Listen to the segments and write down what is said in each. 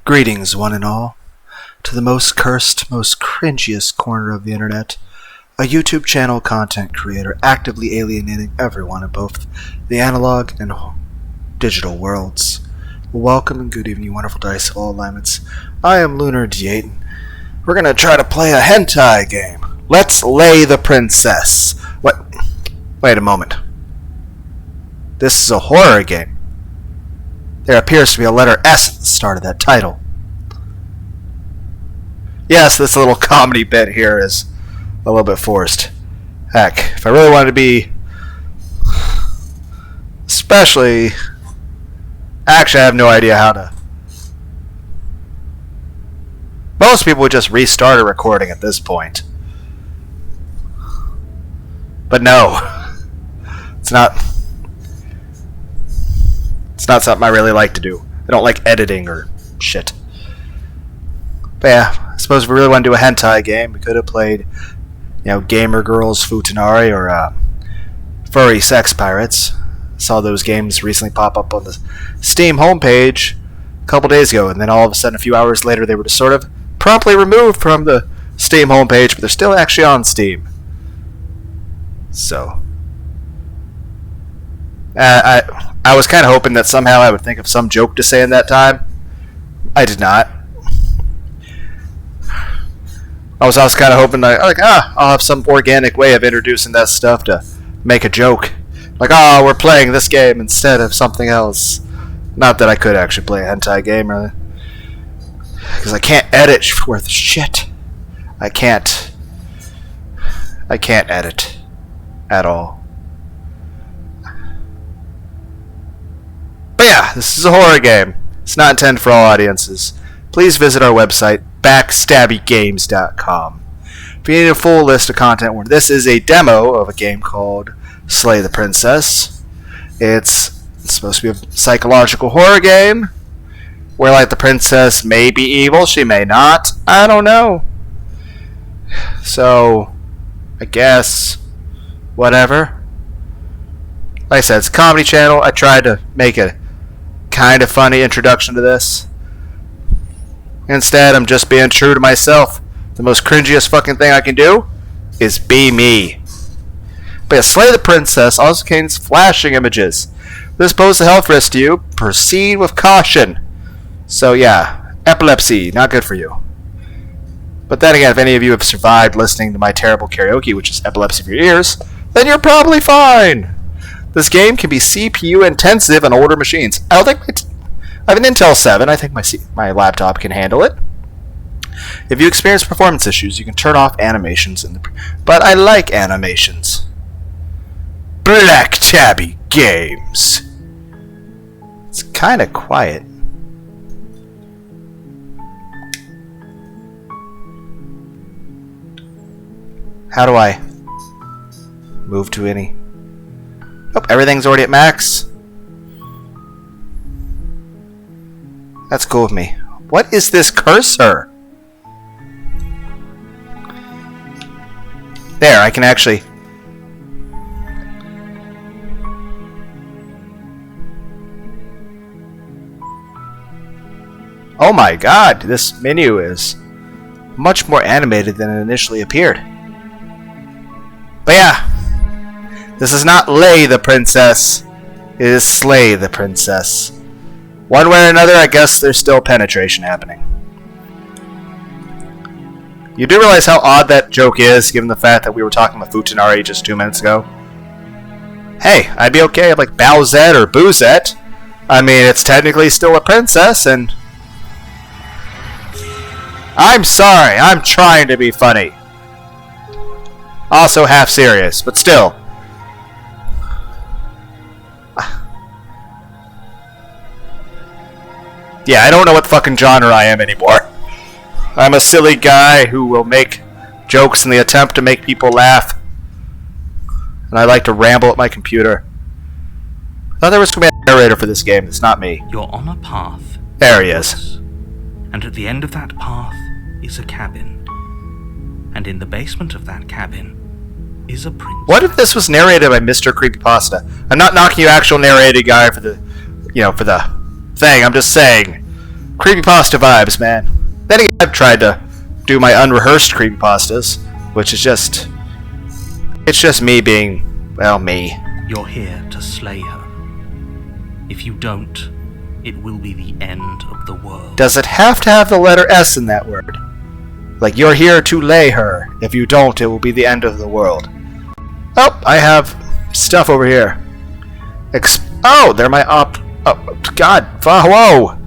Greetings, one and all, to the most cursed, most cringiest corner of the internet, a YouTube channel content creator actively alienating everyone in both the analog and digital worlds. Welcome and good evening, wonderful dice of all alignments. I am Lunar D8. We're gonna try to play a hentai game. Let's lay the princess. Wait a moment. This is a horror game. There appears to be a letter S at the start of that title. Yes, this little comedy bit here is a little bit forced. Heck, if I really wanted to be... Actually, I have no idea how to... Most people would just restart a recording at this point. But no. It's not something I really like to do. I don't like editing or shit. But yeah, I suppose if we really want to do a hentai game, we could have played, Gamer Girls Futanari or Furry Sex Pirates. I saw those games recently pop up on the Steam homepage a couple days ago, and then all of a sudden, a few hours later, they were just sort of promptly removed from the Steam homepage, but they're still actually on Steam. So... I was kind of hoping that somehow I would think of some joke to say in that time. I did not. I was also kind of hoping I'll have some organic way of introducing that stuff to make a joke. We're playing this game instead of something else. Not that I could actually play a hentai game, really. Because I can't edit worth shit. I can't edit at all. But yeah, this is a horror game. It's not intended for all audiences. Please visit our website, backstabbygames.com. If you need a full list of content, this is a demo of a game called Slay the Princess. It's supposed to be a psychological horror game where, the princess may be evil, she may not. I don't know. So, I guess, whatever. Like I said, it's a comedy channel. I tried to make a kind of funny introduction to this. Instead, I'm just being true to myself. The most cringiest fucking thing I can do is be me. But yeah, Slay the Princess also contains flashing images. This poses a health risk to you. Proceed with caution. So yeah, epilepsy, not good for you. But then again, if any of you have survived listening to my terrible karaoke, which is epilepsy for your ears, then you're probably fine. This game can be CPU intensive on older machines. I have an Intel 7. I think my laptop can handle it. If you experience performance issues, you can turn off animations but I like animations. Black Tabby Games. It's kind of quiet. How do I move to any? Oh, everything's already at max. That's cool with me. What is this cursor? There, I can actually... Oh my god, this menu is much more animated than it initially appeared. But yeah. This is not lay the princess. It is slay the princess. One way or another, I guess there's still penetration happening. You do realize how odd that joke is, given the fact that we were talking about Futanari just 2 minutes ago? Hey, I'd be okay with Bowsette or Boozette. I mean, it's technically still a princess, and... I'm sorry, I'm trying to be funny. Also half serious, but still. Yeah, I don't know what fucking genre I am anymore. I'm a silly guy who will make jokes in the attempt to make people laugh. And I like to ramble at my computer. I thought there was going to be a narrator for this game. It's not me. You're on a path. There he is. And at the end of that path is a cabin. And in the basement of that cabin is a princess. What if this was narrated by Mr. Creepypasta? I'm not knocking you, actual narrated guy, for the, for the thing. I'm just saying, creepypasta vibes, man. Then again, I've tried to do my unrehearsed creepypastas, which is just... It's just me being, well, me. You're here to slay her. If you don't, it will be the end of the world. Does it have to have the letter S in that word? Like, you're here to lay her. If you don't, it will be the end of the world. Oh, I have stuff over here. Oh, they're my Oh, God. Whoa.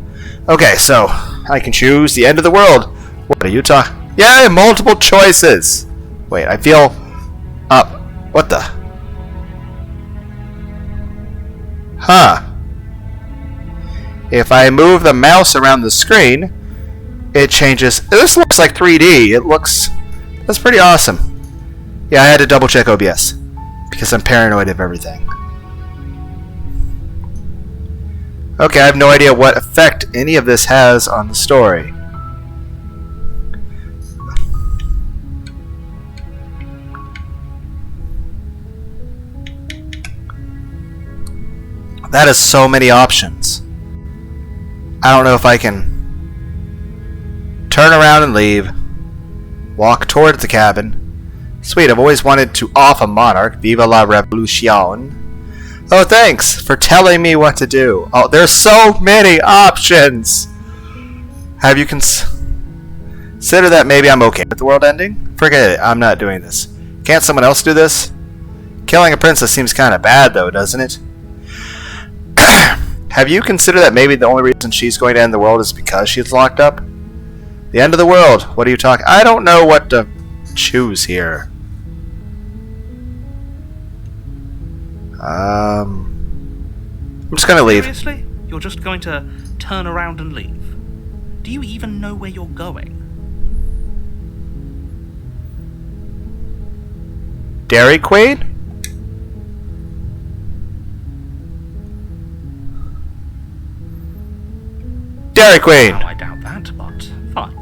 Okay, so I can choose the end of the world. What are you talking? Yeah, multiple choices. Wait, I feel up. What the? Huh. If I move the mouse around the screen, it changes. This looks like 3D. That's pretty awesome. Yeah, I had to double check OBS because I'm paranoid of everything. Okay, I have no idea what effect any of this has on the story. That is so many options. I don't know if I can turn around and leave. Walk towards the cabin. Sweet, I've always wanted to off a monarch. Viva la revolution. Oh, thanks for telling me what to do. Oh, there's so many options. Have you considered that maybe I'm okay with the world ending? Forget it, I'm not doing this. Can't someone else do this? Killing a princess seems kind of bad, though, doesn't it? Have you considered that maybe the only reason she's going to end the world is because she's locked up? The end of the world. What are you talking? I don't know what to choose here. I'm just gonna leave. Seriously? You're just going to turn around and leave? Do you even know where you're going? Dairy Queen? Dairy Queen! Now, I doubt that, but fine.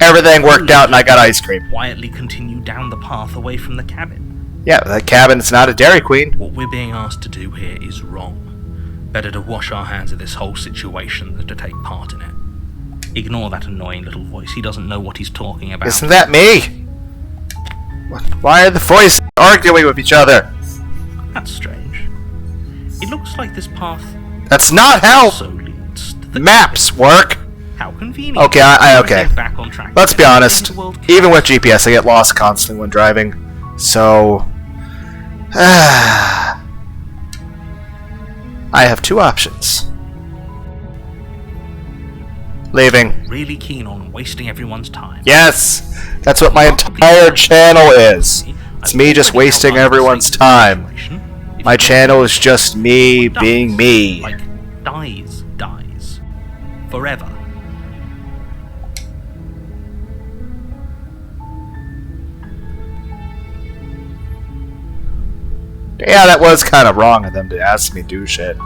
Everything worked out and I got ice cream. Quietly continue down the path away from the cabin. Yeah, the cabin's not a Dairy Queen. What we're being asked to do here is wrong. Better to wash our hands of this whole situation than to take part in it. Ignore that annoying little voice. He doesn't know what he's talking about. Isn't that me? Why are the voices arguing with each other? That's strange. It looks like this path That's not how also leads to the maps work. How convenient. Okay, okay. Get back on track. Let's be honest. The world Even with GPS, I get lost constantly when driving. So... I have two options. Leaving. really keen on wasting everyone's time. Yes! That's what my entire channel is. It's me just wasting everyone's time. My channel is just me being me. Like, dies. Forever. Yeah, that was kind of wrong of them to ask me to do shit.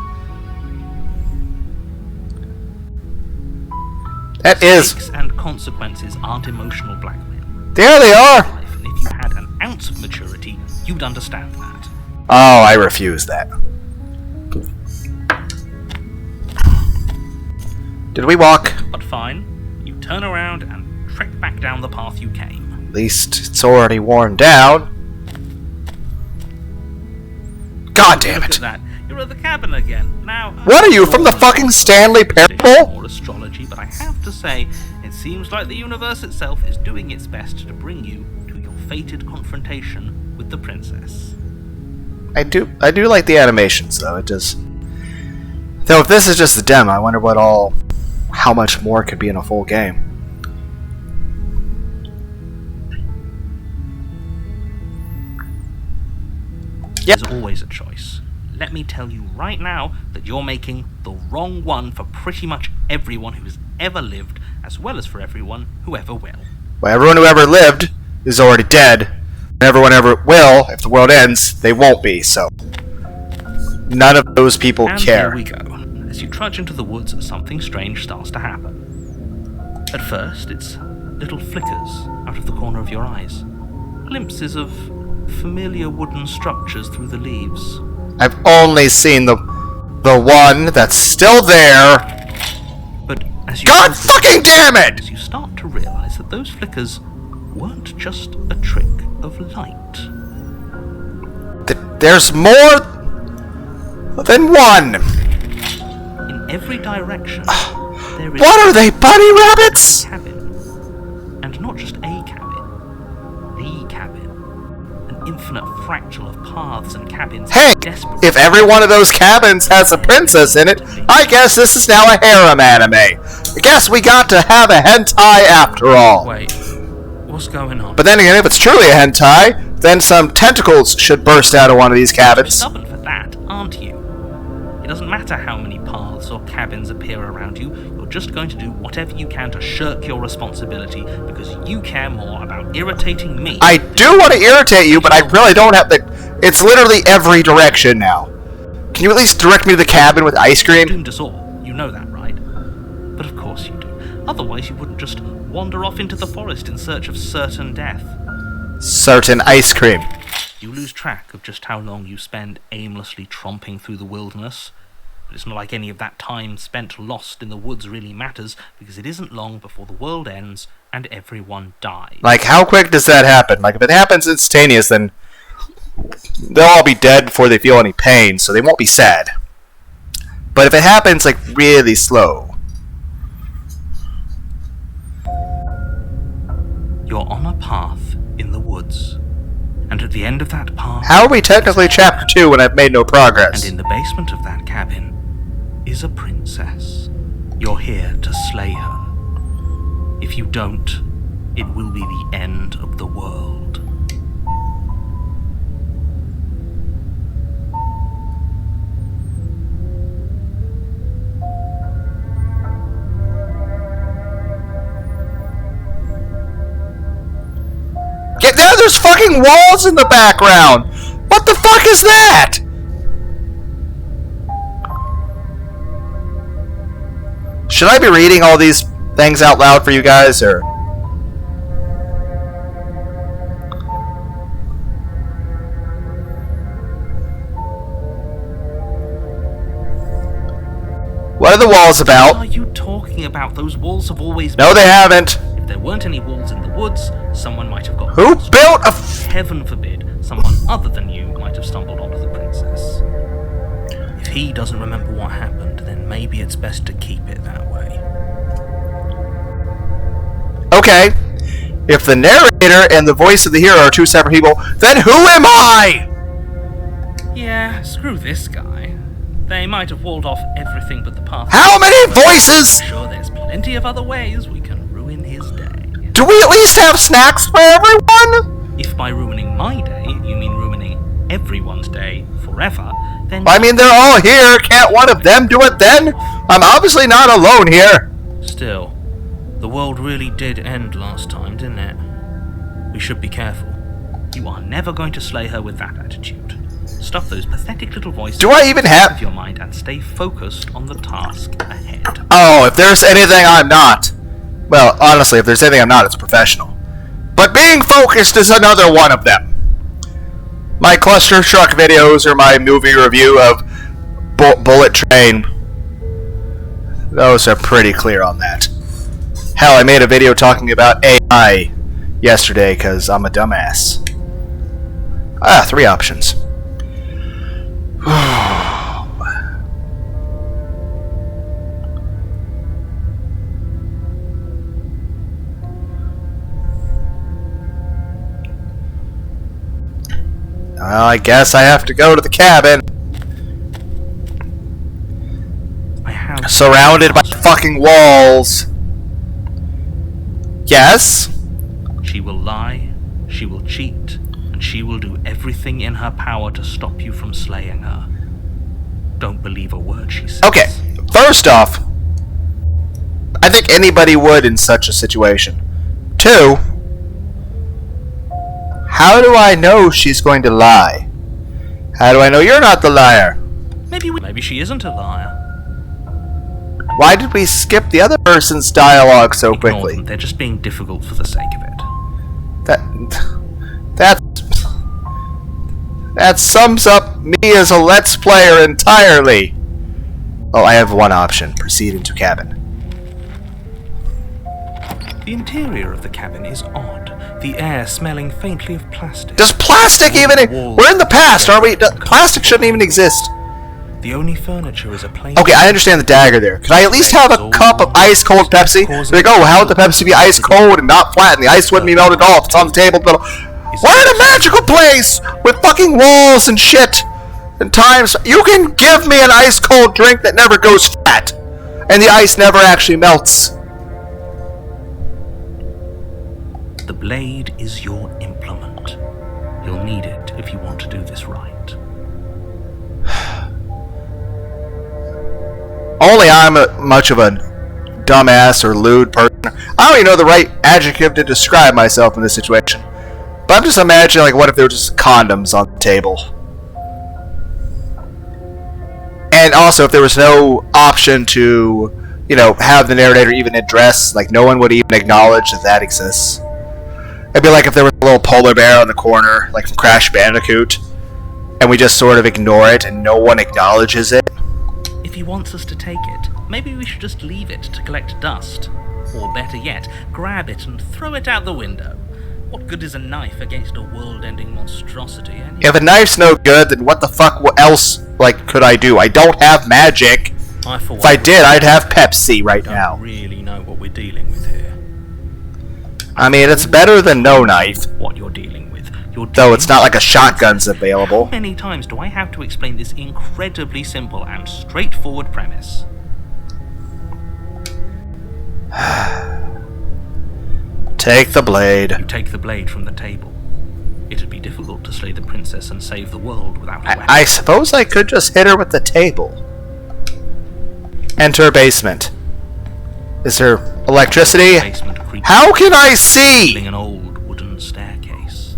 That Stakes is... and consequences aren't emotional blackmail. There they are! And if you had an ounce of maturity, you'd understand that. Oh, I refuse that. Did we walk? But fine, you turn around and trek back down the path you came. At least it's already worn down. God damn Look it. at that. You're at the cabin again. Now, What are you, from the fucking Stanley Parable? Or astrology, but I have to say, it seems like the universe itself is doing its best to bring you to your fated confrontation with the princess. I do like the animations, though. It does. Though if this is just the demo, I wonder how much more could be in a full game. Yep. There's always a choice. Let me tell you right now that you're making the wrong one for pretty much everyone who's ever lived, as well as for everyone who ever will. Well, everyone who ever lived is already dead. And everyone ever will, if the world ends, they won't be, so... None of those people And care. here we go. As you trudge into the woods, something strange starts to happen. At first, it's little flickers out of the corner of your eyes. Glimpses of familiar wooden structures through the leaves. I've only seen the The one that's still there. But as you God fucking damn it! you start to realize that those flickers weren't just a trick of light. There's more than one. In every direction, there is What are they, bunny rabbits? a cabin. And not just a cabin. The cabin. An infinite fractal of paths and cabins. Hey, desperately if every one of those cabins has a princess in it, I guess this is now a harem anime. I guess we got to have a hentai after all. Wait, what's going on? But then again, if it's truly a hentai, then some tentacles should burst out of one of these You're cabins. stubborn for that, aren't you? It doesn't matter how many paths or cabins appear around you, you're just going to do whatever you can to shirk your responsibility because you care more about irritating me. I do want to irritate you, but I really don't have the... It's literally every direction now. Can you at least direct me to the cabin with ice cream? Doomed us all, you know that, right? But of course you do. Otherwise you wouldn't just wander off into the forest in search of certain death. Certain ice cream. You lose track of just how long you spend aimlessly tromping through the wilderness. But it's not like any of that time spent lost in the woods really matters, because it isn't long before the world ends and everyone dies. Like, how quick does that happen? Like, if it happens instantaneous, then they'll all be dead before they feel any pain, so they won't be sad. But if it happens, like, really slow... You're on a path in the woods, and at the end of that path... How are we technically Chapter 2 when I've made no progress? And in the basement of that cabin is a princess. You're here to slay her. If you don't, it will be the end of the world. Get there! There's fucking walls in the background! What the fuck is that? Should I be reading all these things out loud for you guys, or... What are the walls What about? are you talking about? Those walls have always No, they haven't. If there weren't any walls in the woods, someone might have got Who lost. built a... Heaven forbid, someone other than you might have stumbled onto the princess. If he doesn't remember what happened, then maybe it's best to keep it that way. Okay. If the narrator and the voice of the hero are two separate people, then who am I? Yeah, screw this guy. They might have walled off everything but the path. How many voices? I'm sure there's plenty of other ways we can ruin his day. Do we at least have snacks for everyone? If by ruining my day, you mean ruining everyone's day forever, then... I mean, they're all here. Can't one of them do it then? I'm obviously not alone here. Still, the world really did end last time, didn't it? We should be careful. You are never going to slay her with that attitude. Stuff those pathetic little voices Do I even out have... of your mind and stay focused on the task ahead. Oh, if there's anything I'm not... Well, honestly, if there's anything I'm not, it's professional. But being focused is another one of them. My cluster truck videos or my movie review of Bullet Train... Those are pretty clear on that. Hell, I made a video talking about AI yesterday because I'm a dumbass. 3 options. Well, I guess I have to go to the cabin. I have Surrounded by fucking walls. Yes? She will lie, she will cheat, and she will do everything in her power to stop you from slaying her. Don't believe a word she says. Okay, first off, I think anybody would in such a situation. 2, how do I know she's going to lie? How do I know you're not the liar? Maybe she isn't a liar. Why did we skip the other person's dialogue so Ignore quickly? them. They're just being difficult for the sake of it. That sums up me as a Let's Player entirely. Oh, I have one option. Proceed into cabin. The interior of the cabin is odd, the air smelling faintly of plastic. Does plastic even... We're in the past, aren't we? Plastic shouldn't even exist. The only furniture is a plain... Okay, I understand the dagger there. Could I at least have a cup of ice-cold Pepsi? Like, oh, how would the Pepsi be ice-cold and not flat, and the ice wouldn't be melted off? It's on the table. We're in a magical place with fucking walls and shit. And times... You can give me an ice-cold drink that never goes flat. And the ice never actually melts. The blade is your implement. You'll need it if you want to do this right. Only I'm much of a dumbass or lewd person. I don't even know the right adjective to describe myself in this situation. But I'm just imagining, like, what if there were just condoms on the table? And also, if there was no option to, you know, have the narrator even address, like, no one would even acknowledge that that exists. It'd be like if there was a little polar bear on the corner, like from Crash Bandicoot, and we just sort of ignore it and no one acknowledges it. If he wants us to take it, maybe we should just leave it to collect dust. Or better yet, grab it and throw it out the window. What good is a knife against a world-ending monstrosity anyway? If a knife's no good, then what the fuck else, like, could I do? I don't have magic. If I did, I'd have Pepsi right now. I don't really know what we're dealing with here. I mean, it's better than no knife. What you're dealing with. Though it's not like a shotgun's available. How many times do I have to explain this incredibly simple and straightforward premise? Take the blade. You take the blade from the table. It'd be difficult to slay the princess and save the world without a weapon. I suppose I could just hit her with the table. Enter basement. Is there electricity? How can I see? An old wooden staircase.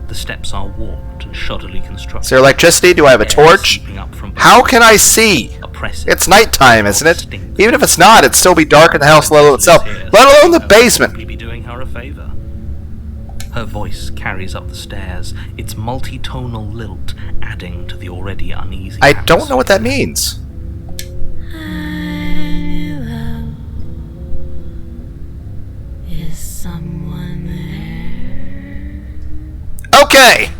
The steps are warped and shoddily constructed. Is there electricity? Do I have a torch? How can I see? It's nighttime, isn't it? Even if it's not, it'd still be dark in the house level itself, let alone the basement. Be doing her a favor. Her voice carries up the stairs, its multi-tonal lilt adding to the already uneasy I don't know what that means. Is someone there? Okay,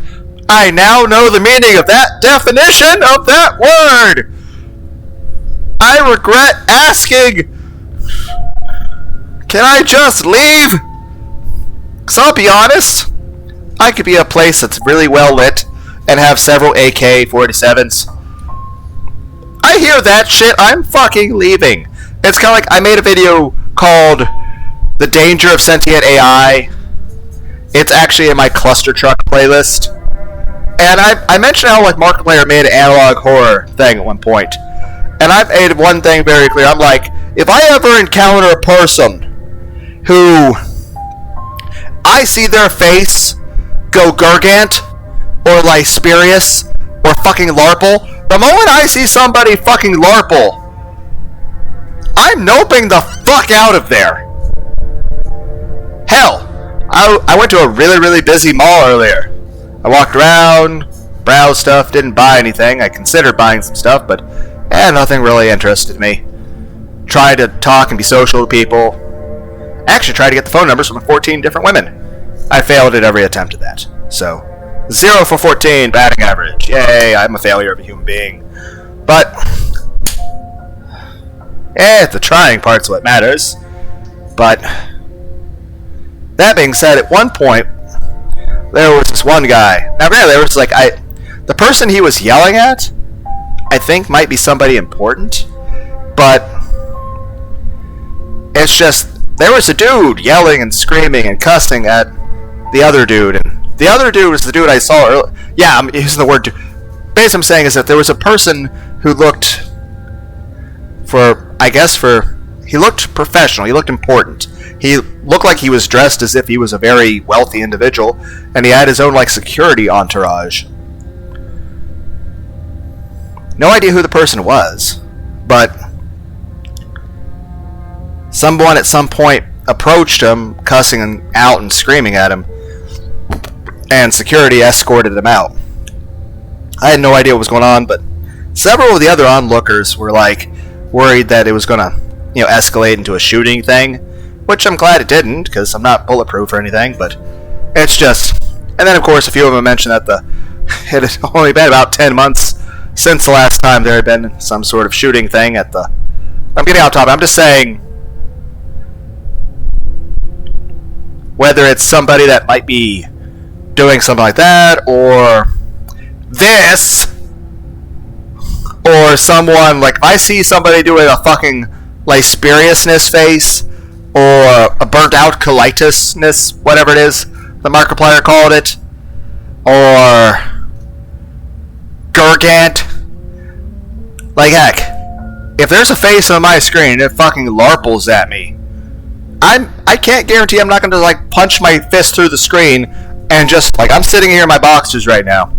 I now know the meaning of that definition of that word. I regret asking. Can I just leave? Because I'll be honest, I could be a place that's really well lit and have several AK-47s. I hear that shit, I'm fucking leaving. It's kind of like I made a video called The Danger of Sentient AI. It's actually in my Cluster Truck playlist. And I mentioned how, like, Markiplier made an analog horror thing at one point. And I've made one thing very clear. I'm like, if I ever encounter a person who I see their face go Gurgant or Lysperius or fucking Larple, the moment I see somebody fucking Larple, I'm noping the fuck out of there. Hell, I went to a really, really busy mall earlier. I walked around, browsed stuff, didn't buy anything. I considered buying some stuff, but nothing really interested me. Tried to talk and be social to people. Actually tried to get the phone numbers from 14 different women. I failed at every attempt at that. So, 0 for 14 batting average. Yay, I'm a failure of a human being. But, the trying part's what matters. But, that being said, at one point, there was this one guy. Now, granted, there was like, the person he was yelling at, I think might be somebody important, but it's just, there was a dude yelling and screaming and cussing at the other dude, and the other dude was the dude I saw earlier. Yeah, I'm using the word dude. Basically, what I'm saying is that there was a person who looked he looked professional, he looked important. He looked like he was dressed as if he was a very wealthy individual, and he had his own, like, security entourage. No idea who the person was, but someone at some point approached him, cussing out and screaming at him, and security escorted him out. I had no idea what was going on, but several of the other onlookers were like, worried that it was gonna, escalate into a shooting thing, which I'm glad it didn't, because I'm not bulletproof or anything, but it's just... And then, of course, a few of them mentioned that it had only been about 10 months since the last time there had been some sort of shooting thing at the... I'm getting off topic. I'm just saying... Whether it's somebody that might be doing something like that, or this, or someone, like, if I see somebody doing a fucking lasciviousness face, or a burnt-out colitisness, whatever it is, the Markiplier called it, or Gurgant, like, heck, if there's a face on my screen, it fucking larples at me. I can't guarantee I'm not going to, like, punch my fist through the screen and just, like, I'm sitting here in my boxers right now.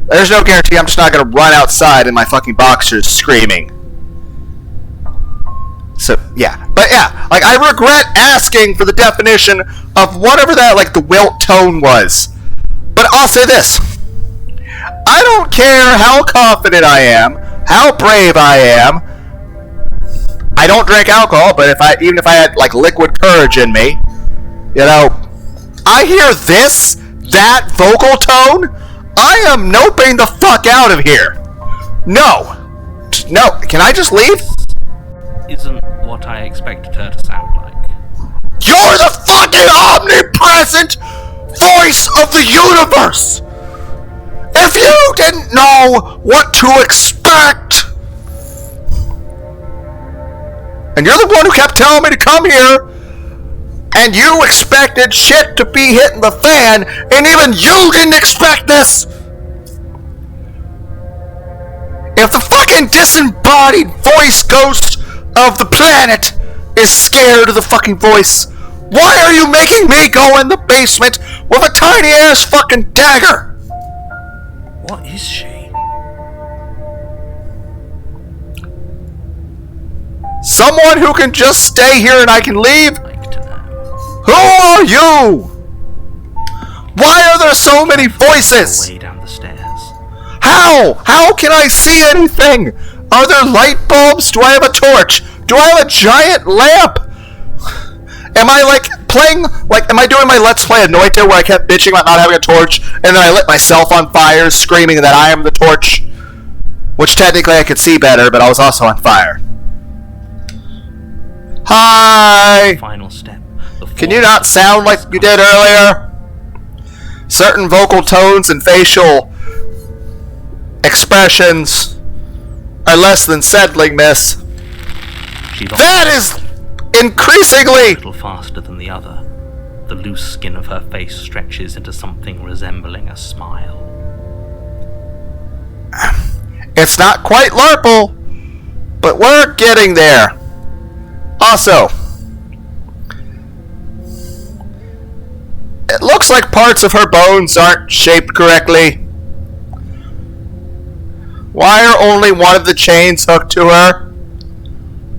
There's no guarantee I'm just not going to run outside in my fucking boxers screaming. So, yeah. But, yeah, like, I regret asking for the definition of whatever that, like, the wilt tone was. But I'll say this. I don't care how confident I am, how brave I am. I don't drink alcohol, but even if I had, like, liquid courage in me, I hear that vocal tone, I am noping the fuck out of here. No. Can I just leave? Isn't what I expected her to sound like. You're the fucking omnipresent voice of the universe! If you didn't know what to expect... And you're the one who kept telling me to come here, and you expected shit to be hitting the fan, and even you didn't expect this! If the fucking disembodied voice ghost of the planet is scared of the fucking voice, why are you making me go in the basement with a tiny ass fucking dagger? What is she? Someone who can just stay here and I can leave? Like to know. Who are you? Why are there so many voices? Way down the stairs. How? How can I see anything? Are there light bulbs? Do I have a torch? Do I have a giant lamp? Am I am I doing my Let's Play Anointed where I kept bitching about not having a torch and then I lit myself on fire screaming that I am the torch? Which technically I could see better, but I was also on fire. Hi! Final step. Can you not sound like you did earlier? Certain vocal tones and facial expressions are less than settling, miss. That is increasingly... A little faster than the other. The loose skin of her face stretches into something resembling a smile. It's not quite LARPle, but we're getting there. Also, it looks like parts of her bones aren't shaped correctly. Why are only one of the chains hooked to her?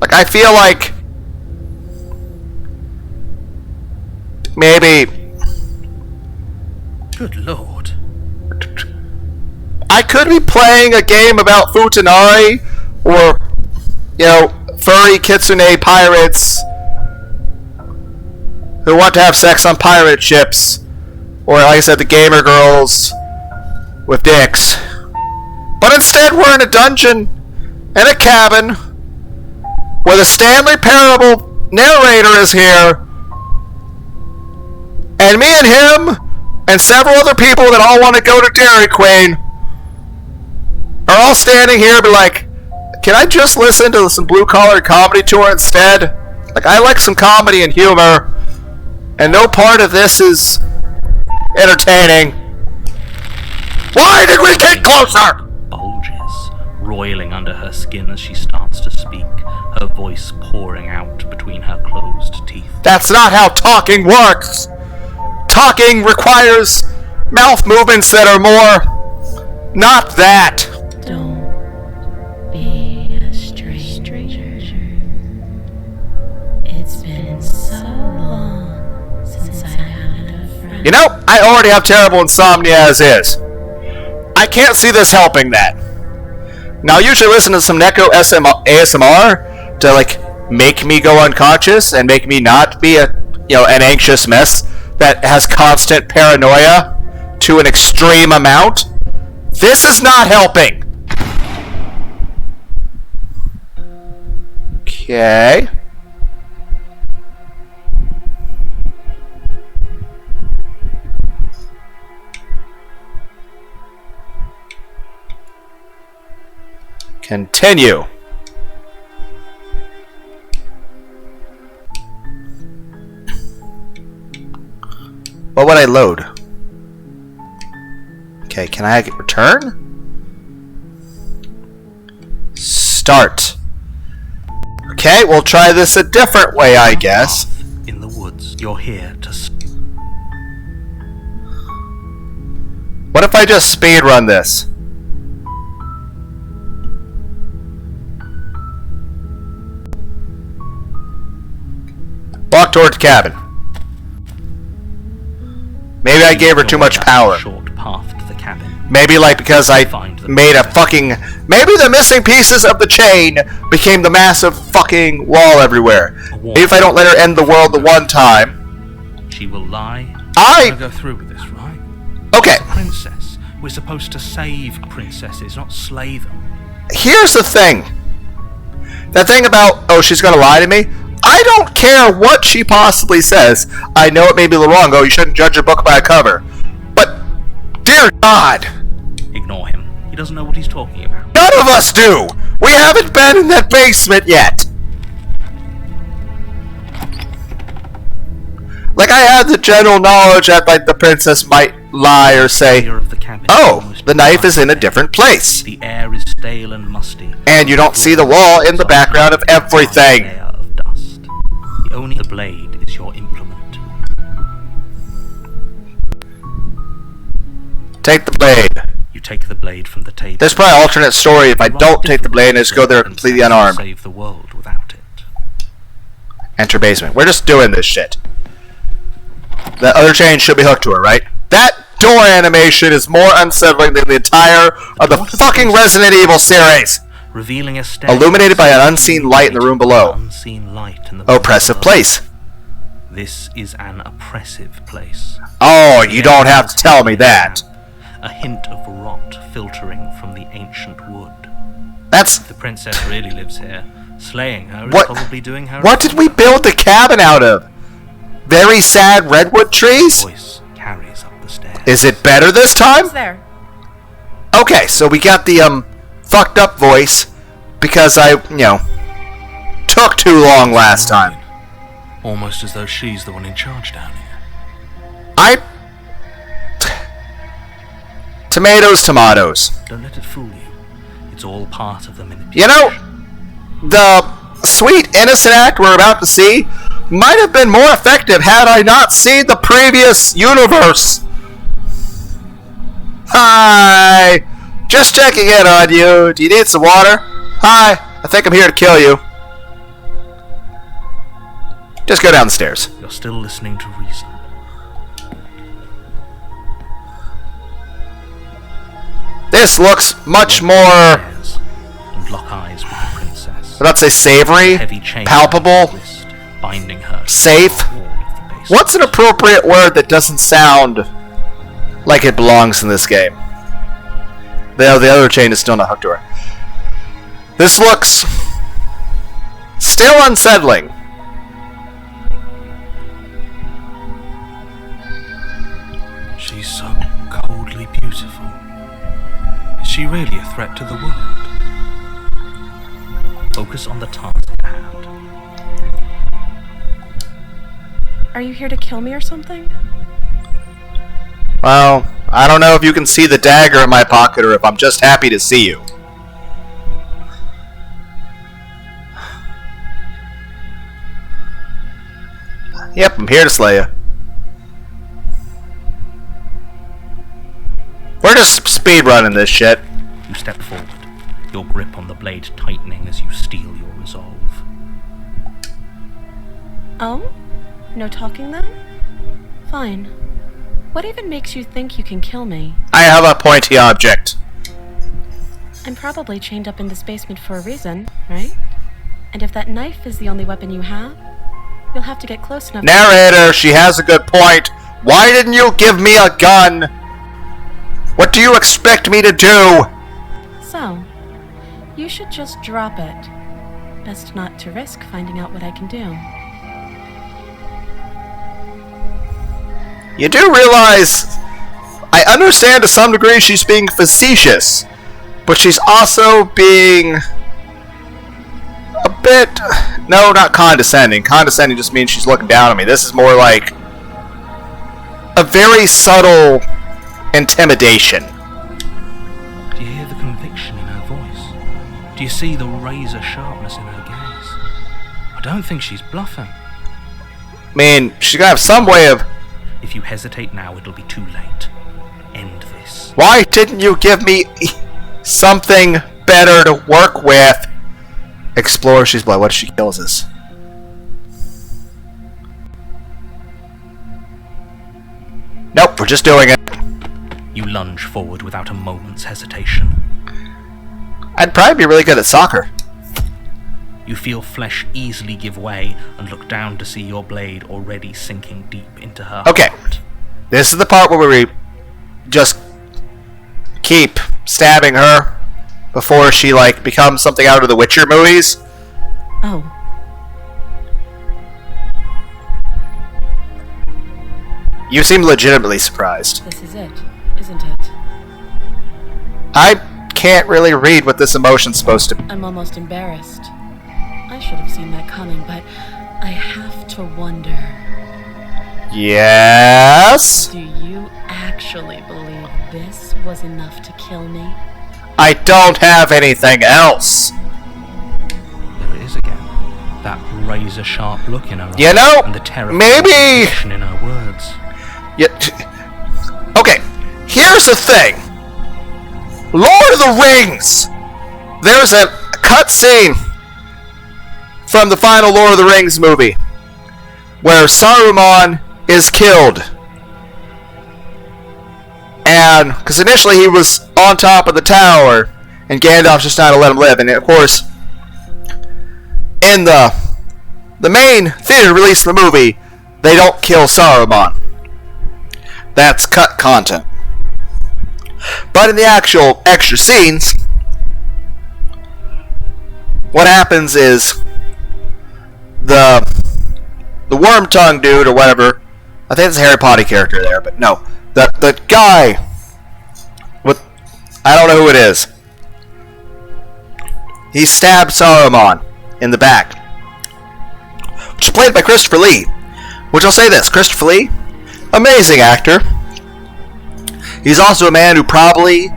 Like, I feel like maybe... Good lord. I could be playing a game about Futanari, or, furry kitsune pirates who want to have sex on pirate ships, or, like I said, the gamer girls with dicks. But instead, we're in a dungeon, in a cabin, where the Stanley Parable narrator is here, and me and him, and several other people that all want to go to Dairy Queen, are all standing here be like, can I just listen to some blue-collar comedy tour instead? Like, I like some comedy and humor, and no part of this is entertaining. Why did we get closer? Bulges, roiling under her skin as she starts to speak, her voice pouring out between her closed teeth. That's not how talking works! Talking requires mouth movements that are more... not that! Don't be a stranger. It's been so long since I had a friend. You know, I already have terrible insomnia as is. I can't see this helping that. Now, I usually listen to some Neko ASMR, to like make me go unconscious and make me not be an anxious mess that has constant paranoia to an extreme amount. This is not helping. Okay. Continue. What would I load? Okay, can I return? Start. Okay, we'll try this a different way, I guess. In the woods, you're here to. What if I just speed run this? Walk towards the cabin. Maybe I gave her too much power. Short path to the cabin. Maybe like because I made a fucking... Maybe the missing pieces of the chain became the massive fucking wall everywhere. Maybe if I don't let her end the world the one time. She will lie. I go through with this, right? Okay. Princess. We're supposed to save princesses, not slay them. Here's the thing. That thing about, oh, she's gonna lie to me? I don't care what she possibly says. I know it may be a little wrong. Oh, you shouldn't judge a book by a cover. But, dear God. Ignore him. He doesn't know what he's talking about. None of us do! We haven't been in that basement yet! Like, I had the general knowledge that, like, the princess might lie or say, oh, the knife is in a different place. The air is stale and musty. And you don't see the wall in the background of everything. Only the blade is your implement. Take the blade. You take the blade from the table. There's probably an alternate story if I don't take the blade and just go there completely unarmed. Save the world without it. Enter basement. We're just doing this shit. That other chain should be hooked to her, right? That door animation is more unsettling than the entire of the fucking Resident Evil series. Revealing a illuminated by an unseen light in the room below. Unseen light in the oppressive place. This is an oppressive place. Oh, you don't have to tell me that. A hint of rot filtering from the ancient wood. That's... If the princess really lives here, slaying her is probably doing her... What did we build the cabin out of? Very sad redwood trees? Voice carries up the stairs. Is it better this time? Who's there? Okay, so we got the, fucked up voice because I, took too long last time. Almost as though she's the one in charge down I... here. Tomatoes. Don't let it fool you. It's all part of the manipulation. You know, the sweet innocent act we're about to see might have been more effective had I not seen the previous universe. Hi! Just checking in on you. Do you need some water? Hi, I think I'm here to kill you. Just go down the stairs. You're still listening to reason. This looks much more... And lock eyes with the princess. I'd not say savory, palpable, wrist, binding her safe. What's an appropriate word that doesn't sound like it belongs in this game? The other chain is still not hooked to her. This looks still unsettling. She's so coldly beautiful. Is she really a threat to the world? Focus on the task at hand. Are you here to kill me or something? Well, I don't know if you can see the dagger in my pocket or if I'm just happy to see you. Yep, I'm here to slay you. We're just speedrunning this shit. You step forward, your grip on the blade tightening as you steel your resolve. Oh? No talking then? Fine. What even makes you think you can kill me? I have a pointy object. I'm probably chained up in this basement for a reason, right? And if that knife is the only weapon you have, you'll have to get close enough. Narrator, she has a good point. Why didn't you give me a gun? What do you expect me to do? So, you should just drop it. Best not to risk finding out what I can do. You do realize, I understand to some degree she's being facetious, but she's also being a bit, no, not condescending. Condescending just means she's looking down on me. This is more like a very subtle intimidation. Do you hear the conviction in her voice? Do you see the razor sharpness in her gaze? I don't think she's bluffing. I mean, she's gotta have some way of... If you hesitate now, it'll be too late. End this. Why didn't you give me something better to work with? Explore, she's blood. What if she kills us? Nope, we're just doing it. You lunge forward without a moment's hesitation. I'd probably be really good at soccer. You feel flesh easily give way and look down to see your blade already sinking deep into her Okay. heart. This is the part where we just keep stabbing her before she, like, becomes something out of the Witcher movies. Oh. You seem legitimately surprised. This is it, isn't it? I can't really read what this emotion's supposed to be. I'm almost embarrassed. I should have seen that coming, but I have to wonder. Yes? Do you actually believe this was enough to kill me? I don't have anything else. There it is again. That razor-sharp look in her You eyes know, and the terrifying maybe... conviction in her words. Okay, here's the thing. Lord of the Rings! There's a cutscene from the final Lord of the Rings movie where Saruman is killed. And, because initially he was on top of the tower, and Gandalf's just trying to let him live. And of course, in the main theater release of the movie, they don't kill Saruman. That's cut content. But in the actual extra scenes, what happens is the worm tongue dude or whatever, I think it's a Harry Potter character there, but no, the guy with, I don't know who it is, he stabbed Saruman in the back, which is played by Christopher Lee. Which I'll say this, Christopher Lee, amazing actor. He's also a man who probably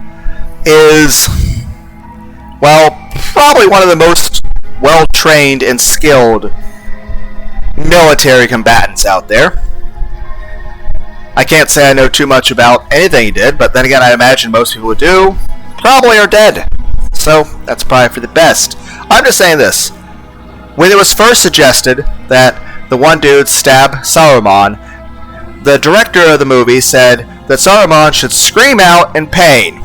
is, well, probably one of the most well-trained and skilled military combatants out there. I can't say I know too much about anything he did, but then again, I imagine most people who do probably are dead. So, that's probably for the best. I'm just saying this. When it was first suggested that the one dude stab Saruman, the director of the movie said that Saruman should scream out in pain.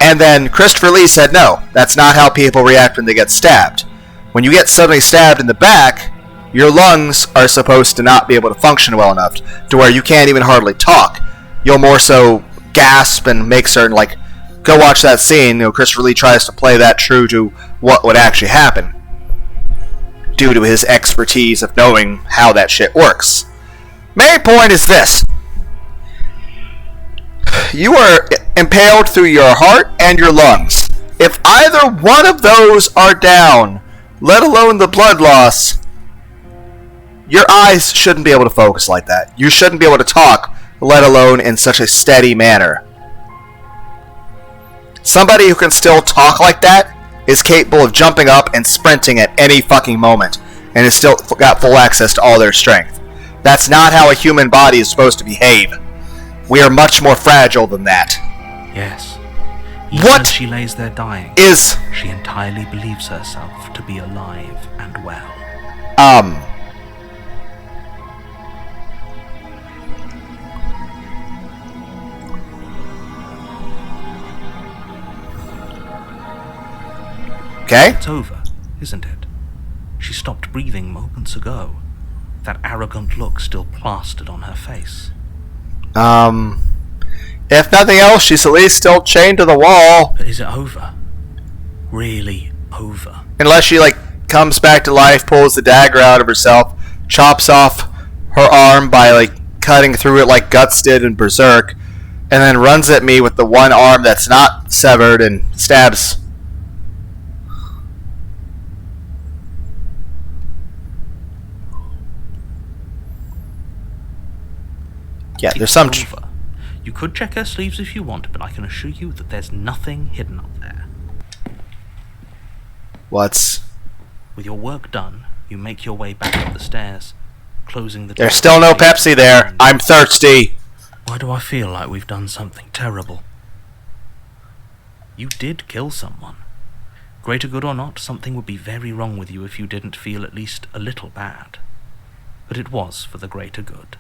And then Christopher Lee said, no, that's not how people react when they get stabbed. When you get suddenly stabbed in the back, your lungs are supposed to not be able to function well enough to where you can't even hardly talk. You'll more so gasp and make certain, like, go watch that scene. You know, Christopher Lee tries to play that true to what would actually happen due to his expertise of knowing how that shit works. Main point is this. You are impaled through your heart and your lungs. If either one of those are down, let alone the blood loss, your eyes shouldn't be able to focus like that. You shouldn't be able to talk, let alone in such a steady manner. Somebody who can still talk like that is capable of jumping up and sprinting at any fucking moment, and has still got full access to all their strength. That's not how a human body is supposed to behave. We are much more fragile than that. Yes. Even What as she lays there dying, is... she entirely believes herself to be alive and well. Okay. It's over, isn't it? She stopped breathing moments ago. That arrogant look still plastered on her face. If nothing else, she's at least still chained to the wall. But is it over? Really over? Unless she, like, comes back to life, pulls the dagger out of herself, chops off her arm by, like, cutting through it like Guts did in Berserk, and then runs at me with the one arm that's not severed and stabs. Yeah, there's some... Over. You could check her sleeves if you want, but I can assure you that there's nothing hidden up there. What's... With your work done, you make your way back up the stairs, closing the door. There's still no Pepsi there. I'm thirsty. Why do I feel like we've done something terrible? You did kill someone. Greater good or not, something would be very wrong with you if you didn't feel at least a little bad. But it was for the greater good.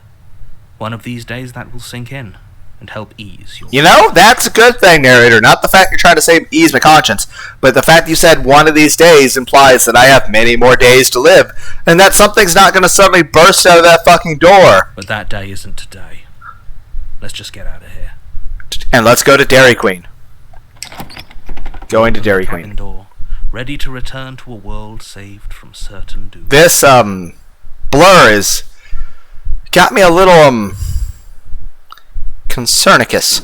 One of these days that will sink in and help ease your... You know, that's a good thing, narrator. Not the fact you're trying to ease my conscience, but the fact you said one of these days implies that I have many more days to live, and that something's not going to suddenly burst out of that fucking door. But that day isn't today. Let's just get out of here. And let's go to Dairy Queen. Going to Dairy Cabin Queen. door, ready to return to a world saved from certain doom. This, blur is... got me a little, concernicus.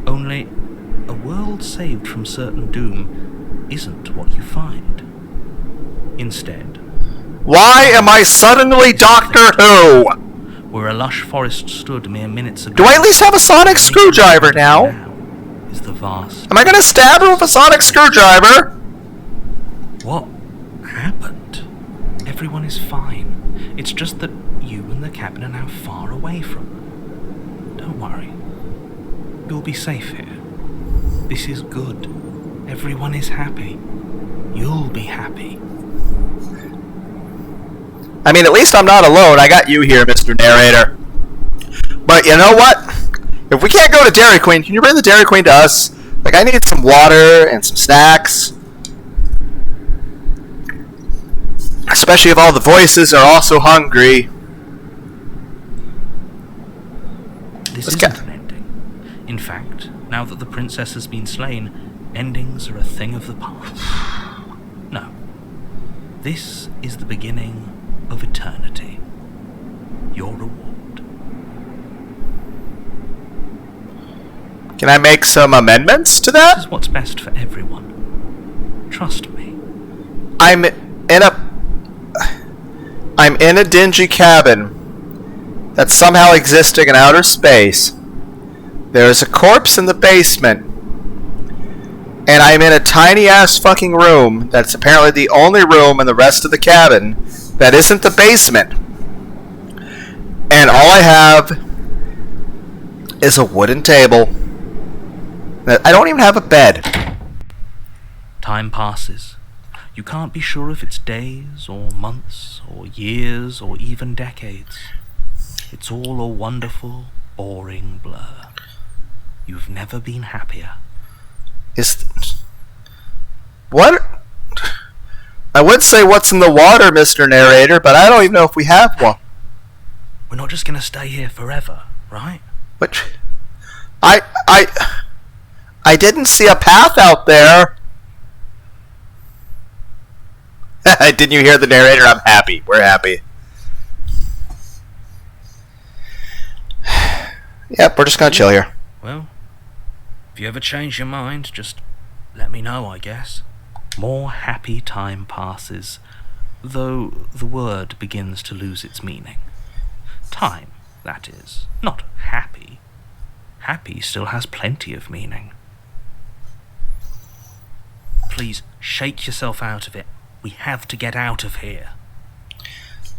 Only, a world saved from certain doom isn't what you find. Instead... Why am I suddenly Doctor Who? Where a lush forest stood mere minutes ago... Do I at least have a sonic screwdriver now? Is the vast... Am I gonna stab her with a sonic screwdriver? What happened? Everyone is fine. It's just that you and the cabin are now far away from them. Don't worry. You'll be safe here. This is good. Everyone is happy. You'll be happy. I mean, at least I'm not alone. I got you here, Mr. Narrator. But you know what? If we can't go to Dairy Queen, can you bring the Dairy Queen to us? Like, I need some water and some snacks. Especially if all the voices are also hungry. This isn't an ending. In fact, now that the princess has been slain, endings are a thing of the past. No. This is the beginning of eternity. Your reward. Can I make some amendments to that? This is what's best for everyone. Trust me. I'm in a dingy cabin that's somehow existing in outer space. There's a corpse in the basement. And I'm in a tiny ass fucking room that's apparently the only room in the rest of the cabin that isn't the basement. And all I have is a wooden table. I don't even have a bed. Time passes. You can't be sure if it's days, or months, or years, or even decades. It's all a wonderful, boring blur. You've never been happier. What? I would say what's in the water, Mr. Narrator, but I don't even know if we have one. We're not just gonna stay here forever, right? Which... I didn't see a path out there. Didn't you hear the narrator? I'm happy. We're happy. Yep, we're just gonna chill here. Well, if you ever change your mind, just let me know, I guess. More happy time passes, though the word begins to lose its meaning. Time, that is, not happy. Happy still has plenty of meaning. Please, shake yourself out of it. We have to get out of here.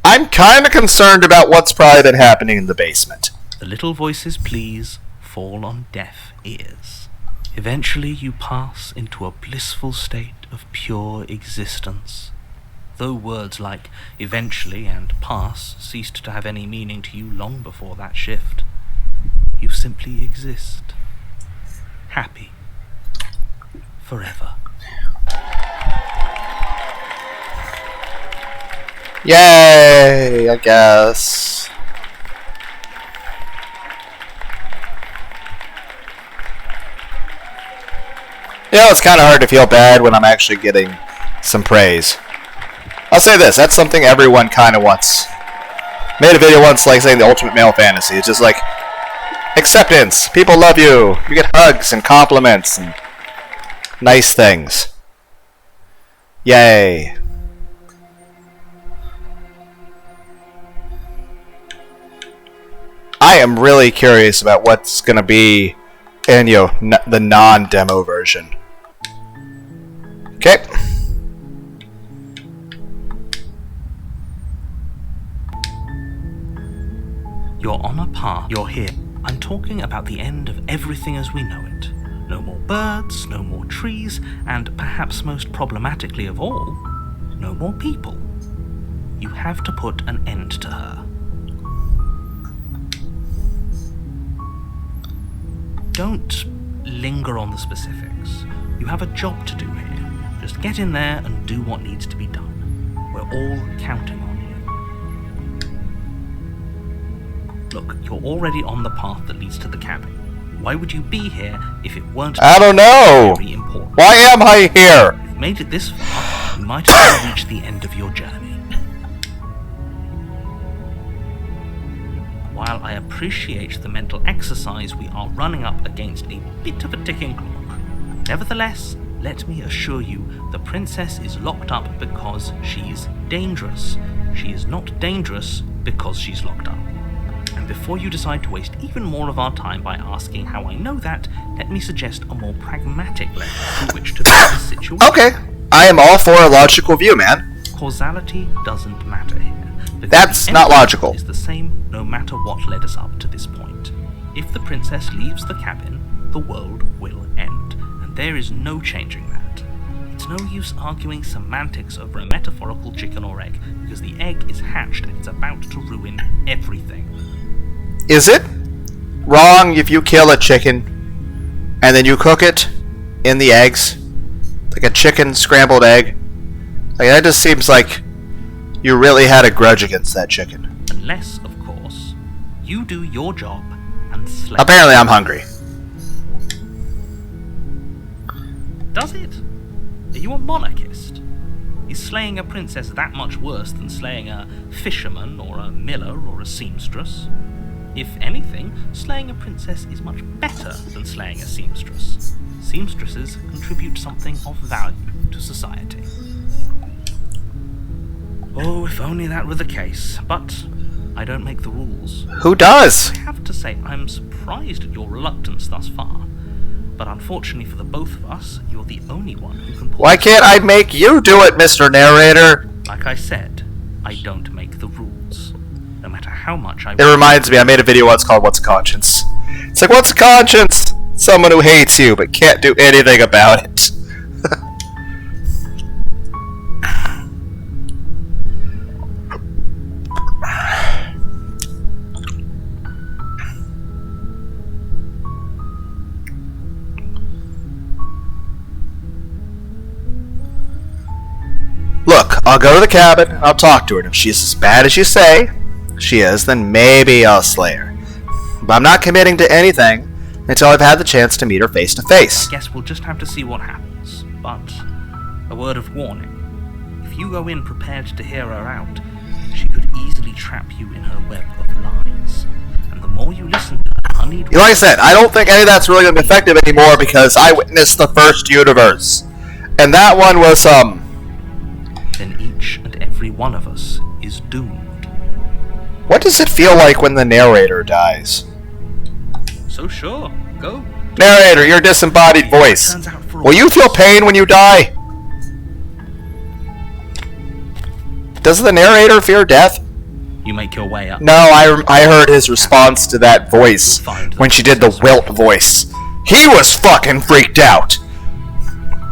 I'm kinda concerned about what's probably been happening in the basement. The little voices' pleas fall on deaf ears. Eventually you pass into a blissful state of pure existence. Though words like eventually and pass ceased to have any meaning to you long before that shift, you simply exist. Happy. Forever. Yay, I guess. You know, it's kind of hard to feel bad when I'm actually getting some praise. I'll say this, that's something everyone kind of wants. Made a video once like saying the ultimate male fantasy. It's just like acceptance. People love you. You get hugs and compliments and nice things. Yay. I am really curious about what's going to be in, you know, the non-demo version. Okay. You're on a path. You're here. I'm talking about the end of everything as we know it. No more birds, no more trees, and perhaps most problematically of all, no more people. You have to put an end to her. Don't linger on the specifics. You have a job to do here. Just get in there and do what needs to be done. We're all counting on you. Look, you're already on the path that leads to the cabin. Why would you be here if it weren't I don't know. very important? Why am I here? If you've made it this far, you might as well reach the end of your journey. While I appreciate the mental exercise, we are running up against a bit of a ticking clock. Nevertheless, let me assure you, the princess is locked up because she's dangerous. She is not dangerous because she's locked up. And before you decide to waste even more of our time by asking how I know that, let me suggest a more pragmatic lens through which to view this situation. Okay. I am all for a logical view, man. Causality doesn't matter here. Because That's the not end logical. Is the same no matter what led us up to this point. If the princess leaves the cabin, the world will end, and there is no changing that. It's no use arguing semantics over a metaphorical chicken or egg, because the egg is hatched and it's about to ruin everything. Is it wrong if you kill a chicken and then you cook it in the eggs? Like a chicken scrambled egg? Like, that just seems like you really had a grudge against that chicken. Unless, of course, you do your job and slay. Apparently I'm hungry. Does it? Are you a monarchist? Is slaying a princess that much worse than slaying a fisherman or a miller or a seamstress? If anything, slaying a princess is much better than slaying a seamstress. Seamstresses contribute something of value to society. Oh, if only that were the case, but I don't make the rules. Who does? I have to say, I'm surprised at your reluctance thus far, but unfortunately for the both of us, you're the only one who can pull. Why can't I make you do it, Mr. Narrator? Like I said, I don't make the rules. No matter how much I... It reminds me, I made a video once called What's a Conscience? It's like, what's a conscience? Someone who hates you but can't do anything about it. Look, I'll go to the cabin, and I'll talk to her, and if she's as bad as you say she is, then maybe I'll slay her. But I'm not committing to anything until I've had the chance to meet her face to face. I guess we'll just have to see what happens. But a word of warning. If you go in prepared to hear her out, she could easily trap you in her web of lies. And the more you listen to her honeyed... Like I said, I don't think any of that's really going to be effective anymore because I witnessed the first universe. And that one was, then each and every one of us is doomed. What does it feel like when the narrator dies? So sure, go. Narrator, your disembodied voice. Turns out for Will you feel pain when you die? Does the narrator fear death? You make your way up. No, I heard his response to that voice when she did the Wilt voice. He was fucking freaked out.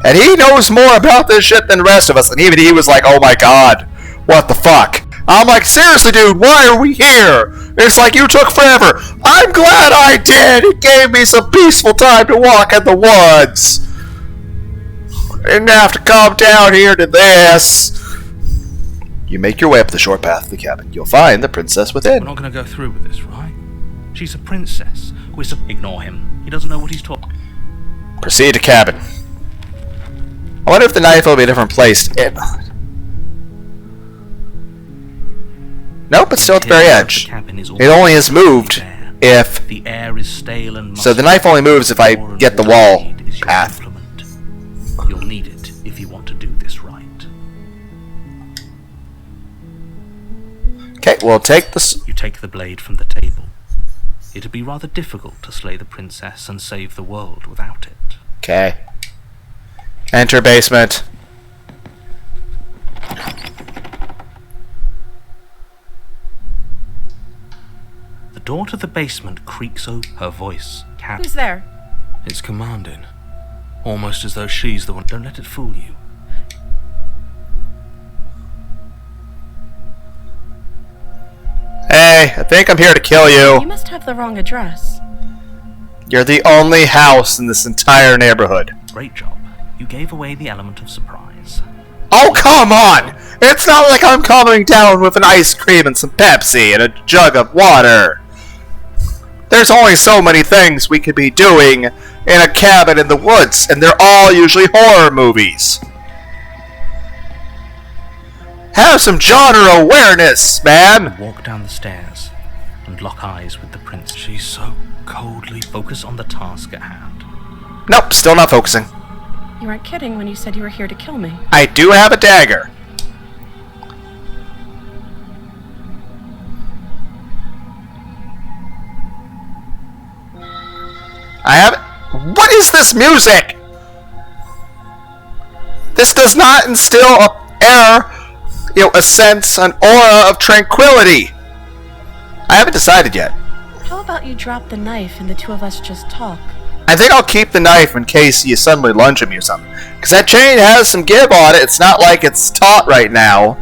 And he knows more about this shit than the rest of us, and even he was like, oh my god, what the fuck? I'm like, seriously dude, why are we here? It's like you took forever. I'm glad I did. It gave me some peaceful time to walk in the woods. I didn't have to come down here to this. You make your way up the short path to the cabin. You'll find the princess We're within. not going to go through with this, right? She's a princess. Ignore him. He doesn't know what he's talking. Proceed to cabin. I wonder if the knife will be a different place. Nope, it's still at the very edge. It only is moved if... The air is stale and So the knife only moves if I get the wall path. You'll need it if you want to do this right. Okay, we'll take this. You take the blade from the table. It'd be rather difficult to slay the princess and save the world without it. Okay. Enter basement. The door to the basement creaks open. Her voice. Who's there? It's commanding. Almost as though she's the one. Don't let it fool you. Hey, I think I'm here to kill You you. must have the wrong address. You're the only house in this entire neighborhood. Great job. You gave away the element of surprise. Oh, come on! It's not like I'm coming down with an ice cream and some Pepsi and a jug of water. There's only so many things we could be doing in a cabin in the woods, and they're all usually horror movies. Have some genre awareness, man! Walk down the stairs and lock eyes with the prince. She's so coldly focused on the task at hand. Nope, still not focusing. You weren't kidding when you said you were here to kill me. I do have a dagger. I have... What is this music? This does not instill a sense, an aura of tranquility. I haven't decided yet. How about you drop the knife and the two of us just talk? I think I'll keep the knife in case you suddenly lunge at me or something. Because that chain has some give on it. It's not like it's taut right now.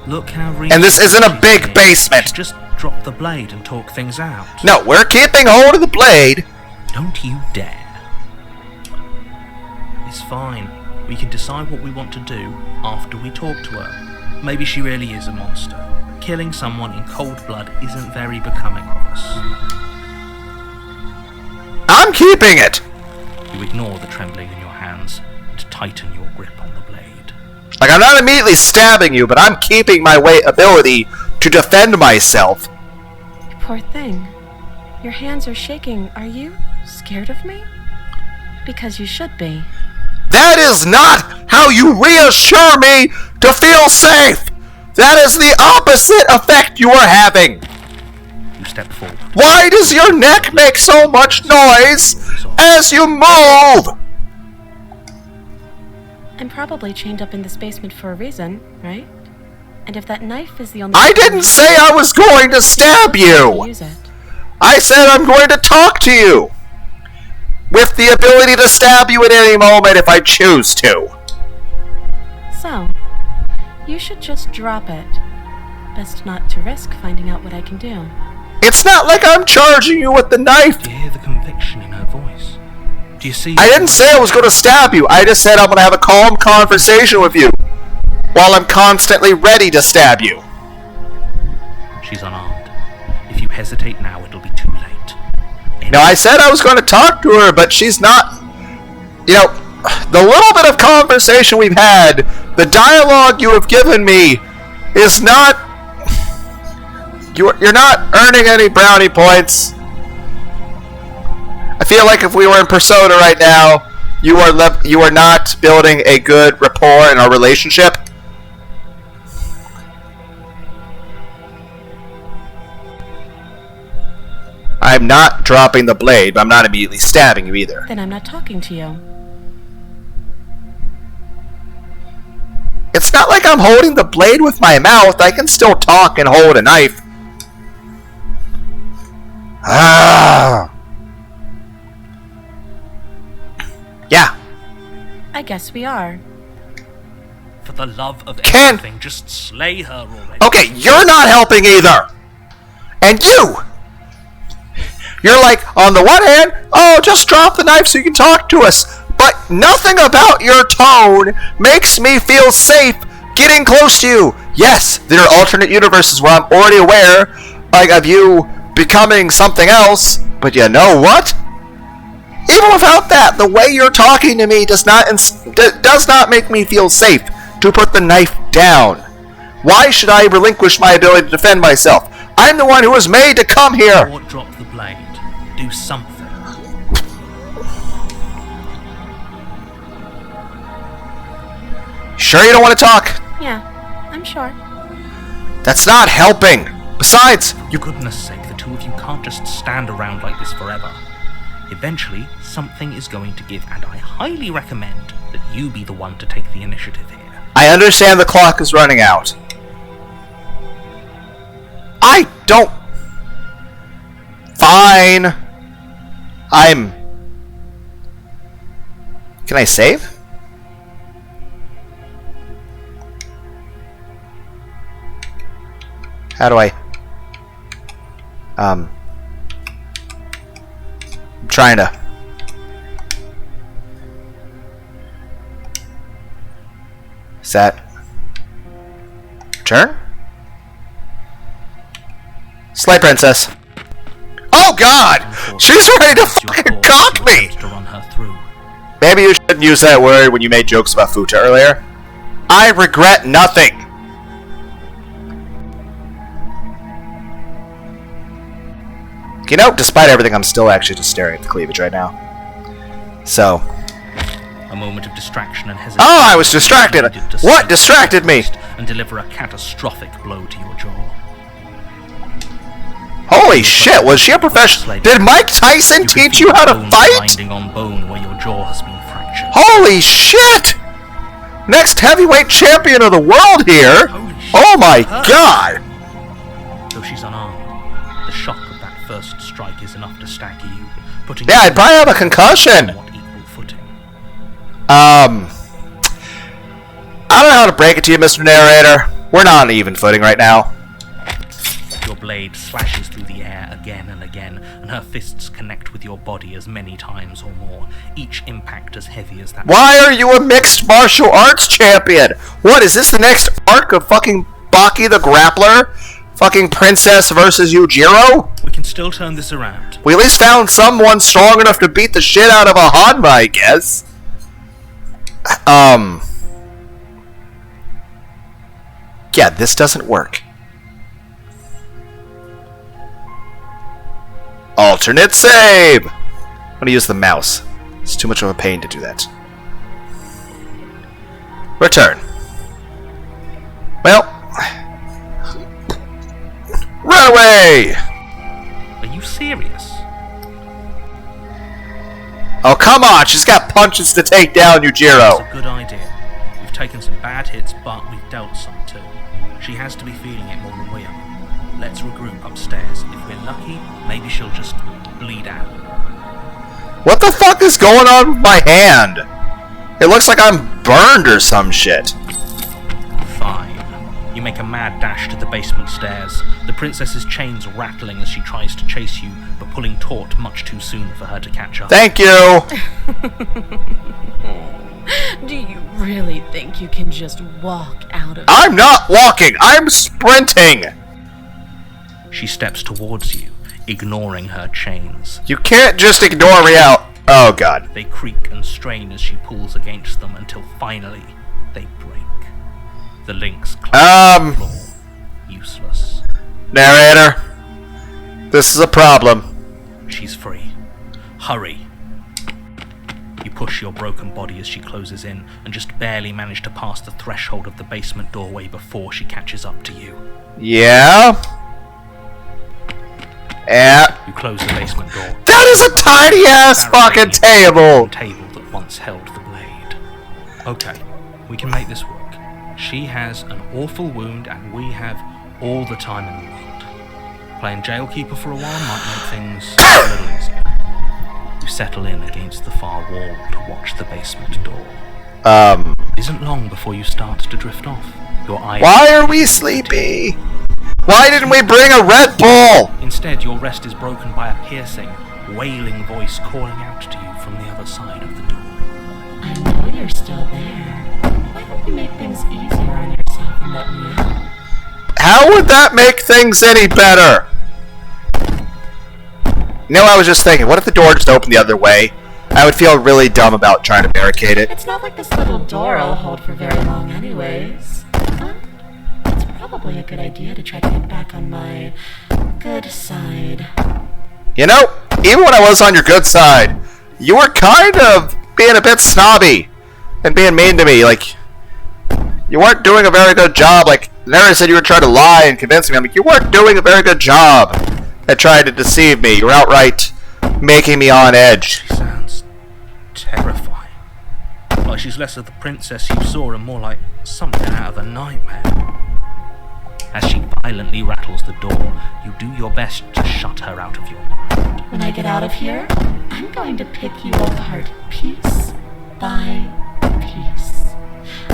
Look how And this isn't a big basement. Just drop the blade and talk things out. No, we're keeping hold of the blade. Don't you dare. It's fine. We can decide what we want to do after we talk to her. Maybe she really is a monster. Killing someone in cold blood isn't very becoming of us. I'm keeping it. You ignore the trembling in your hands and tighten your grip on the blade. Like, I'm not immediately stabbing you, but I'm keeping my ability to defend myself. You poor thing. Your hands are shaking. Are you scared of me? Because you should be. That is not how you reassure me to feel safe. That is the opposite effect you are having. You step forward. Why does your neck make so much noise as you move? I'm probably chained up in this basement for a reason, right? And if that knife is the only... I didn't say I was going to stab you. Use it. I said I'm going to talk to you. With the ability to stab you at any moment if I choose to. So, you should just drop it. Best not to risk finding out what I can do. It's not like I'm charging you with the knife. Do you hear the conviction in her voice? Do you see... I didn't say I was going to stab you. I just said I'm going to have a calm conversation with you. While I'm constantly ready to stab you. She's unarmed. If you hesitate now, it'll be too late. Now, I said I was going to talk to her, but she's not... You know, the little bit of conversation we've had, the dialogue you have given me, is not... You're not earning any brownie points. I feel like if we were in Persona right now, you are not building a good rapport in our relationship. I'm not dropping the blade, but I'm not immediately stabbing you either. Then I'm not talking to you. It's not like I'm holding the blade with my mouth. I can still talk and hold a knife. Ah. Yeah. I guess we are. For the love of Ken! everything, just slay her already. Okay, you're not helping either. And you! You're like, on the one hand, oh, just drop the knife so you can talk to us. But nothing about your tone makes me feel safe getting close to you. Yes, there are alternate universes where I'm already aware, like, of you becoming something else. But you know what? Even without that, the way you're talking to me does not make me feel safe to put the knife down. Why should I relinquish my ability to defend myself? I'm the one who was made to come here. Or drop the blade. Do something. Sure you don't want to talk? Yeah, I'm sure. That's not helping. Besides, For goodness sake, the two of you can't just stand around like this forever. Eventually, something is going to give, and I highly recommend that you be the one to take the initiative here. I understand the clock is running out. I don't... Fine. Can I save? How do I... I'm trying to... Is that... Turn? Slay Princess. Oh god! She's ready to fucking cock me! To run her through. Maybe you shouldn't use that word when you made jokes about Futa earlier. I regret nothing! You know, despite everything, I'm still actually just staring at the cleavage right now. So... A moment of distraction and hesitation. Oh, I was distracted! What distracted me? And deliver a catastrophic blow to your jaw. Holy shit, was she a professional? Did Mike Tyson teach you how to fight? Binding on bone where your jaw has been fractured. Holy shit! Next heavyweight champion of the world here! Oh my god! Though she's unarmed, the shock of that first strike is enough to stagger you, putting Yeah, I'd probably have a concussion! on what equal footing. I don't know how to break it to you, Mr. Narrator. We're not on even footing right now. Your blade slashes through the air again and again, and her fists connect with your body as many times or more, each impact as heavy as that. Why are you a mixed martial arts champion? What, is this the next arc of fucking Baki the Grappler? Fucking Princess versus Yujiro? We can still turn this around. We at least found someone strong enough to beat the shit out of a Hanma, I guess. Yeah, this doesn't work. Alternate save! I'm gonna use the mouse. It's too much of a pain to do that. Return. Well... Run away! Are you serious? Oh, come on! She's got punches to take down Yujiro! It's a good idea. We've taken some bad hits, but we've dealt some too. She has to be feeling it more than we are. Let's regroup upstairs. If we're lucky, maybe she'll just bleed out. What the fuck is going on with my hand? It looks like I'm burned or some shit. Fine. You make a mad dash to the basement stairs, the princess's chains rattling as she tries to chase you, but pulling taut much too soon for her to catch up. Thank you! Do you really think you can just walk out of... I'm not walking! I'm sprinting! She steps towards you, ignoring her chains. You can't just ignore me out. Oh god. They creak and strain as she pulls against them until finally they break. The links climb to the floor. Useless. Narrator. This is a problem. She's free. Hurry. You push your broken body as she closes in, and just barely manage to pass the threshold of the basement doorway before she catches up to you. Yeah? Yeah. You close the basement door. That is a tiny ass fucking table! Table that once held the blade. Okay, we can make this work. She has an awful wound, and we have all the time in the world. Playing jailkeeper for a while might make things a little easier. You settle in against the far wall to watch the basement door. It isn't long before you start to drift off. Your eyes. Why are we sleepy? Why didn't we bring a Red Bull? Instead, your rest is broken by a piercing, wailing voice calling out to you from the other side of the door. I know you're still there. Why don't we make things easier on yourself? and let me in. How would that make things any better? You know, I was just thinking, what if the door just opened the other way? I would feel really dumb about trying to barricade it. It's not like this little door will hold for very long anyways. But it's probably a good idea to try to get back on my good side. You know, even when I was on your good side, you were kind of being a bit snobby and being mean to me. Like, you weren't doing a very good job. Like, Neri said you were trying to lie and convince me. I'm like, you weren't doing a very good job at trying to deceive me. You were outright making me on edge. She sounds terrifying. Like she's less of the princess you saw and more like something out of a nightmare. As she violently rattles the door, you do your best to shut her out of your mind. When I get out of here, I'm going to pick you apart piece by piece.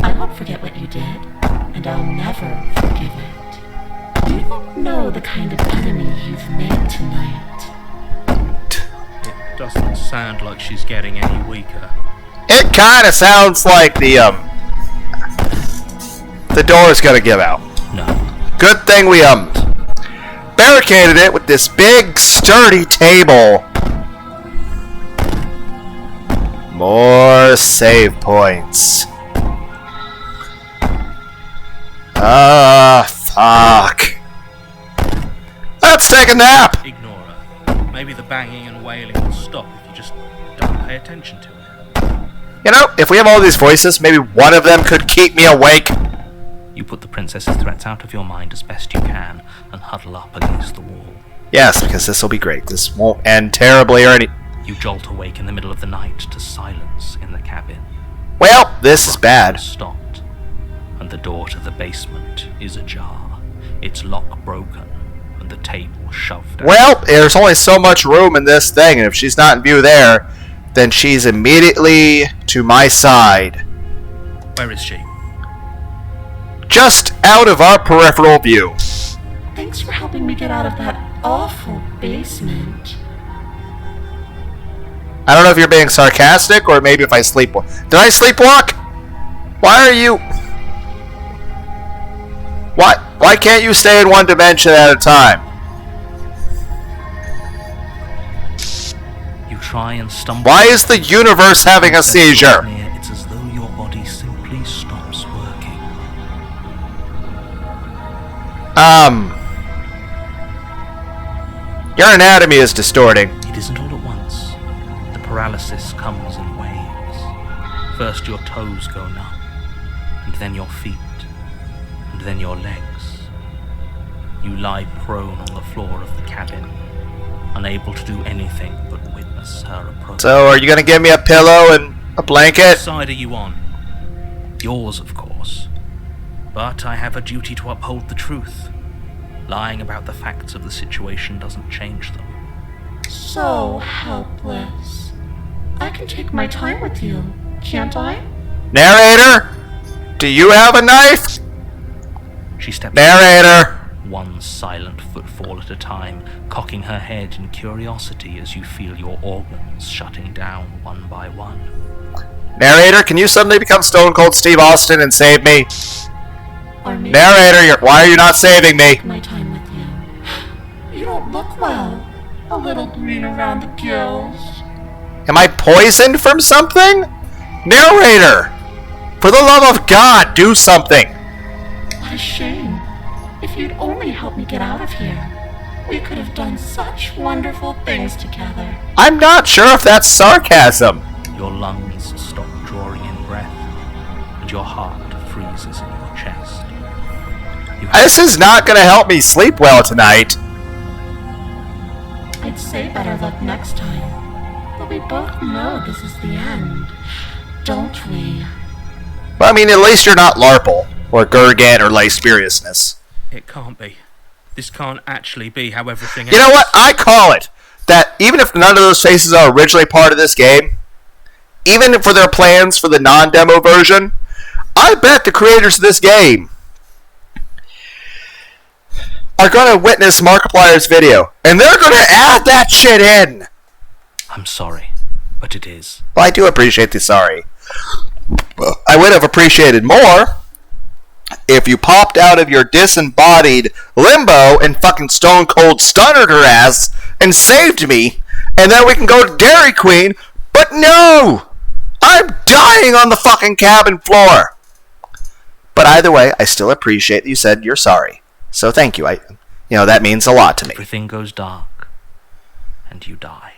I won't forget what you did, and I'll never forgive it. You don't know the kind of enemy you've made tonight. It doesn't sound like she's getting any weaker. It kind of sounds like the door is gonna give out. No. Good thing we barricaded it with this big sturdy table. More save points. Fuck. Let's take a nap. Ignore her. Maybe the banging and wailing will stop if you just don't pay attention to it. You know, if we have all these voices, maybe one of them could keep me awake. You put the princess's threats out of your mind as best you can and huddle up against the wall. Yes, because this will be great. This won't end terribly or any... You jolt awake in the middle of the night to silence in the cabin. Well, this is bad. Stopped, and the door to the basement is ajar. Its lock broken, and the table shoved out. Well, there's only so much room in this thing, and if she's not in view there, then she's immediately to my side. Where is she? Just out of our peripheral view. Thanks for helping me get out of that awful basement. I don't know if you're being sarcastic or maybe if I sleepwalk. Did I sleepwalk? Why are you... Why can't you stay in one dimension at a time? You try and stumble. Why is the universe having a seizure? It's as though your body simply stops working. Your anatomy is distorting. It isn't all at once. The paralysis comes in waves. First your toes go numb, and then your feet, and then your legs. You lie prone on the floor of the cabin, unable to do anything but witness her approach. So, are you gonna give me a pillow and a blanket? Which side are you on? Yours, of course. But I have a duty to uphold the truth. Lying about the facts of the situation doesn't change them. So helpless. I can take my time with you, can't I? Narrator, do you have a knife? She steps Narrator. one silent footfall at a time, cocking her head in curiosity as you feel your organs shutting down one by one. Narrator, can you suddenly become Stone Cold Steve Austin and save me? Or maybe Narrator, why are you not saving me? my time with you. You don't look well. A little green around the gills. Am I poisoned from something? Narrator, for the love of God, do something. What a shame. If you'd only helped me get out of here, we could have done such wonderful things together. I'm not sure if that's sarcasm. Your lungs stop drawing in breath, and your heart freezes in your chest. You have This is not going to help me sleep well tonight. I'd say better luck next time. But we both know this is the end, don't we? Well, I mean, at least you're not Larple, or Gurgant, or Lysteriousness. It can't be. This can't actually be how everything You know what? I call it that even if none of those faces are originally part of this game, even for their plans for the non-demo version, I bet the creators of this game are going to witness Markiplier's video, and they're going to add that shit in. I'm sorry, but it is. Well, I do appreciate the sorry. I would have appreciated more if you popped out of your disembodied limbo and fucking stone cold stunnered her ass and saved me, and then we can go to Dairy Queen. But no! I'm dying on the fucking cabin floor! But either way, I still appreciate that you said you're sorry. So thank you. That means a lot to me. Everything goes dark, and you die.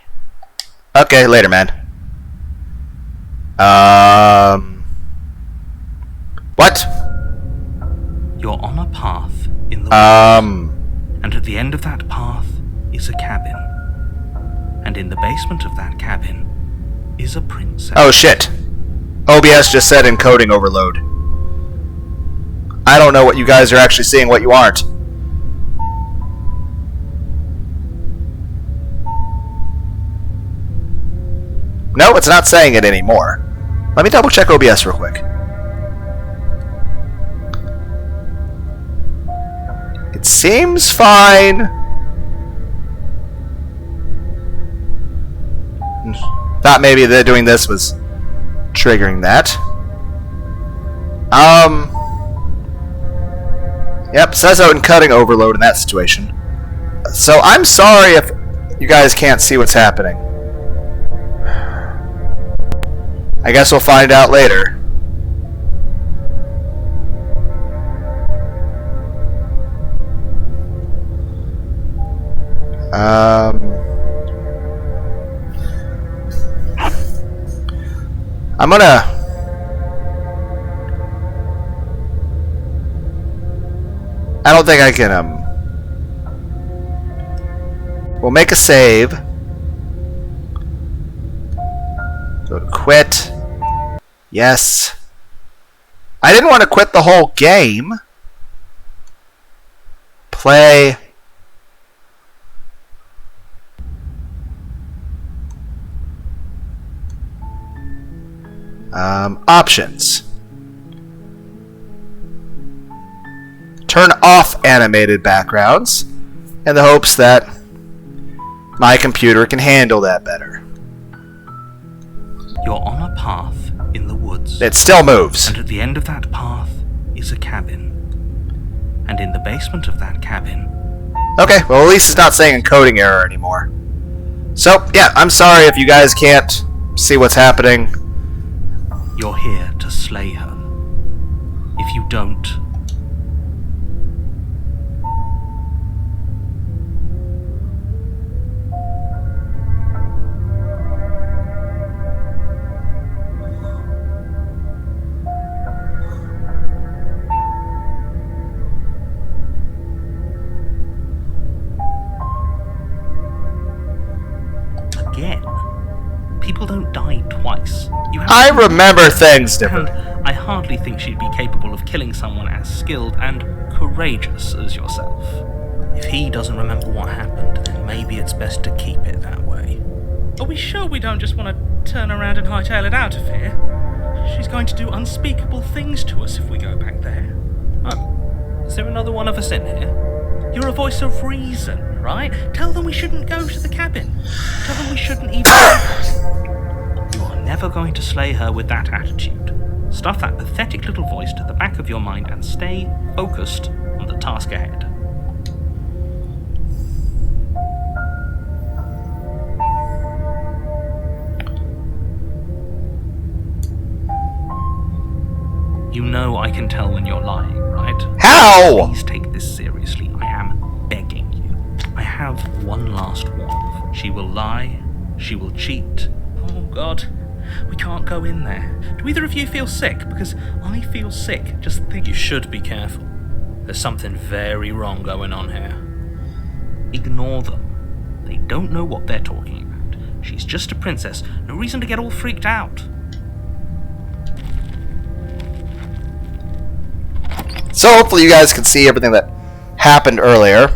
Okay, later, man. What? You're on a path in the woods, and at the end of that path is a cabin. And in the basement of that cabin is a princess. Oh shit. OBS just said encoding overload. I don't know what you guys are actually seeing, what you aren't. No, it's not saying it anymore. Let me double check OBS real quick. It seems fine. Thought maybe that doing this was triggering that. Yep, says out in cutting overload in that situation. So I'm sorry if you guys can't see what's happening. I guess we'll find out later. I'm gonna... I don't think I can, we'll make a save. Go to quit. Yes. I didn't want to quit the whole game. Play. Options. Turn off animated backgrounds in the hopes that my computer can handle that better. You're on a path in the woods. It still moves. And at the end of that path is a cabin. And in the basement of that cabin... Okay, well at least it's not saying encoding error anymore. So, yeah, I'm sorry if you guys can't see what's happening. You're here to slay her. If you don't... Again. People don't die twice. I remember things differently. And I hardly think she'd be capable of killing someone as skilled and courageous as yourself. If he doesn't remember what happened, then maybe it's best to keep it that way. Are we sure we don't just want to turn around and hightail it out of here? She's going to do unspeakable things to us if we go back there. Oh, is there another one of us in here? You're a voice of reason, right? Tell them we shouldn't go to the cabin. Tell them we shouldn't even... You are never going to slay her with that attitude. Stuff that pathetic little voice to the back of your mind and stay focused on the task ahead. You know I can tell when you're lying, right? How? Please take this seriously. I am begging you. I have one last warning. She will lie. She will cheat. Oh, God. We can't go in there. Do either of you feel sick? Because I feel sick. Just think. You should be careful. There's something very wrong going on here. Ignore them. They don't know what they're talking about. She's just a princess. No reason to get all freaked out. So hopefully you guys can see everything that happened earlier.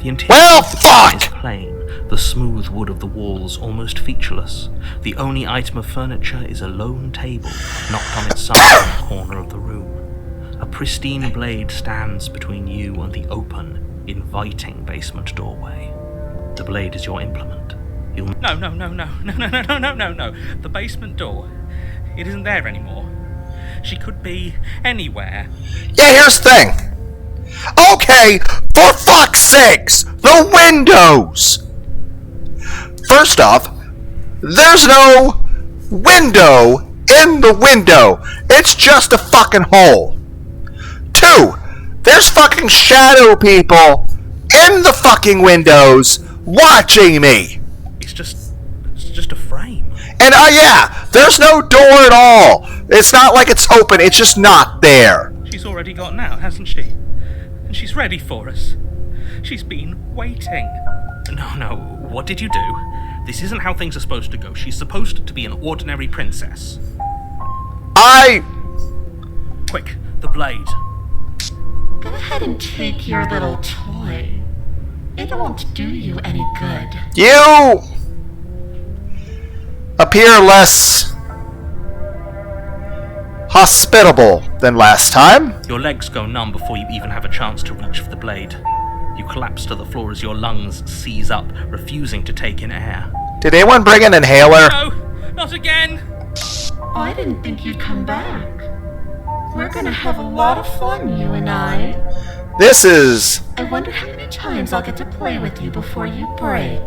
The interior Well, of the fuck! is plain. The smooth wood of the walls almost featureless. The only item of furniture is a lone table, knocked on its side in the corner of the room. A pristine blade stands between you and the open, inviting basement doorway. The blade is your implement. No. The basement door. It isn't there anymore. She could be anywhere. Yeah, here's the thing. Okay, for fuck's sakes, the windows! First off, there's no window in the window. It's just a fucking hole. 2, there's fucking shadow people in the fucking windows watching me. It's just a frame. And yeah, there's no door at all. It's not like it's open, it's just not there. She's already gotten out, hasn't she? And she's ready for us. She's been waiting. No, what did you do? This isn't how things are supposed to go. She's supposed to be an ordinary princess. Quick, the blade. Go ahead and take your little toy. It won't do you any good. You appear less hospitable than last time. Your legs go numb before you even have a chance to reach for the blade. You collapse to the floor as your lungs seize up, refusing to take in air. Did anyone bring an inhaler? No, not again! I didn't think you'd come back. We're gonna have a lot of fun, you and I. This is... I wonder how many times I'll get to play with you before you break.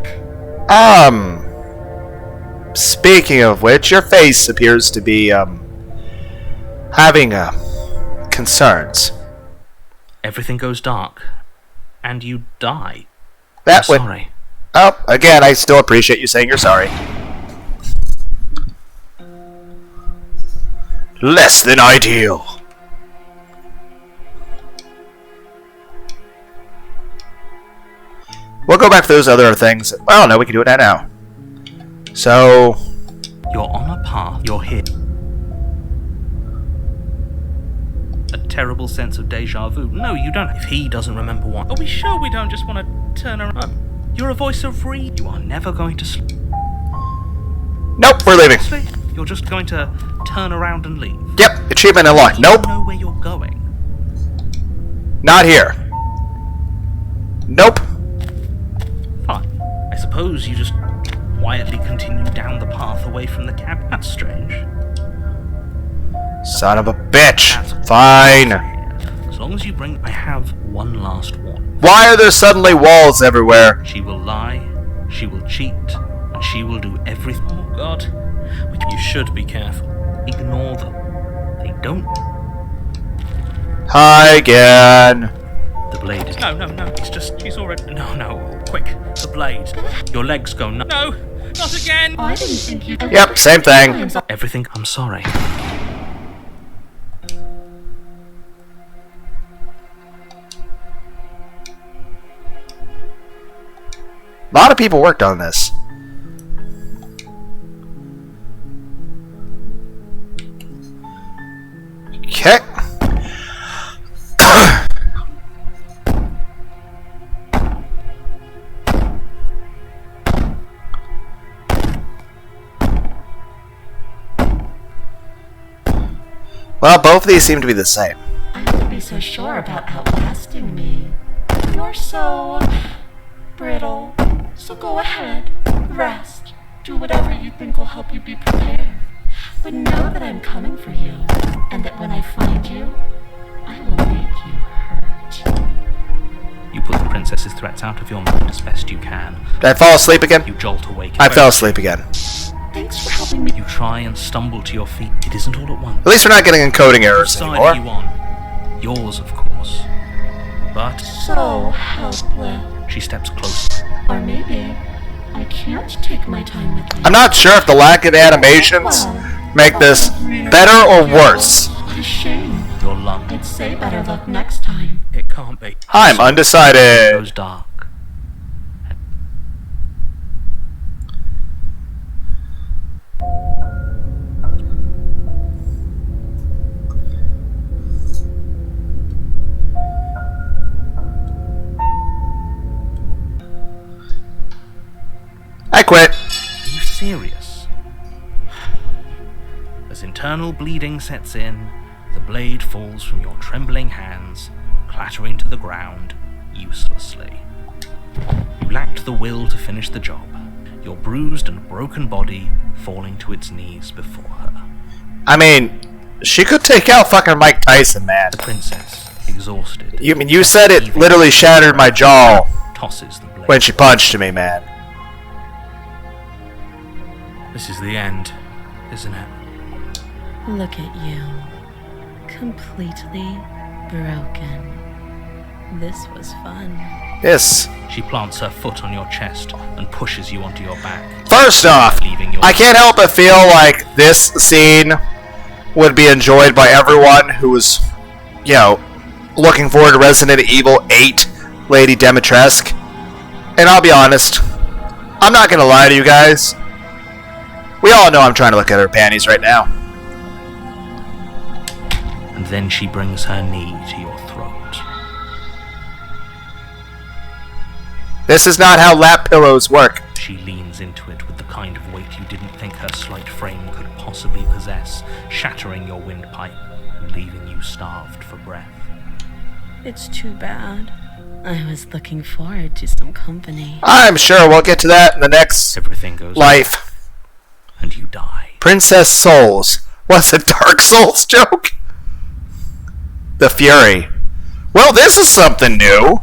Speaking of which, your face appears to be, having, concerns. Everything goes dark, and you die. That I'm would... sorry. Oh, again, I still appreciate you saying you're sorry. Less than ideal. We'll go back to those other things. Well, no, we can do it now. So... You're on a path. You're here. A terrible sense of deja vu. No, you don't. If he doesn't remember what... Are we sure we don't just want to turn around? You're a voice of reason. You are never going to sleep. Nope, we're leaving. You're just going to turn around and leave. Yep, achievement unlocked. You Nope, don't know where you're going. not here. Nope. Fine. I suppose you just quietly continue down the path away from the cab. That's strange. Son of a bitch. That's Fine. As long as you bring... I have one last warning. Why are there suddenly walls everywhere? She will lie, she will cheat, and she will do everything. Oh God. You should be careful. Ignore them. They don't... Hi again. The blade is... No, it's just... She's already... No, quick. The blade. Your legs go... No, not again! I didn't think you'd... Yep, same thing. Everything... I'm sorry. A lot of people worked on this. Okay. Well, both of these seem to be the same. I wouldn't be so sure about outlasting me. You're so... brittle. So go ahead, rest, do whatever you think will help you be prepared. But know that I'm coming for you, and that when I find you, I will make you hurt. You put the princess's threats out of your mind as best you can. Did I fall asleep again? You jolt awake. I fell asleep again. Thanks for helping me. You try and stumble to your feet. It isn't all at once. At least we're not getting encoding errors Whose side anymore. are you on? Yours, of course. But So helpless. she steps closer. Or maybe I can't take my time with you. I'm not sure if the lack of animations make this better or worse. What a shame. Your lung. I'd say better luck next time. It can't be. I'm It undecided. goes dark. I quit. Are you serious? As internal bleeding sets in, the blade falls from your trembling hands, clattering to the ground uselessly. You lacked the will to finish the job, your bruised and broken body falling to its knees before her. I mean, She could take out fucking Mike Tyson, man. The princess, exhausted. You said it literally shattered my jaw tosses the blade. when she punched me, man. This is the end, isn't it? Look at you. Completely broken. This was fun. Yes. She plants her foot on your chest and pushes you onto your back. First off, leaving your I can't help but feel like this scene would be enjoyed by everyone who was, you know, looking forward to Resident Evil 8 Lady Dimitrescu. And I'll be honest, I'm not gonna lie to you guys. We all know I'm trying to look at her panties right now. And then she brings her knee to your throat. This is not how lap pillows work. She leans into it with the kind of weight you didn't think her slight frame could possibly possess, shattering your windpipe and leaving you starved for breath. It's too bad. I was looking forward to some company. I'm sure we'll get to that in the next Everything goes life. wrong, and you die. Princess Souls. What's a Dark Souls joke? The Fury. Well, this is something new.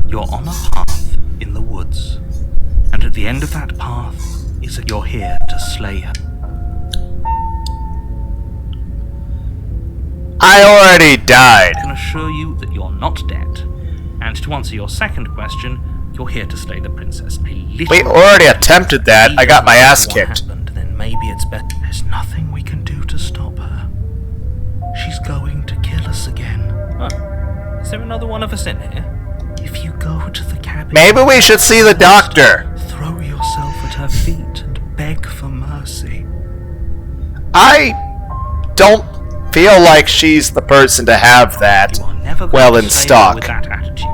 You're on a path in the woods, and at the end of that path is that you're here to slay her. I already died. I can assure you that you're not dead. And to answer your second question, you're here to slay the princess. We already attempted that. I got my ass kicked. Happened, then maybe it's better. There's nothing we can do to stop her. She's going to kill us again. Huh. Is there another one of us in here? If you go to the cabin... Maybe we should see the doctor. Throw yourself at her feet and beg for mercy. I don't feel like she's the person to have that You are never going well to in slay her stock. with that attitude.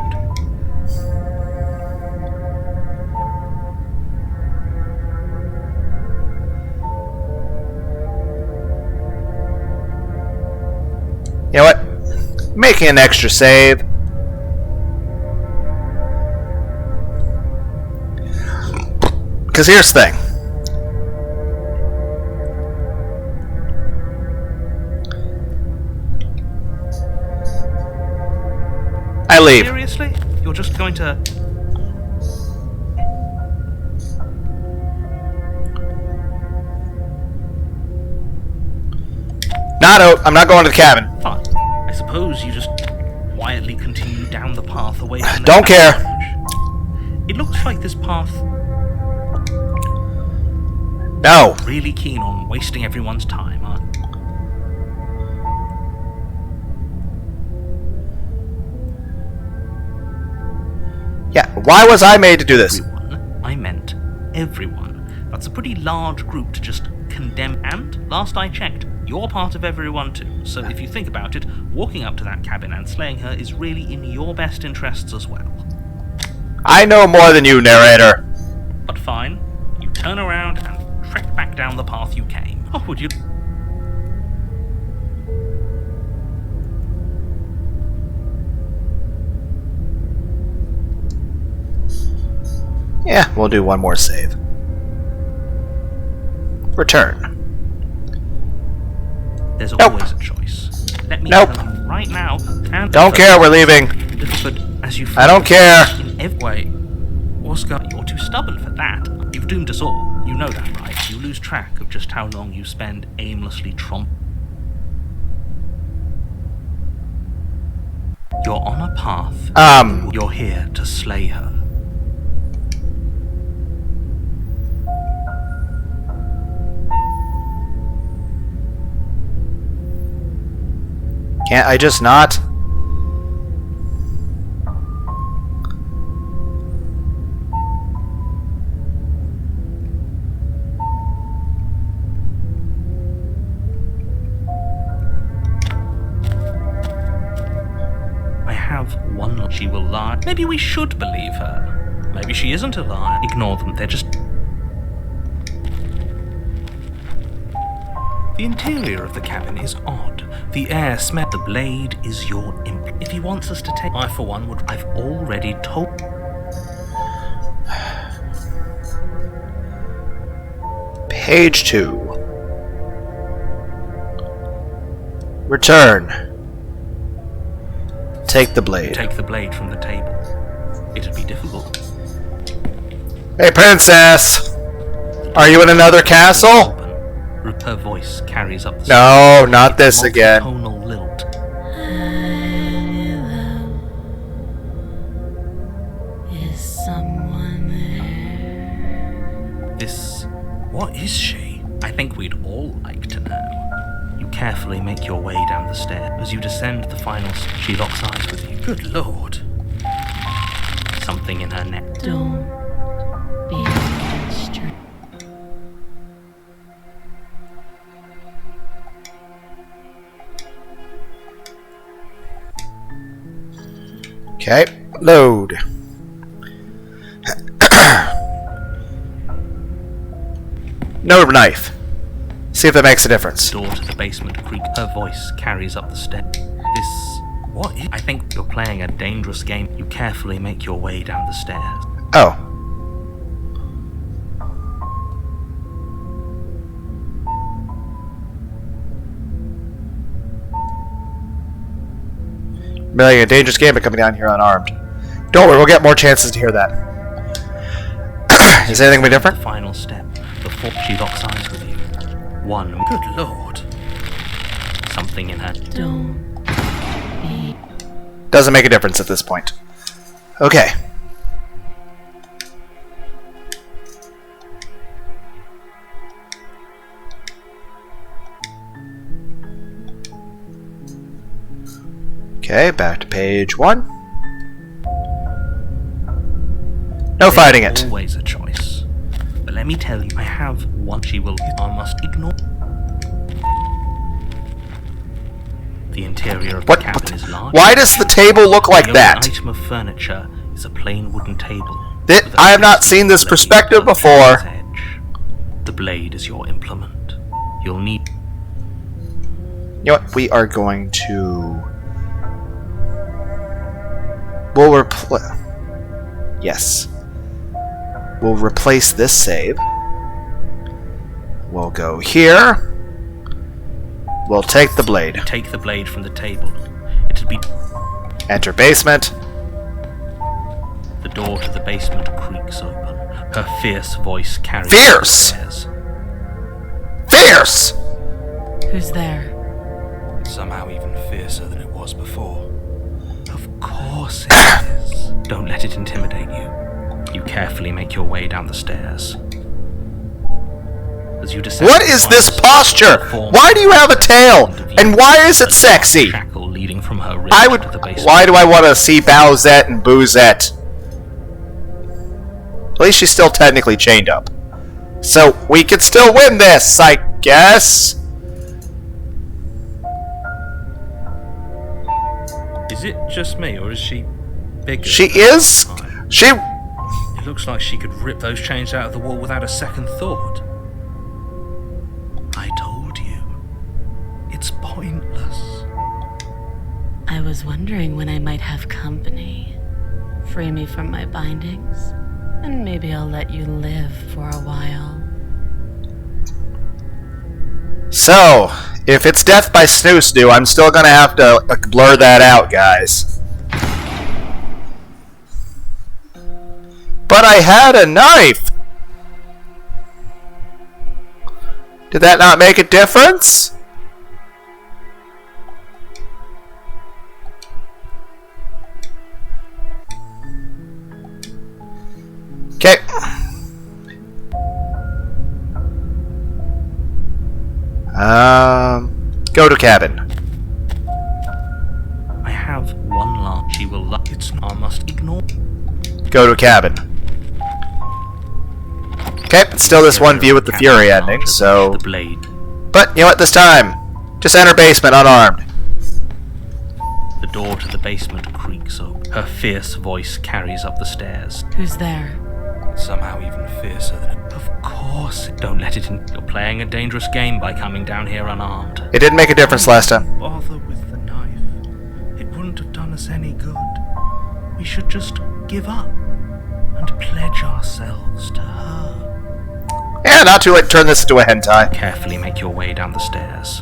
You know what? Making an extra save. Because here's the thing. I leave. Seriously? You're just going to... I'm not going to the cabin. Fine. I suppose you just quietly continue down the path away from the Don't care. It looks like this path No. really keen on wasting everyone's time, huh? Yeah, why was I made to do this? Everyone. I meant everyone. That's a pretty large group to just condemn. And, last I checked, you're part of everyone too. So if you think about it, walking up to that cabin and slaying her is really in your best interests as well. I know more than you, narrator. But fine, you turn around and trek back down the path you came. Oh, would you... Yeah, we'll do one more save. Return. There's Nope. always a choice. Let me Nope. tell you right now. And Don't care, we're leaving. But as you I don't care. in every way, what's going? You're too stubborn for that. You've doomed us all. You know that, right? You lose track of just how long you spend aimlessly You're on a path. You're here to slay her. Can't I just not? I have one. She will lie. Maybe we should believe her. Maybe she isn't a liar. Ignore them. They're just... The interior of the cabin is odd. The air smells. The blade is your imp. If he wants us to take... I, for one, would... I've already told... Page 2. Return. Take the blade. Take the blade from the table. It'd be difficult. Hey, princess! Are you in another castle? Her voice carries up the No, not this again. tonal lilt. Is someone there? This... What is she? I think we'd all like to know. You carefully make your way down the stair. As you descend the final she locks eyes with you. Good lord. Something in her neck. Don't be strange. Okay, load. No knife. See if that makes a difference. Door to the basement creak. Her voice carries up the step. This... What? I think you're playing a dangerous game. You carefully make your way down the stairs. Oh. Playing a dangerous game by coming down here unarmed. Don't worry, we'll get more chances to hear that. Is anything be different? The final step before she locks eyes with you. One. Good lord. Something in her. Don't be. Doesn't make a difference at this point. Okay. Okay, back to page 1. No fighting it. Always a choice. But let me tell you, I have one she will. I must ignore. The interior of the What? cabin is large. Why does the table look like The that? only item of furniture is a plain wooden table. I have not seen this perspective before. Edge. The blade is your implement. You'll need. You know what? We are going to. We'll replace. Yes. We'll replace this save. We'll go here. We'll take the blade. Take the blade from the table. It'll be. Enter basement. The door to the basement creaks open. Her fierce voice carries. Fierce! Upstairs. Fierce! Who's there? Somehow even fiercer than it was before. Of course it is. Don't let it intimidate you. You carefully make your way down the stairs. As you descend What is this posture? Why do you have a tail? And why is it sexy? Shackle leading from her wrist I would. to the basement. Why do I want to see Bowsette and Boozette? At least she's still technically chained up. So we could still win this, I guess. Is it just me, or is she bigger? She is. She. It looks like she could rip those chains out of the wall without a second thought. I told you. It's pointless. I was wondering when I might have company. Free me from my bindings, and maybe I'll let you live for a while. So, if it's death by snoo snoo, I'm still gonna have to blur that out, guys. But I had a knife! Did that not make a difference? Okay. Go to cabin. I have one large. She will luck. It's I must ignore. Go to cabin. Okay, it's still this one view with the Fury ending, so... The blade. But, you know what, this time, just enter basement unarmed. The door to the basement creaks open. Her fierce voice carries up the stairs. Who's there? Somehow even fiercer than it. Of course. Don't let it in. You're playing a dangerous game by coming down here unarmed. It didn't make a difference last time. Bother with the knife. It wouldn't have done us any good. We should just give up and pledge ourselves to her. Yeah, not too late to turn this into a hentai. Carefully make your way down the stairs.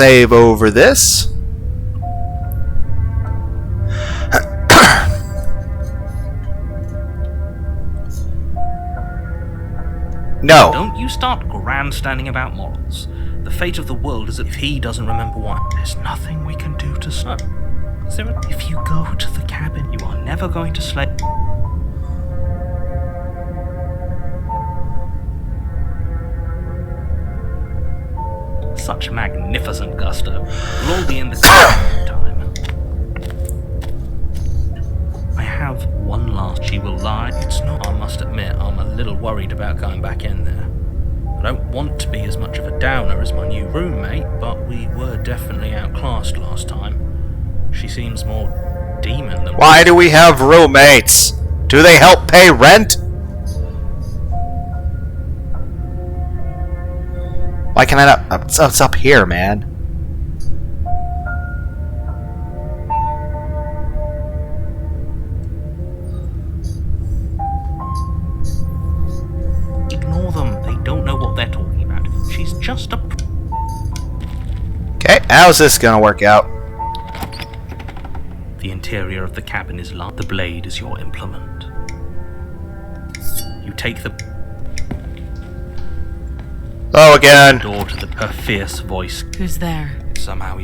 save over this. No. Don't you start grandstanding about morals. The fate of the world is that if he doesn't remember why, there's nothing we can do to stop. If you go to the cabin, you are never going to slay. Such magnificent gusto. We'll all be in the cabin in time. I have one last. She will lie. It's not. I must admit, I'm a little worried about going back in there. I don't want to be as much of a downer as my new roommate, but we were definitely outclassed last time. She seems more demon than... Why do we have roommates? Do they help pay rent? Why can I not... It's up here, man. Ignore them. They don't know what they're talking about. She's just a... Okay, how's this gonna work out? The interior of the cabin is locked. The blade is your implement. You take the Again. door to her fierce voice. Who's there? Somehow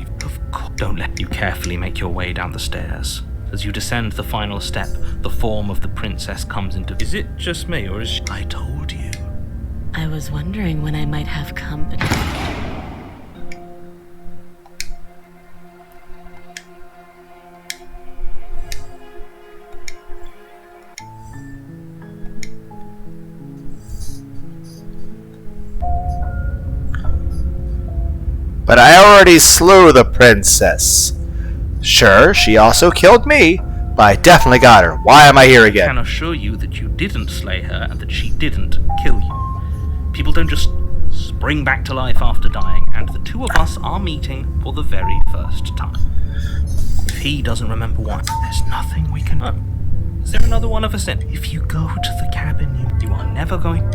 don't let you carefully make your way down the stairs. As you descend the final step, the form of the princess comes into... Is it just me, or is she... I told you. I was wondering when I might have company. But I already slew the princess. Sure, she also killed me, but I definitely got her. Why am I here I again? can assure you that you didn't slay her and that she didn't kill you. People don't just spring back to life after dying, and the two of us are meeting for the very first time. If he doesn't remember why, there's nothing we can do. Is there another one of us in? If you go to the cabin, you are never going...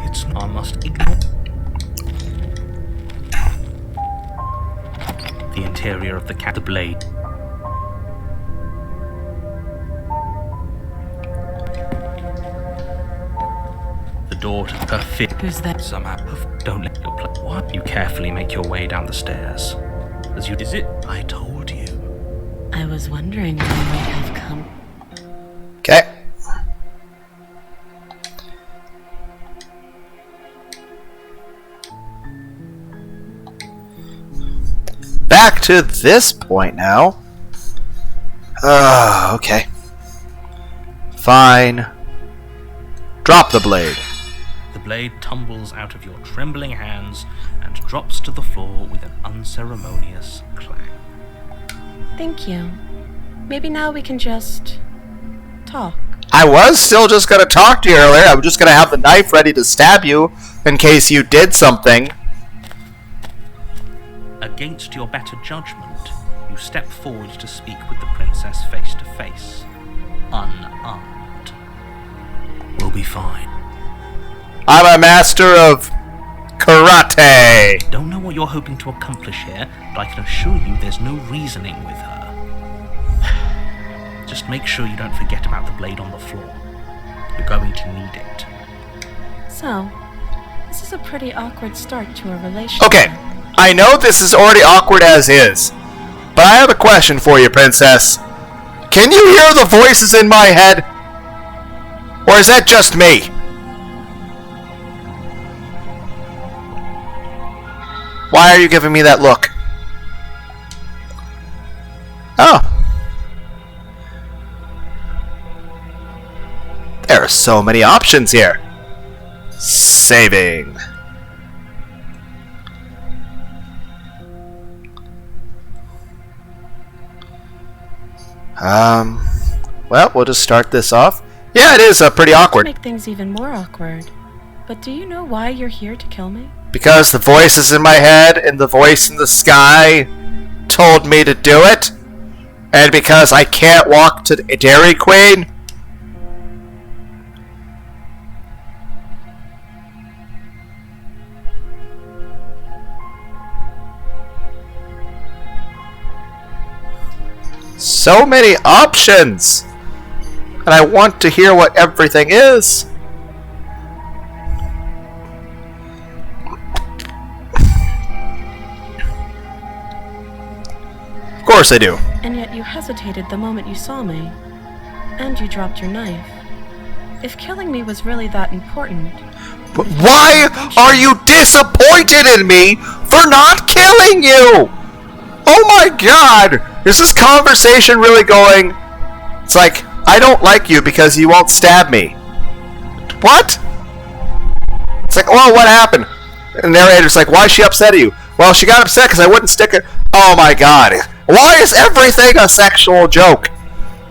It's I must ignore. The interior of the cat, the blade. The door to her fit. Who's that? Somehow, don't let your play. What? You carefully make your way down the stairs. As you is it? I told you. I was wondering when I might have come. Okay. Back to this point now. Okay. Fine. Drop the blade. The blade tumbles out of your trembling hands and drops to the floor with an unceremonious clang. Thank you. Maybe now we can just talk. I was still just gonna talk to you earlier. I was just gonna have the knife ready to stab you in case you did something. Against your better judgment, you step forward to speak with the princess face to face, unarmed. We'll be fine. I'm a master of karate. Don't know what you're hoping to accomplish here, but I can assure you there's no reasoning with her. Just make sure you don't forget about the blade on the floor. You're going to need it. So, this is a pretty awkward start to a relationship. Okay, I know this is already awkward as is, but I have a question for you, princess. Can you hear the voices in my head? Or is that just me? Why are you giving me that look? Oh. There are so many options here. Saving. Well, we'll just start this off. Yeah, it is pretty awkward. Make things even more awkward. But do you know why you're here to kill me? Because the voices in my head and the voice in the sky told me to do it. And because I can't walk to Dairy Queen. So many options! And I want to hear what everything is. Of course I do. And yet you hesitated the moment you saw me. And you dropped your knife. If killing me was really that important... But why are you disappointed in me for not killing you? Oh my god! Is this conversation really going... It's like, I don't like you because you won't stab me. What? It's like, oh, what happened? And the narrator's like, why is she upset at you? Well, she got upset because I wouldn't stick it. Oh my god. Why is everything a sexual joke?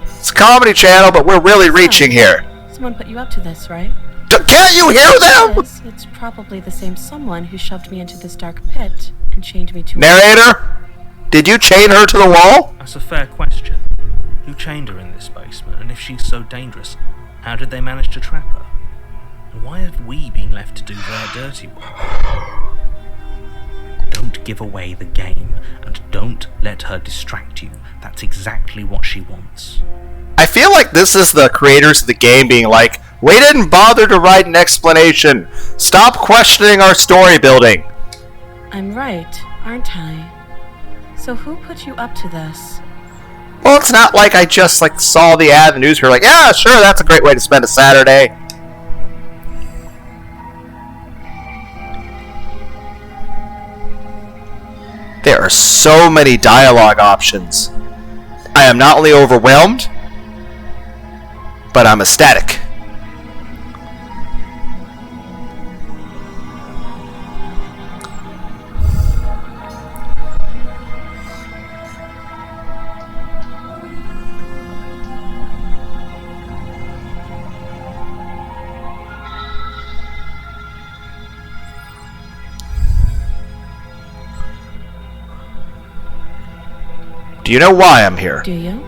It's a comedy channel, but we're really reaching here. Someone put you up to this, right? Can't you hear them? Yes, it's probably the same someone who shoved me into this dark pit and chained me to... Narrator? Did you chain her to the wall? That's a fair question. Who chained her in this basement, and if she's so dangerous, how did they manage to trap her? And why have we been left to do their dirty work? Don't give away the game, and don't let her distract you. That's exactly what she wants. I feel like this is the creators of the game being like, we didn't bother to write an explanation. Stop questioning our story building. I'm right, aren't I? So who put you up to this? Well, it's not like I just saw the ad in the newspaper like, yeah, sure, that's a great way to spend a Saturday. There are so many dialogue options. I am not only overwhelmed, but I'm ecstatic. Do you know why I'm here? Do you?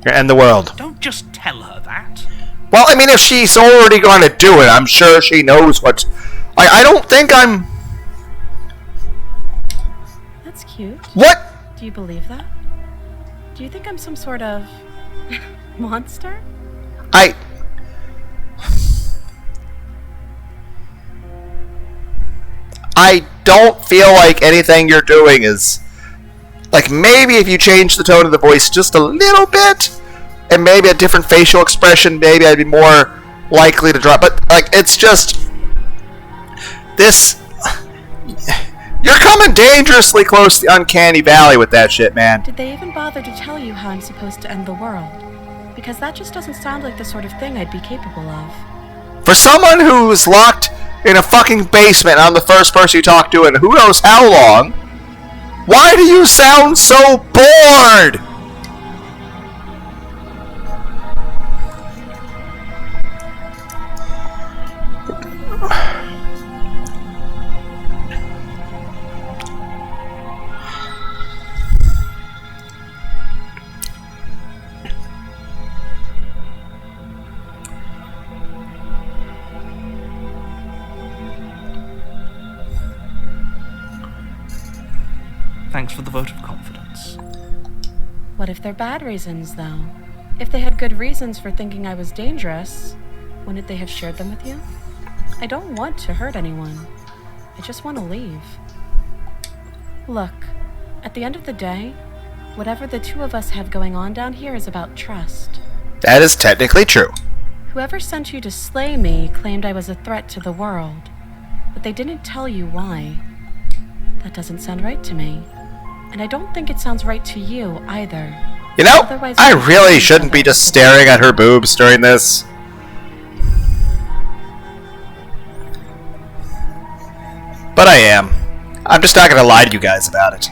To end the world. Don't just tell her that. Well, I mean, if she's already going to do it, I'm sure she knows what... I don't think I'm... That's cute. What? Do you believe that? Do you think I'm some sort of... monster? I don't feel like anything you're doing is... Like, maybe if you change the tone of the voice just a little bit, and maybe a different facial expression, maybe I'd be more likely to drop. But, it's just... This... You're coming dangerously close to the uncanny valley with that shit, man. Did they even bother to tell you how I'm supposed to end the world? Because that just doesn't sound like the sort of thing I'd be capable of. For someone who's locked in a fucking basement, I'm the first person you talk to in who knows how long, why do you sound so bored? Thanks for the vote of confidence. What if they're bad reasons, though? If they had good reasons for thinking I was dangerous, wouldn't they have shared them with you? I don't want to hurt anyone. I just want to leave. Look, at the end of the day, whatever the two of us have going on down here is about trust. That is technically true. Whoever sent you to slay me claimed I was a threat to the world, but they didn't tell you why. That doesn't sound right to me. And I don't think it sounds right to you, either. You know, Otherwise, I we really each shouldn't other be just today. staring at her boobs during this. But I am. I'm just not gonna lie to you guys about it.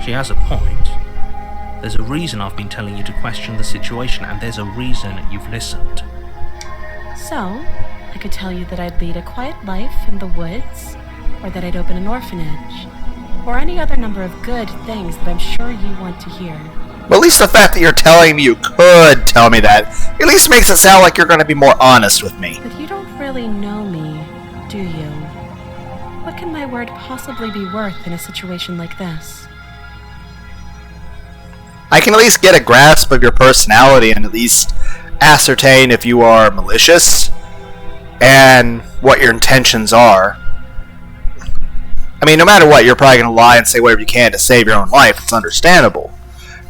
She has a point. There's a reason I've been telling you to question the situation, and there's a reason you've listened. So, I could tell you that I'd lead a quiet life in the woods, or that I'd open an orphanage, or any other number of good things that I'm sure you want to hear. Well, at least the fact that you're telling me you could tell me that, at least makes it sound like you're gonna be more honest with me. But you don't really know me, do you? What can my word possibly be worth in a situation like this? I can at least get a grasp of your personality and at least ascertain if you are malicious and what your intentions are. I mean, no matter what, you're probably going to lie and say whatever you can to save your own life. It's understandable.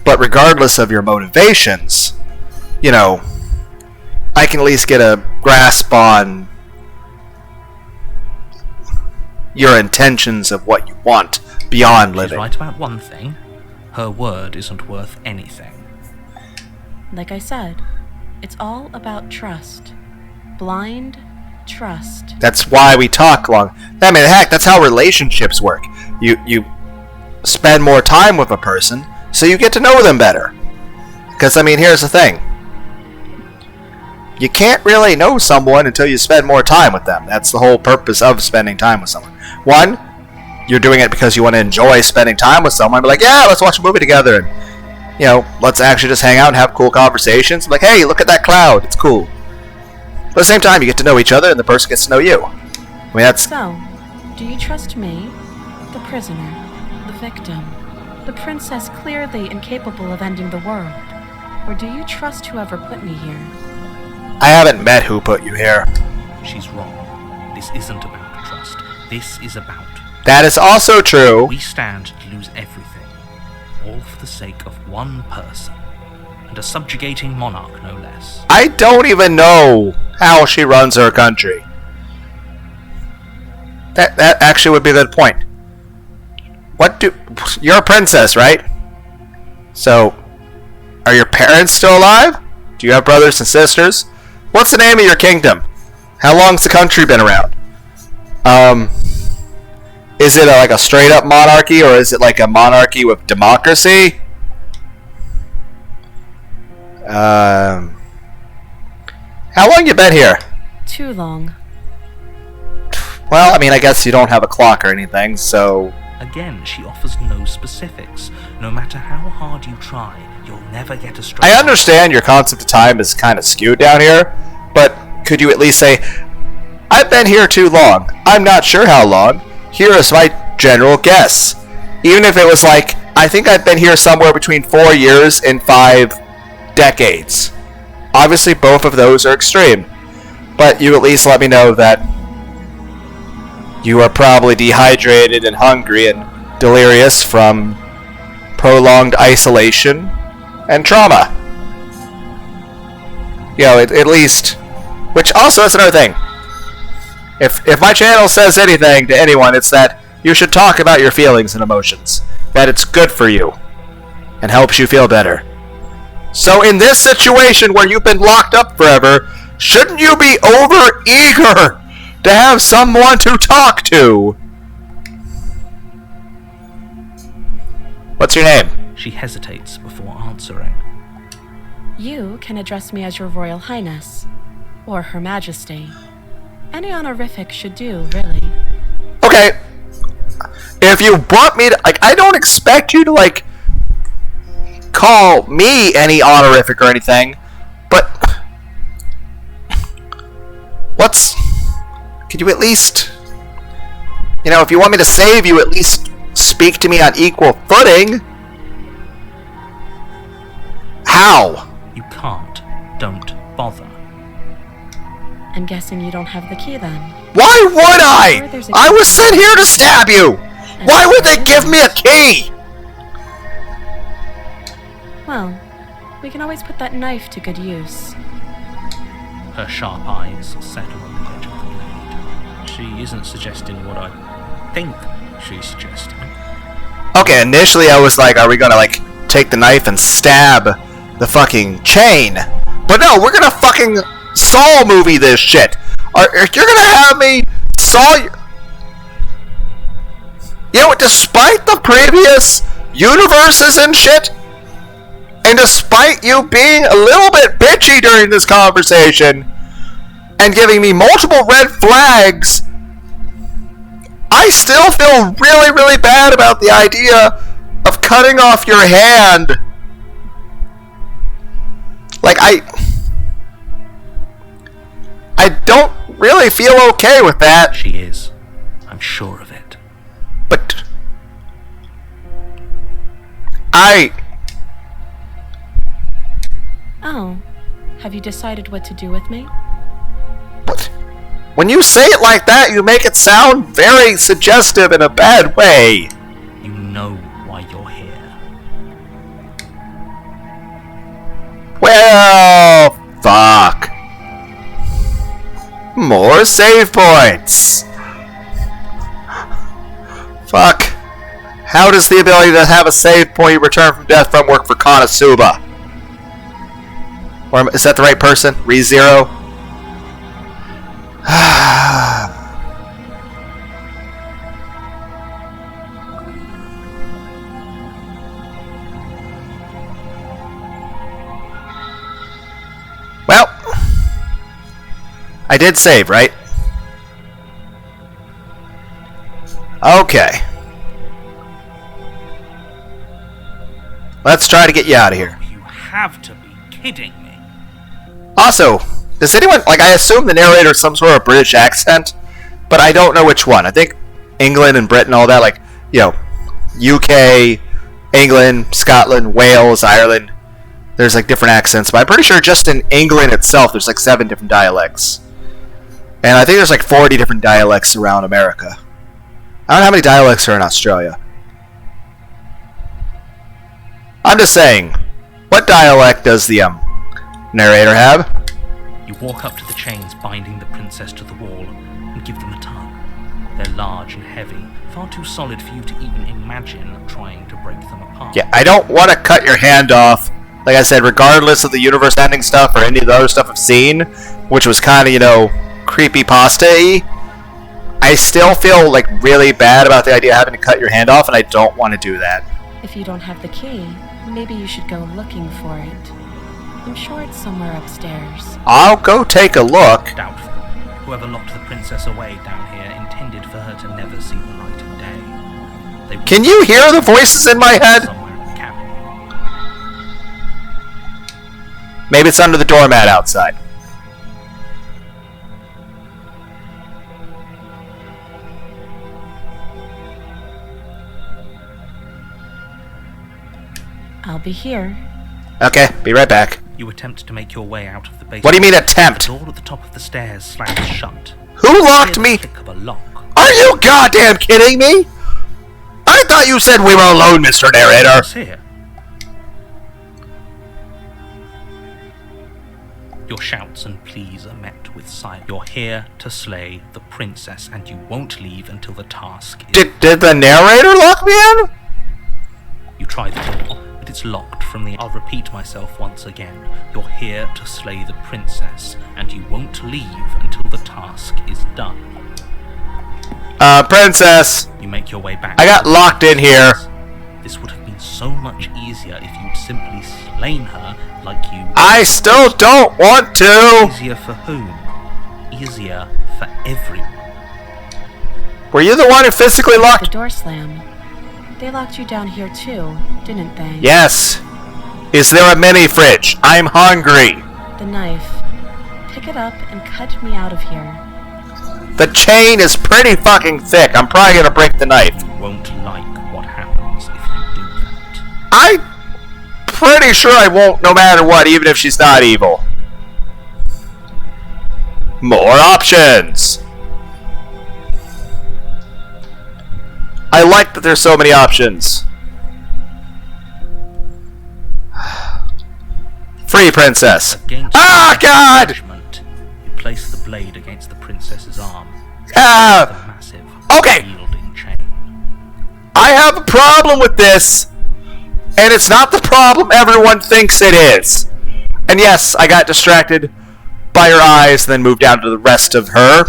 But regardless of your motivations, you know, I can at least get a grasp on your intentions of what you want beyond living. She's right about one thing. Her word isn't worth anything. Like I said, it's all about trust. Blind trust. That's why we talk long. I mean, heck, that's how relationships work. You spend more time with a person, so you get to know them better. Because, I mean, here's the thing. You can't really know someone until you spend more time with them. That's the whole purpose of spending time with someone. One, you're doing it because you want to enjoy spending time with someone. Be like, yeah, let's watch a movie together. And, you know, let's actually just hang out and have cool conversations. Like, hey, look at that cloud. It's cool. But at the same time, you get to know each other, and the person gets to know you. I mean, that's... So, do you trust me, the prisoner, the victim, the princess clearly incapable of ending the world? Or do you trust whoever put me here? I haven't met who put you here. She's wrong. This isn't about trust. This is about... That is also true. We stand to lose everything, all for the sake of one person, and a subjugating monarch, no less. I don't even know how she runs her country. That actually would be a good point. You're a princess, right? So, are your parents still alive? Do you have brothers and sisters? What's the name of your kingdom? How long's the country been around? Is it like a straight up monarchy, or is it like a monarchy with democracy? How long you been here? Too long. Well, I mean, I guess you don't have a clock or anything, so... Again, she offers no specifics. No matter how hard you try, you'll never get a straight I answer. understand your concept of time is kind of skewed down here, but could you at least say, I've been here too long. I'm not sure how long. Here is my general guess. Even if it was like, I think I've been here somewhere between 4 years and 5 decades. Obviously, both of those are extreme. But you at least let me know that you are probably dehydrated and hungry and delirious from prolonged isolation and trauma. You know, at least... Which also is another thing. If my channel says anything to anyone, it's that you should talk about your feelings and emotions. That it's good for you. And helps you feel better. So in this situation where you've been locked up forever, shouldn't you be over-eager to have someone to talk to? What's your name? She hesitates before answering. You can address me as your Royal Highness, or Her Majesty. Any honorific should do, really. Okay. If you want me to... Like, I don't expect you to, like, call me any honorific or anything, but... What's... Could you at least... You know, if you want me to save you, at least speak to me on equal footing. How? You can't. Don't bother. I'm guessing you don't have the key then. Why would I? There's a I was key. sent here to stab you! Why would they give me a key? Well, we can always put that knife to good use. Her sharp eyes settle on the edge of the blade. She isn't suggesting what I think she's suggesting. Okay, initially I was like, are we gonna, like, take the knife and stab the fucking chain? But no, we're gonna fucking Saw movie this shit. You're gonna have me Saw... You know what, despite the previous universes and shit, and despite you being a little bit bitchy during this conversation, and giving me multiple red flags, I still feel really, really bad about the idea of cutting off your hand. Like, I don't really feel okay with that. She is. I'm sure of it. But... Oh, have you decided what to do with me? What? When you say it like that, you make it sound very suggestive in a bad way. You know why you're here. Well, fuck. More save points. Fuck. How does the ability to have a save point you return from death from work for Konosuba? Or is that the right person? ReZero? Well, I did save, right? Okay. Let's try to get you out of here. You have to be kidding me. Also, does anyone, like, I assume the narrator is some sort of British accent, but I don't know which one. I think England and Britain, all that, like, you know, UK, England, Scotland, Wales, Ireland, there's, like, different accents, but I'm pretty sure just in England itself, there's, like, 7 different dialects. And I think there's, like, 40 different dialects around America. I don't know how many dialects are in Australia. I'm just saying, what dialect does the, narrator have? You walk up to the chains binding the princess to the wall and give them a tug. They're large and heavy, far too solid for you to even imagine trying to break them apart. Yeah, I don't want to cut your hand off. Like I said, regardless of the universe-ending stuff or any of the other stuff I've seen, which was kind of, you know, creepypasta-y, I still feel, like, really bad about the idea of having to cut your hand off, and I don't want to do that. If you don't have the key, maybe you should go looking for it. I'm sure it's somewhere upstairs. I'll go take a look. Doubtful. Whoever locked the princess away down here intended for her to never see the light of day. Can you hear the voices in my head? Somewhere in the cabin. Maybe it's under the doormat outside. I'll be here. Okay, be right back. You attempt to make your way out of the basement. What do you mean attempt? The door at the top of the stairs slams shut. Who locked Hear the me? click of a lock. Are you goddamn kidding me? I thought you said we were alone, Mr. Narrator. What's here? Your shouts and pleas are met with silence. You're here to slay the princess, and you won't leave until the task is... Did the narrator lock me in? You try the door, but it's locked from the... I'll repeat myself once again. You're here to slay the princess, and you won't leave until the task is done. Princess. You make your way back. I got locked in here. This would have been so much easier if you'd simply slain her like you... I still don't want to. Easier for whom? Easier for everyone. Were you the one who physically The locked? door slam. They locked you down here too, didn't they? Yes. Is there a mini fridge? I'm hungry. The knife. Pick it up and cut me out of here. The chain is pretty fucking thick. I'm probably gonna break the knife. You won't like what happens if you do that. I'm pretty sure I won't, no matter what, even if she's not evil. More options. I like that there's so many options. Free princess. Against God! judgment, you place the blade against the princess's arm. The Ah! massive, Okay. yielding chain. I have a problem with this, and it's not the problem everyone thinks it is. And yes, I got distracted by her eyes, then moved down to the rest of her.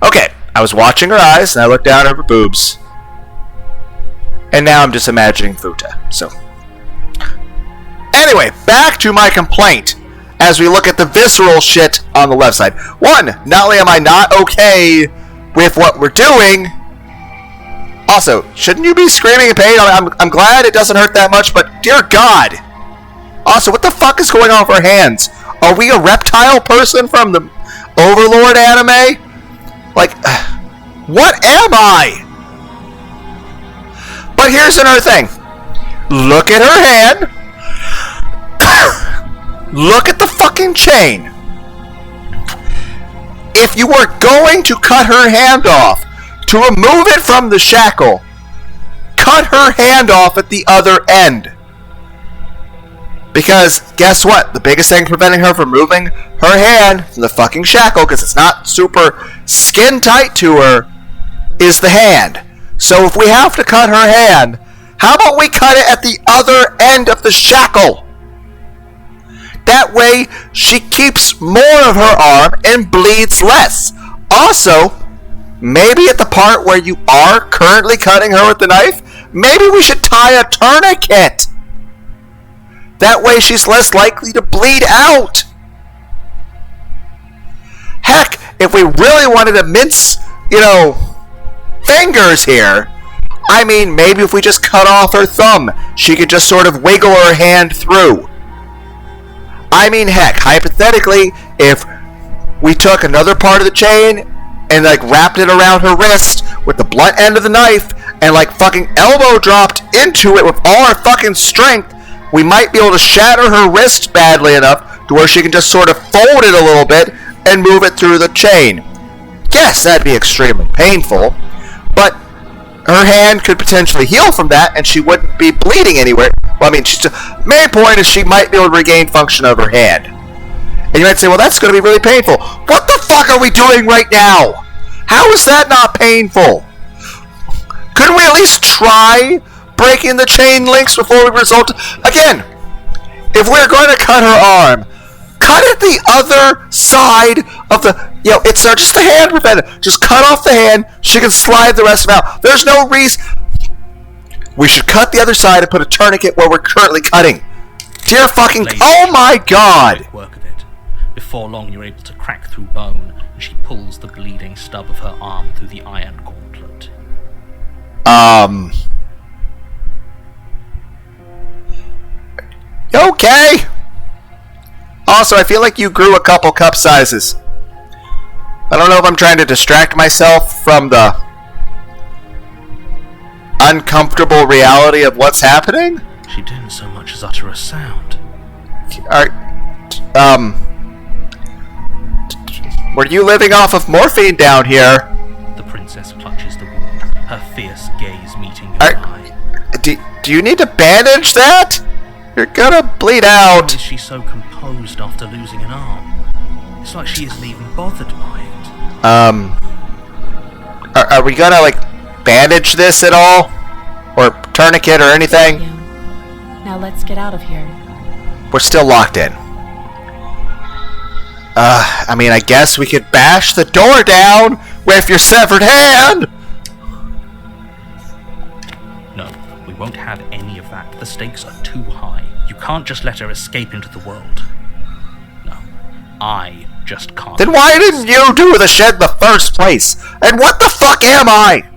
Okay, I was watching her eyes, and I looked down at her boobs. And now I'm just imagining Futa, so... Anyway, back to my complaint, as we look at the visceral shit on the left side. One, not only am I not okay with what we're doing, also, shouldn't you be screaming in pain? I'm glad it doesn't hurt that much, but dear God! Also, what the fuck is going on with our hands? Are we a reptile person from the Overlord anime? Like, what am I? But here's another thing. Look at her hand. Look at the fucking chain. If you were going to cut her hand off, to remove it from the shackle, cut her hand off at the other end. Because, guess what? The biggest thing preventing her from moving her hand from the fucking shackle, because it's not super skin tight to her, is the hand. So if we have to cut her hand, how about we cut it at the other end of the shackle? That way, she keeps more of her arm and bleeds less. Also, maybe at the part where you are currently cutting her with the knife, maybe we should tie a tourniquet. That way she's less likely to bleed out. Heck, if we really wanted to mince, fingers here, I mean, maybe if we just cut off her thumb, she could just sort of wiggle her hand through. I mean, heck, hypothetically, if we took another part of the chain and, wrapped it around her wrist with the blunt end of the knife and, fucking elbow dropped into it with all our fucking strength, we might be able to shatter her wrist badly enough to where she can just sort of fold it a little bit and move it through the chain. Yes, that'd be extremely painful, but her hand could potentially heal from that and she wouldn't be bleeding anywhere. Well, I mean, main point is she might be able to regain function of her hand. And you might say, well, that's going to be really painful. What the fuck are we doing right now? How is that not painful? Couldn't we at least try breaking the chain links before we result? Again, if we're going to cut her arm, cut it the other side of the... it's not just the hand preventative. Just cut off the hand. She can slide the rest of it out. There's no reason... We should cut the other side and put a tourniquet where we're currently cutting. Dear fucking... Oh my god! Work of it. Before long, you're able to crack through bone, and she pulls the bleeding stub of her arm through the iron gauntlet. Okay! Also, I feel like you grew a couple cup sizes. I don't know if I'm trying to distract myself from the uncomfortable reality of what's happening? She didn't so much as utter a sound. Were you living off of morphine down here? The princess clutches the wound, her fierce gaze meeting your eye. Do you need to bandage that? You're gonna bleed out. Why is she so composed after losing an arm? It's like she isn't even bothered by it. Are we gonna, bandage this at all? Or tourniquet or anything? Now let's get out of here. We're still locked in. I mean, I guess we could bash the door down with your severed hand! No, we won't have any of that. The stakes are too high. You can't just let her escape into the world. No, I just can't. Then why didn't you do the shed in the first place? And what the fuck am I?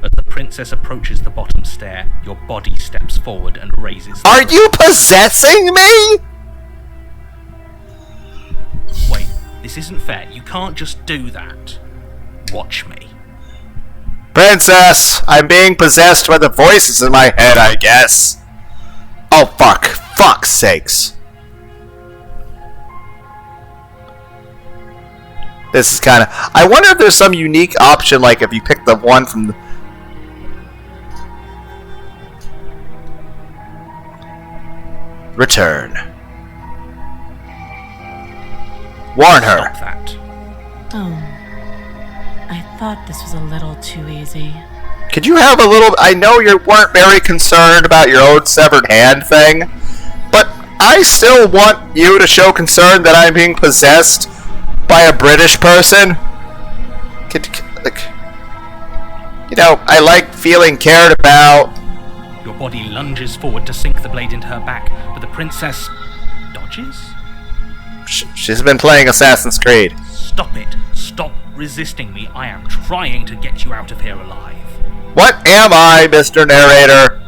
As the princess approaches the bottom stair, your body steps forward and raises... Are you possessing me? Wait, this isn't fair. You can't just do that. Watch me. Princess, I'm being possessed by the voices in my head, I guess. Oh, fuck. Fuck's sakes. This is kind of... I wonder if there's some unique option, if you pick the one from the... Return. Warn her. Stop that. Oh. I thought this was a little too easy. Could you have a little... I know you weren't very concerned about your own severed hand thing, but I still want you to show concern that I'm being possessed by a British person. I like feeling cared about. Your body lunges forward to sink the blade into her back, but the princess... dodges? She's been playing Assassin's Creed. Stop it. Stop resisting me. I am trying to get you out of here alive. What am I, Mr. Narrator?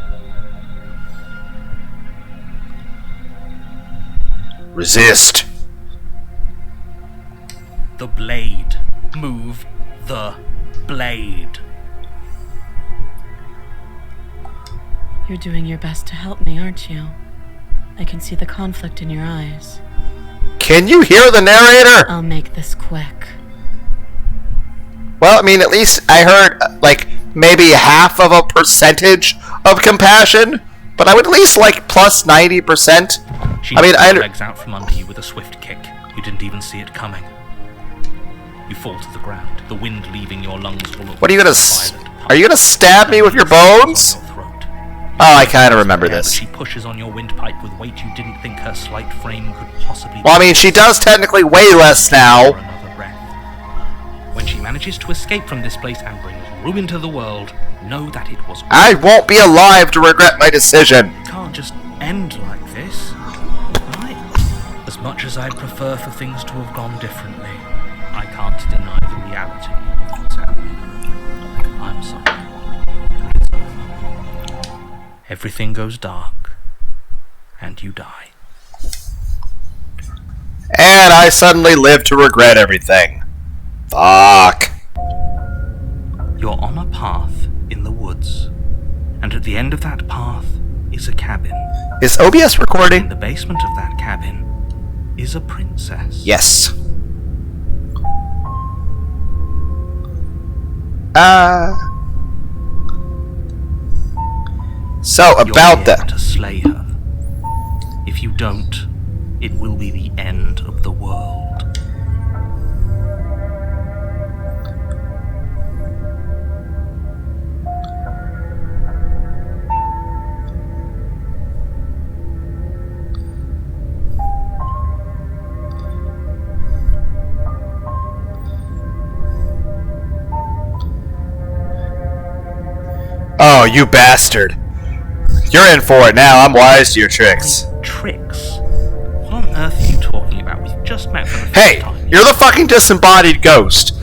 Resist. the blade. Move the blade. You're doing your best to help me, aren't you? I can see the conflict in your eyes. Can you hear the narrator? I'll make this quick. Well, I mean, at least I heard, like, maybe half of a percentage of compassion, but I would at least, like, plus 90%. She I mean, knocks her legs out from under you with a swift kick. You didn't even see it coming. You fall to the ground, the wind leaving your lungs full of... What are you gonna... Are you gonna stab me with your bones? Oh, I kind of remember this. She pushes on your windpipe with weight you didn't think her slight frame could possibly... Well, I mean, she does technically weigh less now. Another breath. When she manages to escape from this place and brings ruin to the world, know that it was... I won't be alive to regret my decision. It can't just end like this, right? As much as I'd prefer for things to have gone differently, I can't deny the reality of what's happening. I'm sorry. It's over. Everything goes dark, and you die. And I suddenly live to regret everything. Fuck. You're on a path in the woods, and at the end of that path is a cabin. Is OBS In recording? the basement of that cabin is a princess. Yes. So, You're about here that. to slay her. If you don't, it will be the end of the world. Oh, you bastard. You're in for it now. I'm wise to your tricks. Tricks? What on earth are you talking about? We've just met for the first Hey, time. you're the fucking disembodied ghost.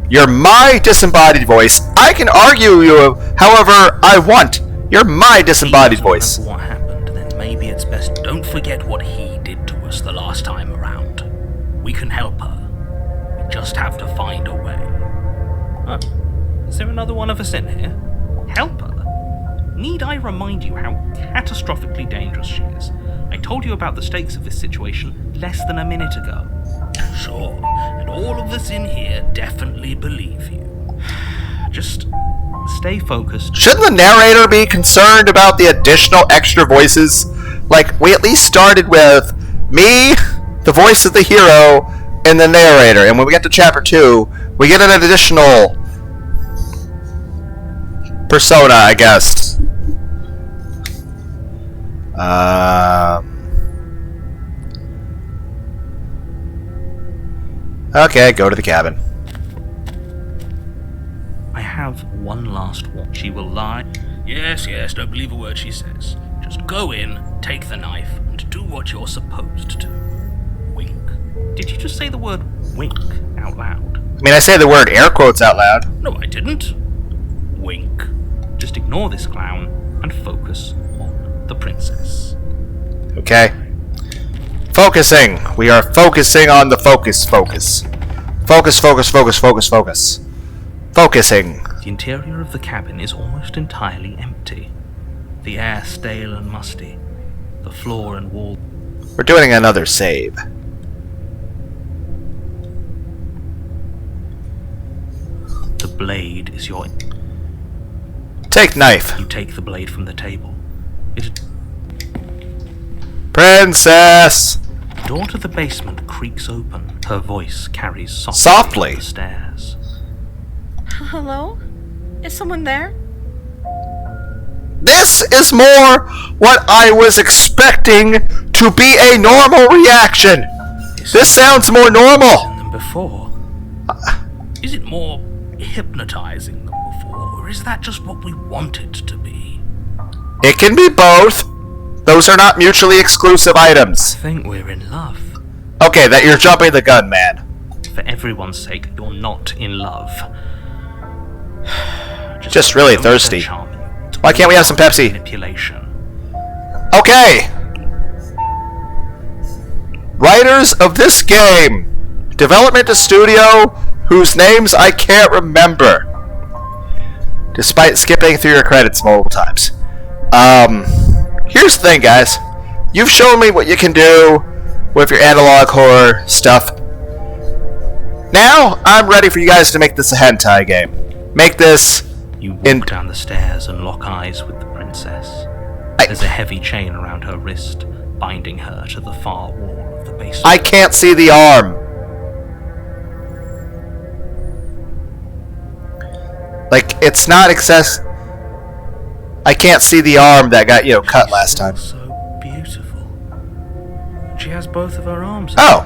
You're my disembodied voice. I can argue you however I want. You're my disembodied If you voice. remember what happened, then maybe it's best don't forget what he did to us the last time around. We can help her. We just have to find a way. Oh, is there another one of us in here? Help her? Need I remind you how catastrophically dangerous she is? I told you about the stakes of this situation less than a minute ago. Sure, and all of us in here definitely believe you. Just stay focused. Shouldn't the narrator be concerned about the additional extra voices? Like, we at least started with me, the voice of the hero, and the narrator. And when we get to chapter 2, we get an additional persona, I guess. Okay, go to the cabin. I have one last one. She will lie. Yes, don't believe a word she says. Just go in, take the knife, and do what you're supposed to. Wink. Did you just say the word wink out loud? I mean, I say the word air quotes out loud. No, I didn't. Wink. Just ignore this clown and focus on the princess. Okay. Focusing. We are focusing on the focus. Focus. Focusing. The interior of the cabin is almost entirely empty. The air stale and musty. The floor and wall. We're doing another save. The blade is your... Take knife. You take the blade from the table. It... Princess! The door to the basement creaks open. Her voice carries softly, Softly? up the stairs. Hello? Is someone there? This is more what I was expecting to be a normal reaction. This sounds more normal. Than before. Is it more hypnotizing than before, or is that just what we want it to be? It can be both. Those are not mutually exclusive items. I think we're in love. Okay, that you're jumping the gun, man. For everyone's sake, you're not in love. Just really don't let her thirsty. charm you. It's Why can't we have some Pepsi? Manipulation. Okay. Writers of this game, development studio whose names I can't remember, despite skipping through your credits multiple times. Here's the thing, guys. You've shown me what you can do with your analog horror stuff. Now, I'm ready for you guys to make this a hentai game. Make this... You walk down the stairs and lock eyes with the princess. There's a heavy chain around her wrist, binding her to the far wall of the basement. I can't see the arm. Like, it's not I can't see the arm that got, cut last time. So beautiful. She has both of her arms. Oh.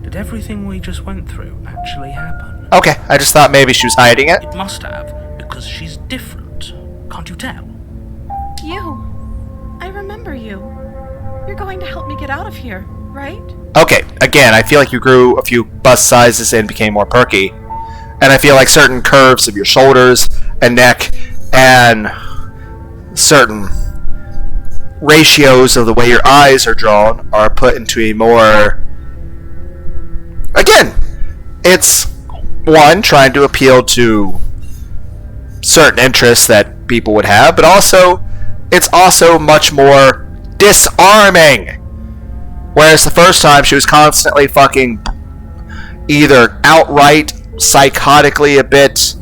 Did everything we just went through actually happen? Okay, I just thought maybe she was hiding it. It must have, because she's different. Can't you tell? You. I remember you. You're going to help me get out of here, right? Okay, again, I feel like you grew a few bust sizes and became more perky. And I feel like certain curves of your shoulders and neck and certain ratios of the way your eyes are drawn are put into a more... Again, it's, one, trying to appeal to certain interests that people would have, but also, it's also much more disarming. Whereas the first time, she was constantly fucking either outright psychotically a bit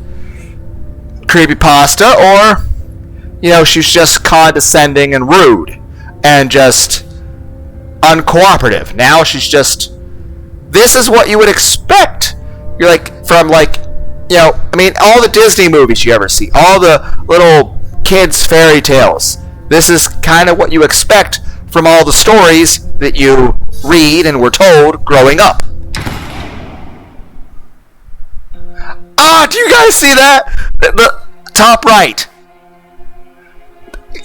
creepypasta, or, she's just condescending and rude and just uncooperative. Now she's just... This is what you would expect. You're like, from all the Disney movies you ever see, all the little kids' fairy tales. This is kind of what you expect from all the stories that you read and were told growing up. Ah, do you guys see that? The top right.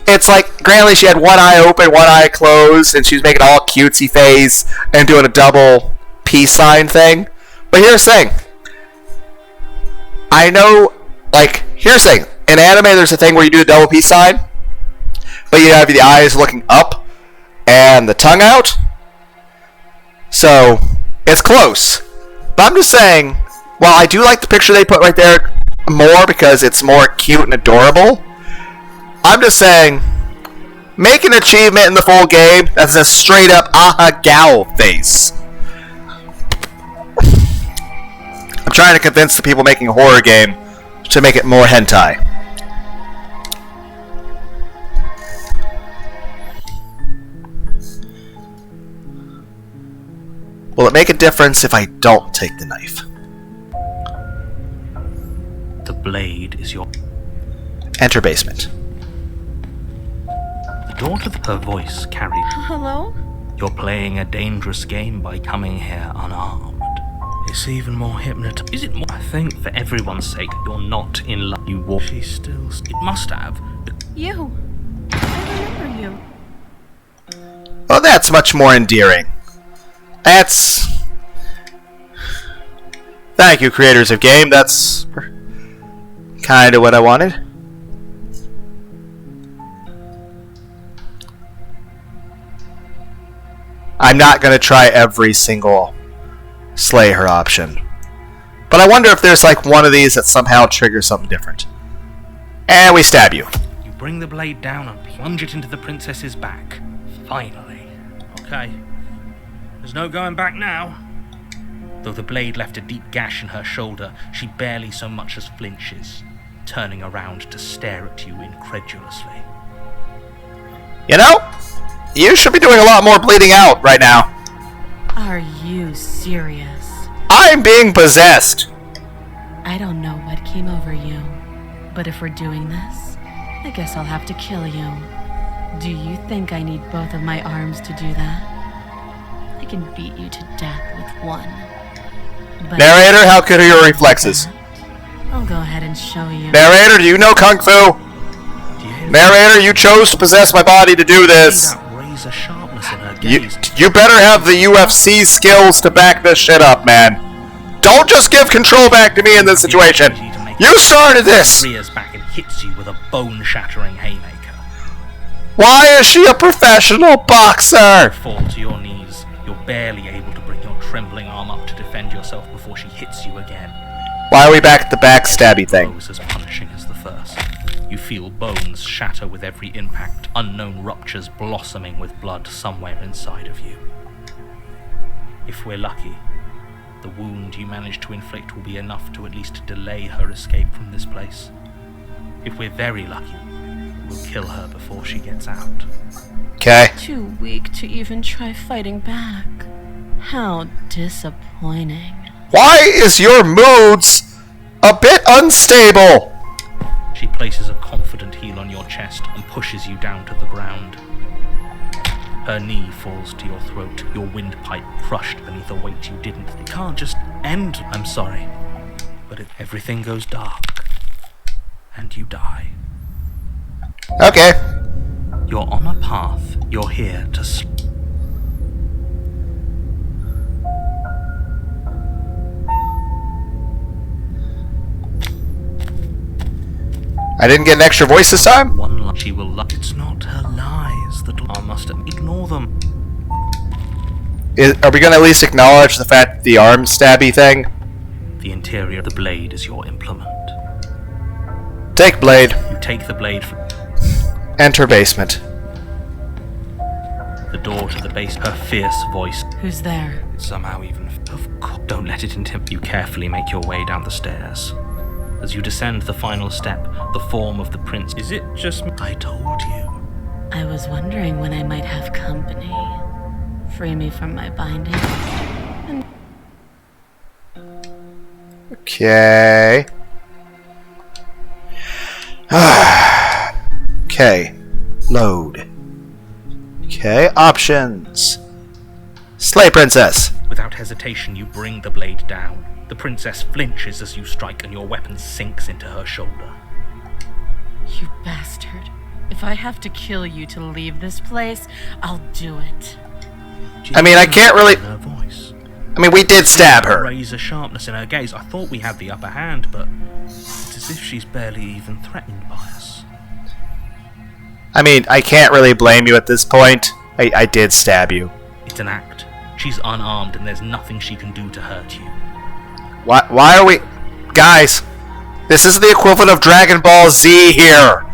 It's like, granted, she had one eye open, one eye closed, and she was making all cutesy face and doing a double peace sign thing. But here's the thing. I know, here's the thing. In anime, there's a thing where you do a double peace sign, but you have the eyes looking up and the tongue out. So, it's close. But I'm just saying, while I do like the picture they put right there more because it's more cute and adorable, I'm just saying, make an achievement in the full game that's a straight up aha gal face. I'm trying to convince the people making a horror game to make it more hentai. Will it make a difference if I don't take the knife? The blade is your... Enter basement. The door to her voice carried... Hello? You're playing a dangerous game by coming here unarmed. It's even more hypnotizing. Is it more? I think for everyone's sake, you're not in love. You walk. She's still... It must have. You. I remember you. Well, that's much more endearing. That's... Thank you, creators of game. That's kind of what I wanted. I'm not going to try every single slay her option. But I wonder if there's one of these that somehow triggers something different. And we stab you. You bring the blade down and plunge it into the princess's back. Finally. Okay. There's no going back now. Though the blade left a deep gash in her shoulder, she barely so much as flinches, turning around to stare at you incredulously. You should be doing a lot more bleeding out right now. Are you serious? I'm being possessed. I don't know what came over you, but if we're doing this, I guess I'll have to kill you. Do you think I need both of my arms to do that? I can beat you to death with one. But Narrator, how good are your reflexes? I'll go ahead and show you. Narrator, do you know Kung Fu? Narrator, you chose to possess my body to do this. Razor sharpness in her gaze. You better have the UFC skills to back this shit up, man. Don't just give control back to me in this situation. You started this. Rears back and hits you with a bone-shattering haymaker. Why is she a professional boxer? You fall to your knees. You're barely able to bring your trembling arm up to defend Why are we back at the backstabby thing? Was as punishing as the first. You feel bones shatter with every impact, unknown ruptures blossoming with blood somewhere inside of you. If we're lucky, the wound you manage to inflict will be enough to at least delay her escape from this place. If we're very lucky, we'll kill her before she gets out. Okay. Too weak to even try fighting back. How disappointing. Why is your moods a bit unstable? She places a confident heel on your chest and pushes you down to the ground. Her knee falls to your throat, your windpipe crushed beneath a weight you didn't. It can't just end. I'm sorry, but if everything goes dark and you die. Okay. You're on a path. You're here to I didn't get an extra voice this time? One lie she will lie. It's not her lies that I must ignore them. Are we going to at least acknowledge the fact that the arm stabby thing? The interior of the blade is your implement. Take blade. You take the blade from Enter basement. the door to the base. Her fierce voice. Who's there? Somehow even. Of course. Don't let it intimidate. You carefully make your way down the stairs. As you descend the final step, the form of the prince. Is it just me? I told you. I was wondering when I might have company. Free me from my binding. Okay. Okay. Load. Okay. Options. Slay princess. Without hesitation, you bring the blade down. The princess flinches as you strike, and your weapon sinks into her shoulder. You bastard. If I have to kill you to leave this place, I'll do it. I mean, I can't really... Her voice. I mean, we did stab her. Razor sharpness in her gaze. I thought we had the upper hand, but it's as if she's barely even threatened by us. I mean, I can't really blame you at this point. I did stab you. It's an act. She's unarmed, and there's nothing she can do to hurt you. Why are we... Guys, this is the equivalent of Dragon Ball Z here.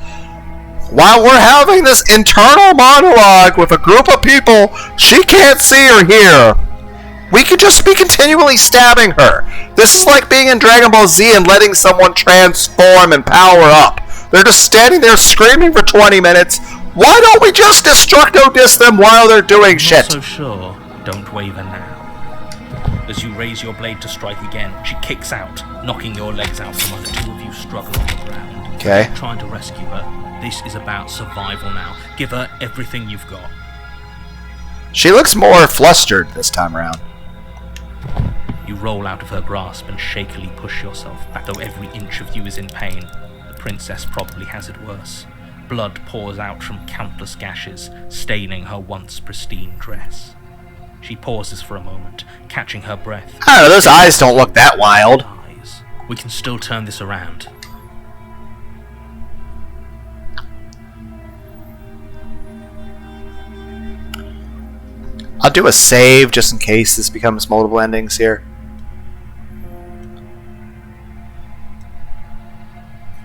While we're having this internal monologue with a group of people she can't see or hear, we could just be continually stabbing her. This is like being in Dragon Ball Z and letting someone transform and power up. They're just standing there screaming for 20 minutes. Why don't we just Destructo Disc them while they're doing shit? Not so sure. Don't waver now. As you raise your blade to strike again, she kicks out, knocking your legs out from under. Two of you struggle on the ground. Okay. Trying to rescue her. This is about survival now. Give her everything you've got. She looks more flustered this time around. You roll out of her grasp and shakily push yourself back, though every inch of you is in pain. The princess probably has it worse. Blood pours out from countless gashes, staining her once pristine dress. She pauses for a moment, catching her breath. I don't know, those eyes don't look that wild. Eyes. We can still turn this around. I'll do a save just in case this becomes multiple endings here.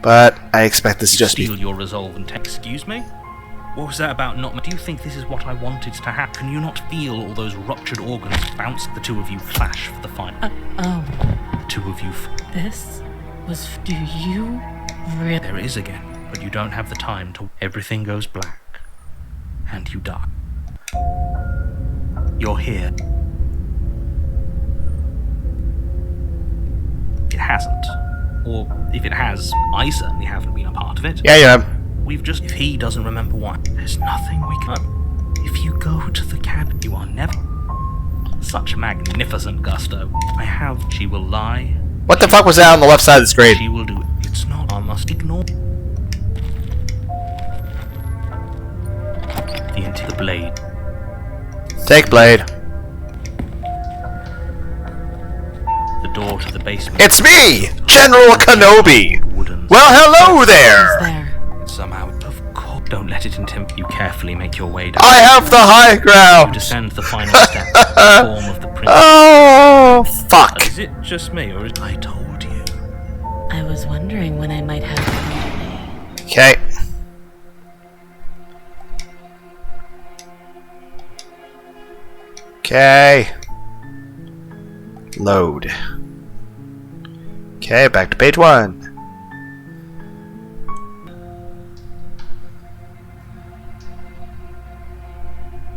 But I expect this to just Steel be... your resolve and excuse me? What was that about not... Do you think this is what I wanted to happen? Can you not feel all those ruptured organs bounce? The two of you clash for the final. The two of you... This was... Do you really... There it is again, but you don't have the time to... Everything goes black. And you die. You're here. It hasn't. Or if it has, I certainly haven't been a part of it. Yeah. We've just... If he doesn't remember why, there's nothing we can... If you go to the cabin, you are never... Such magnificent gusto. I have... She will lie. What the fuck was that on the left side of the screen? She will do it. It's not... I must ignore... The blade. Take blade. The door to the basement. It's me, General Kenobi. Wooden. Well, hello Who's there. there? Somehow, of course, don't let it intimidate you. Carefully make your way down. I have the high You ground. descend the final step, the form of the prince. Oh, fuck. Is it just me, or is... I told you. was wondering when I might have company. Okay. Okay. Load. Okay, back to page 1.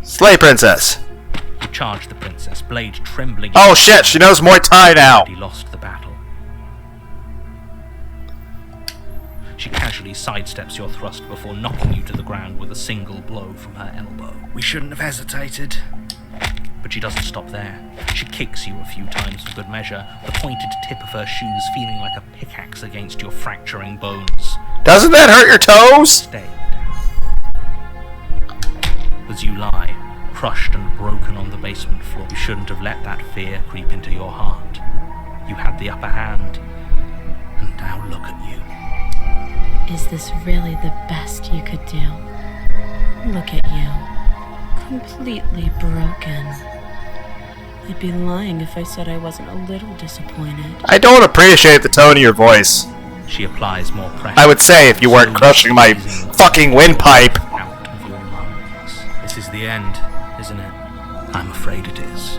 Slay Princess. You charge the princess, blade trembling. Oh shit, she knows Muay Thai now. He lost the battle. She casually sidesteps your thrust before knocking you to the ground with a single blow from her elbow. We shouldn't have hesitated. But she doesn't stop there. She kicks you a few times for good measure, the pointed tip of her shoes feeling like a pickaxe against your fracturing bones. Doesn't that hurt your toes? Stay down. As you lie, crushed and broken on the basement floor, you shouldn't have let that fear creep into your heart. You had the upper hand, and now look at you. Is this really the best you could do? Look at you. Completely broken. I'd be lying if I said I wasn't a little disappointed. I don't appreciate the tone of your voice. She applies more pressure. I would say if you weren't crushing my fucking windpipe. Out of your lungs. This is the end, isn't it? I'm afraid it is.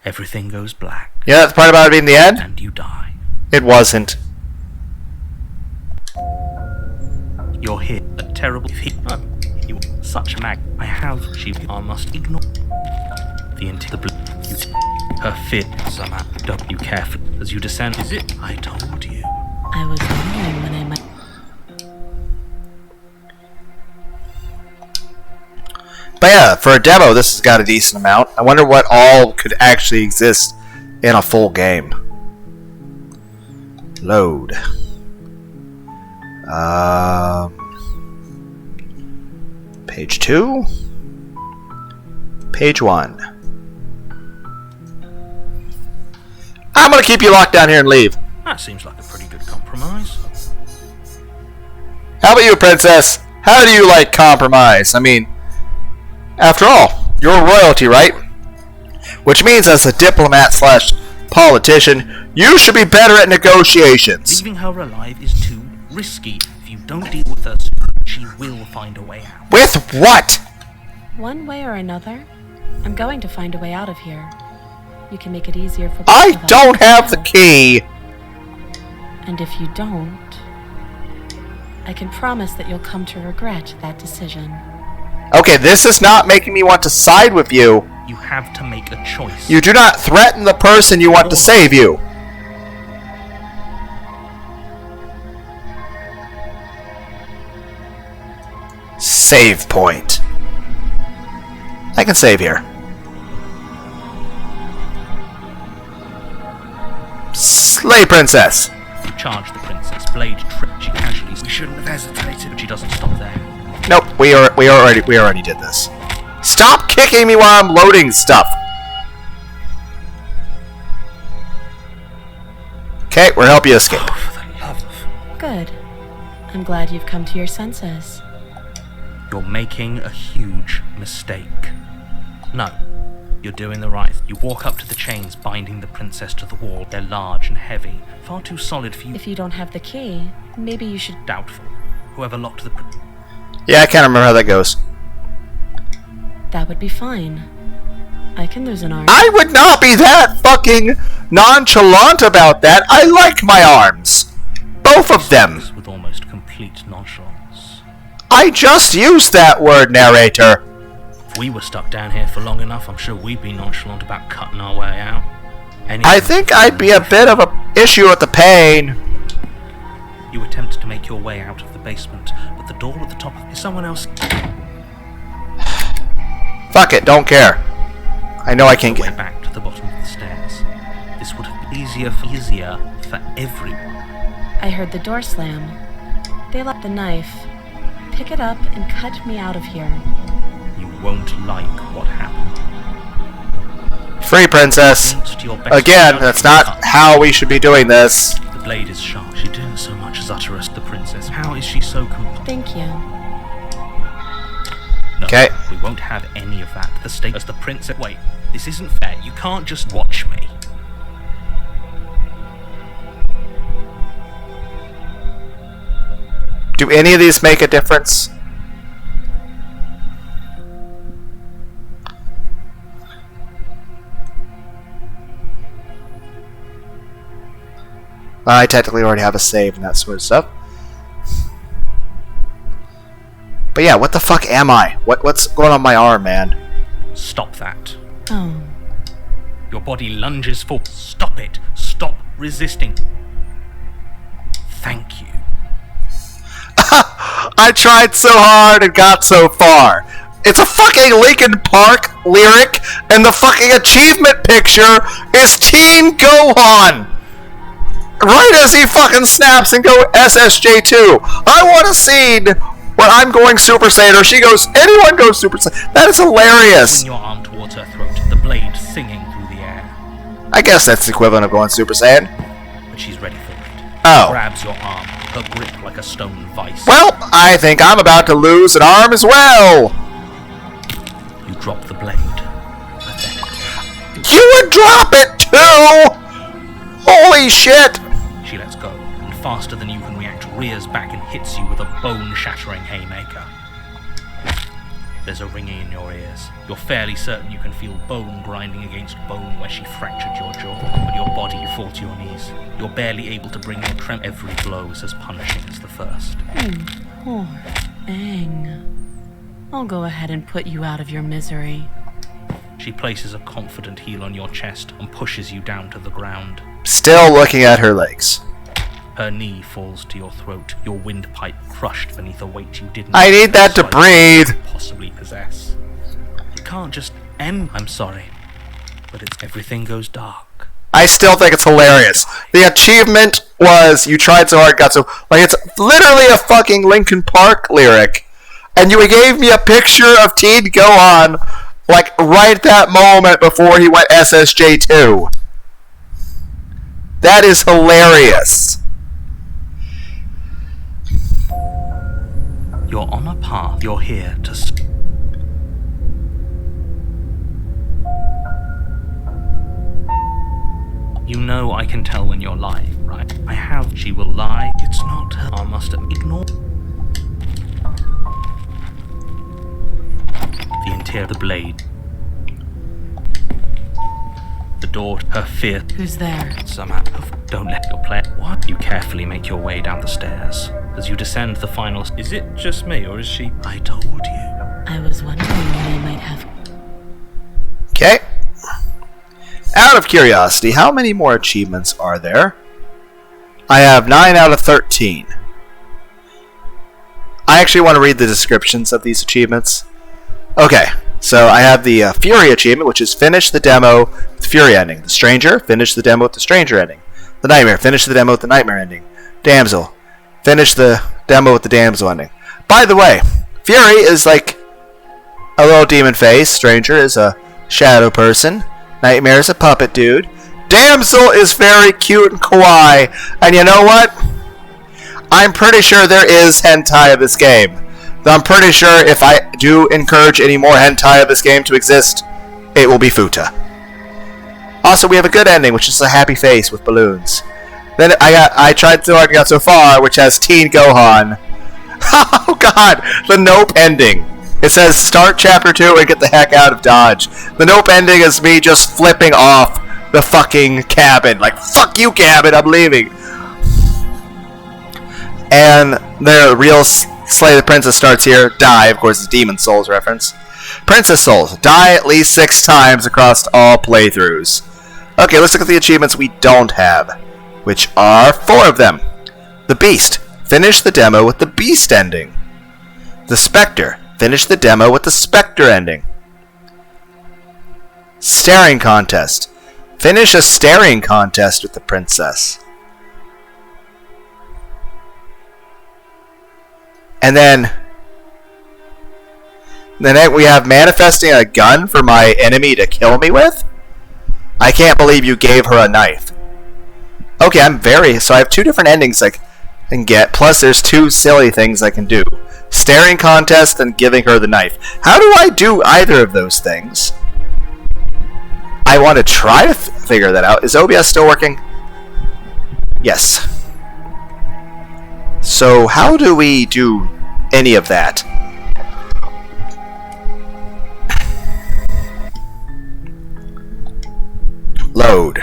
Everything goes black. Yeah, that's the part about it being the end? And you die. It wasn't. You're here. A terrible you such a mag. I have. I must ignore the her fit somehow. Don't you careful as you descend. Is it? I told you. I was wondering when I might. But yeah, for a demo, this has got a decent amount. I wonder what all could actually exist in a full game. Load. Page 2. Page 1. I'm gonna keep you locked down here and leave. That seems like a pretty good compromise. How about you, Princess? How do you like compromise? I mean, after all, you're royalty, right? Which means as a diplomat slash politician, you should be better at negotiations. Leaving her alive is too risky. If you don't deal with her soon, she will find a way out. With what? One way or another, I'm going to find a way out of here. You can make it easier for both I of us. don't have the key. And if you don't, I can promise that you'll come to regret that decision. Okay, this is not making me want to side with you. You have to make a choice. You do not threaten the person you want to save you. Save point. I can save here. Slay Princess. You charge the princess, blade trip. She casually. We shouldn't have hesitated, but she doesn't stop there. Nope, we already did this. Stop kicking me while I'm loading stuff. Okay, we'll help you escape. Oh, for the love of... Good. I'm glad you've come to your senses. You're making a huge mistake. No, you're doing the right. You walk up to the chains binding the princess to the wall. They're large and heavy, far too solid for you. If you don't have the key, maybe you should... Doubtful. Whoever locked the... Yeah, I can't remember how that goes. That would be fine. I can lose an arm. I would not be that fucking nonchalant about that. I like my arms. Both of them. With almost complete nonchalance. I just used that word, narrator. If we were stuck down here for long enough, I'm sure we'd be nonchalant about cutting our way out. I think I'd be a bit of a issue with the pain. You attempt to make your way out of the basement, but the door at the top is someone else. Fuck it, don't care. I know I can't Way get... back to the bottom of the stairs. This would have been easier for everyone. I heard the door slam. They left the knife. Pick it up and cut me out of here. You won't like what happened. Free Princess. Against your best Again, judgment, that's you not cut. how we should be doing this. The blade is sharp. She didn't so much as utter us the princess. How is she so Thank you. No, Okay. we won't have any of that. The state as the princess. Wait, this isn't fair. You can't just watch me. Do any of these make a difference? I technically already have a save and that sort of stuff. But yeah, what the fuck am I? What's going on my arm, man? Stop that. Oh. Your body lunges forward. Stop it. Stop resisting. Thank you. I tried so hard and got so far. It's a fucking Linkin Park lyric, and the fucking achievement picture is Teen Gohan! Right as he fucking snaps and go SSJ2. I want a scene where I'm going Super Saiyan, or she goes, anyone goes Super Saiyan. That is hilarious. Swing your arm towards her throat, the blade singing through the air. I guess that's the equivalent of going Super Saiyan. But she's ready for it. Oh. Grabs your arm, her grip like a stone vice. Well, I think I'm about to lose an arm as well. You drop the blade. Pathetic. You would drop it too! Holy shit! She lets go, and faster than you can react, rears back and hits you with a bone-shattering haymaker. There's a ringing in your ears. You're fairly certain you can feel bone grinding against bone where she fractured your jaw, but your body fall to your knees. You're barely able to bring your tremor. Every blow is as punishing as the first. Poor thing. I'll go ahead and put you out of your misery. She places a confident heel on your chest and pushes you down to the ground. Still looking at her legs. Her knee falls to your throat, your windpipe crushed beneath a weight you didn't... I need that to breathe. ...possibly possess. You can't just end... I'm sorry, but it's everything goes dark. I still think it's hilarious. The achievement was you tried so hard, got so... Like, it's literally a fucking Linkin Park lyric. And you gave me a picture of Teen Gohan, like, right that moment before he went SSJ2. That is hilarious. You're on a path. You're here to... You know I can tell when you're lying, right? I have... She will lie. It's not her. I must ignore... The interior of the blade. The door, her fear. Who's there? Somehow, don't let your play. What? You carefully make your way down the stairs. As you descend the final... Is it just me, or is she... I told you. I was wondering when I might have... Okay. Out of curiosity, how many more achievements are there? I have 9 out of 13. I actually want to read the descriptions of these achievements. Okay, so I have the Fury achievement, which is finish the demo with the Fury ending. The Stranger, finish the demo with the Stranger ending. The Nightmare, finish the demo with the Nightmare ending. Damsel, finish the demo with the Damsel ending. By the way, Fury is like a little demon face. Stranger is a shadow person. Nightmare is a puppet dude. Damsel is very cute and kawaii. And you know what? I'm pretty sure there is hentai of this game. Though I'm pretty sure if I do encourage any more hentai of this game to exist, it will be Futa. Also, we have a good ending, which is a happy face with balloons. Then I tried so hard and got so far, which has Teen Gohan. Oh god, the Nope ending. It says start chapter 2 and get the heck out of Dodge. The Nope ending is me just flipping off the fucking cabin. Like, fuck you, cabin, I'm leaving. And the real Slay the Princess starts here. Die, of course, is Demon Souls reference. Princess Souls. Die at least 6 times across all playthroughs. Okay, let's look at the achievements we don't have, which are 4 of them. The Beast. Finish the demo with the Beast ending. The Spectre. Finish the demo with the Spectre ending. Staring Contest. Finish a staring contest with the Princess. And then we have manifesting a gun for my enemy to kill me with? I can't believe you gave her a knife. Okay, so I have 2 different endings I can get, plus there's 2 silly things I can do. Staring contest and giving her the knife. How do I do either of those things? I want to try to figure that out. Is OBS still working? Yes. So how do we do any of that? Load.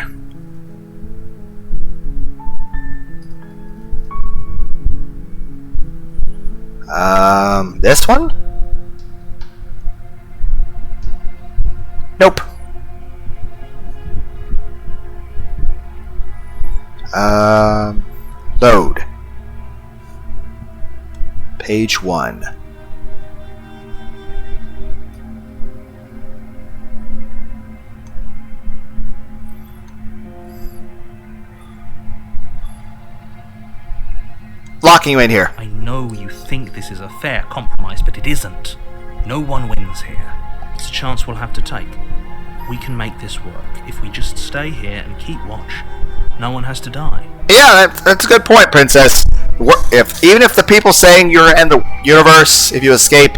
This one? Nope. Load. Page 1. Locking you in here. I know you think this is a fair compromise, but it isn't. No one wins here. It's a chance we'll have to take. We can make this work. If we just stay here and keep watch, no one has to die. Yeah, that's a good point, Princess. Even if the people saying you're in the universe, if you escape,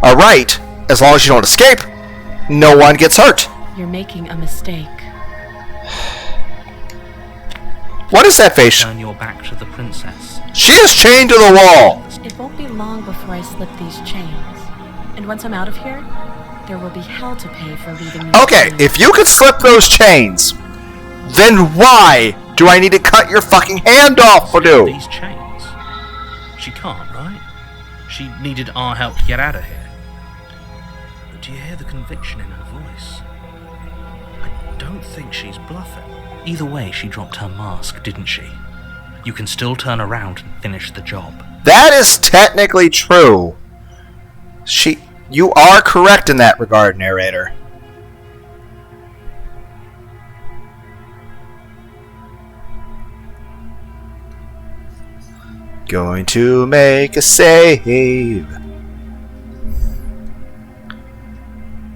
are right, as long as you don't escape, no one gets hurt. You're making a mistake. What is that face? Turn your back to the princess. She is chained to the wall. It won't be long before I slip these chains. And once I'm out of here, there will be hell to pay for leaving me. Okay, alone. if you could slip those chains, then why do I need to cut your fucking hand off for do? These chains. She can't, right? She needed our help to get out of here. But do you hear the conviction in her voice? I don't think she's bluffing. Either way, she dropped her mask, didn't she? You can still turn around and finish the job. That is technically true. You are correct in that regard, narrator. Going to make a save.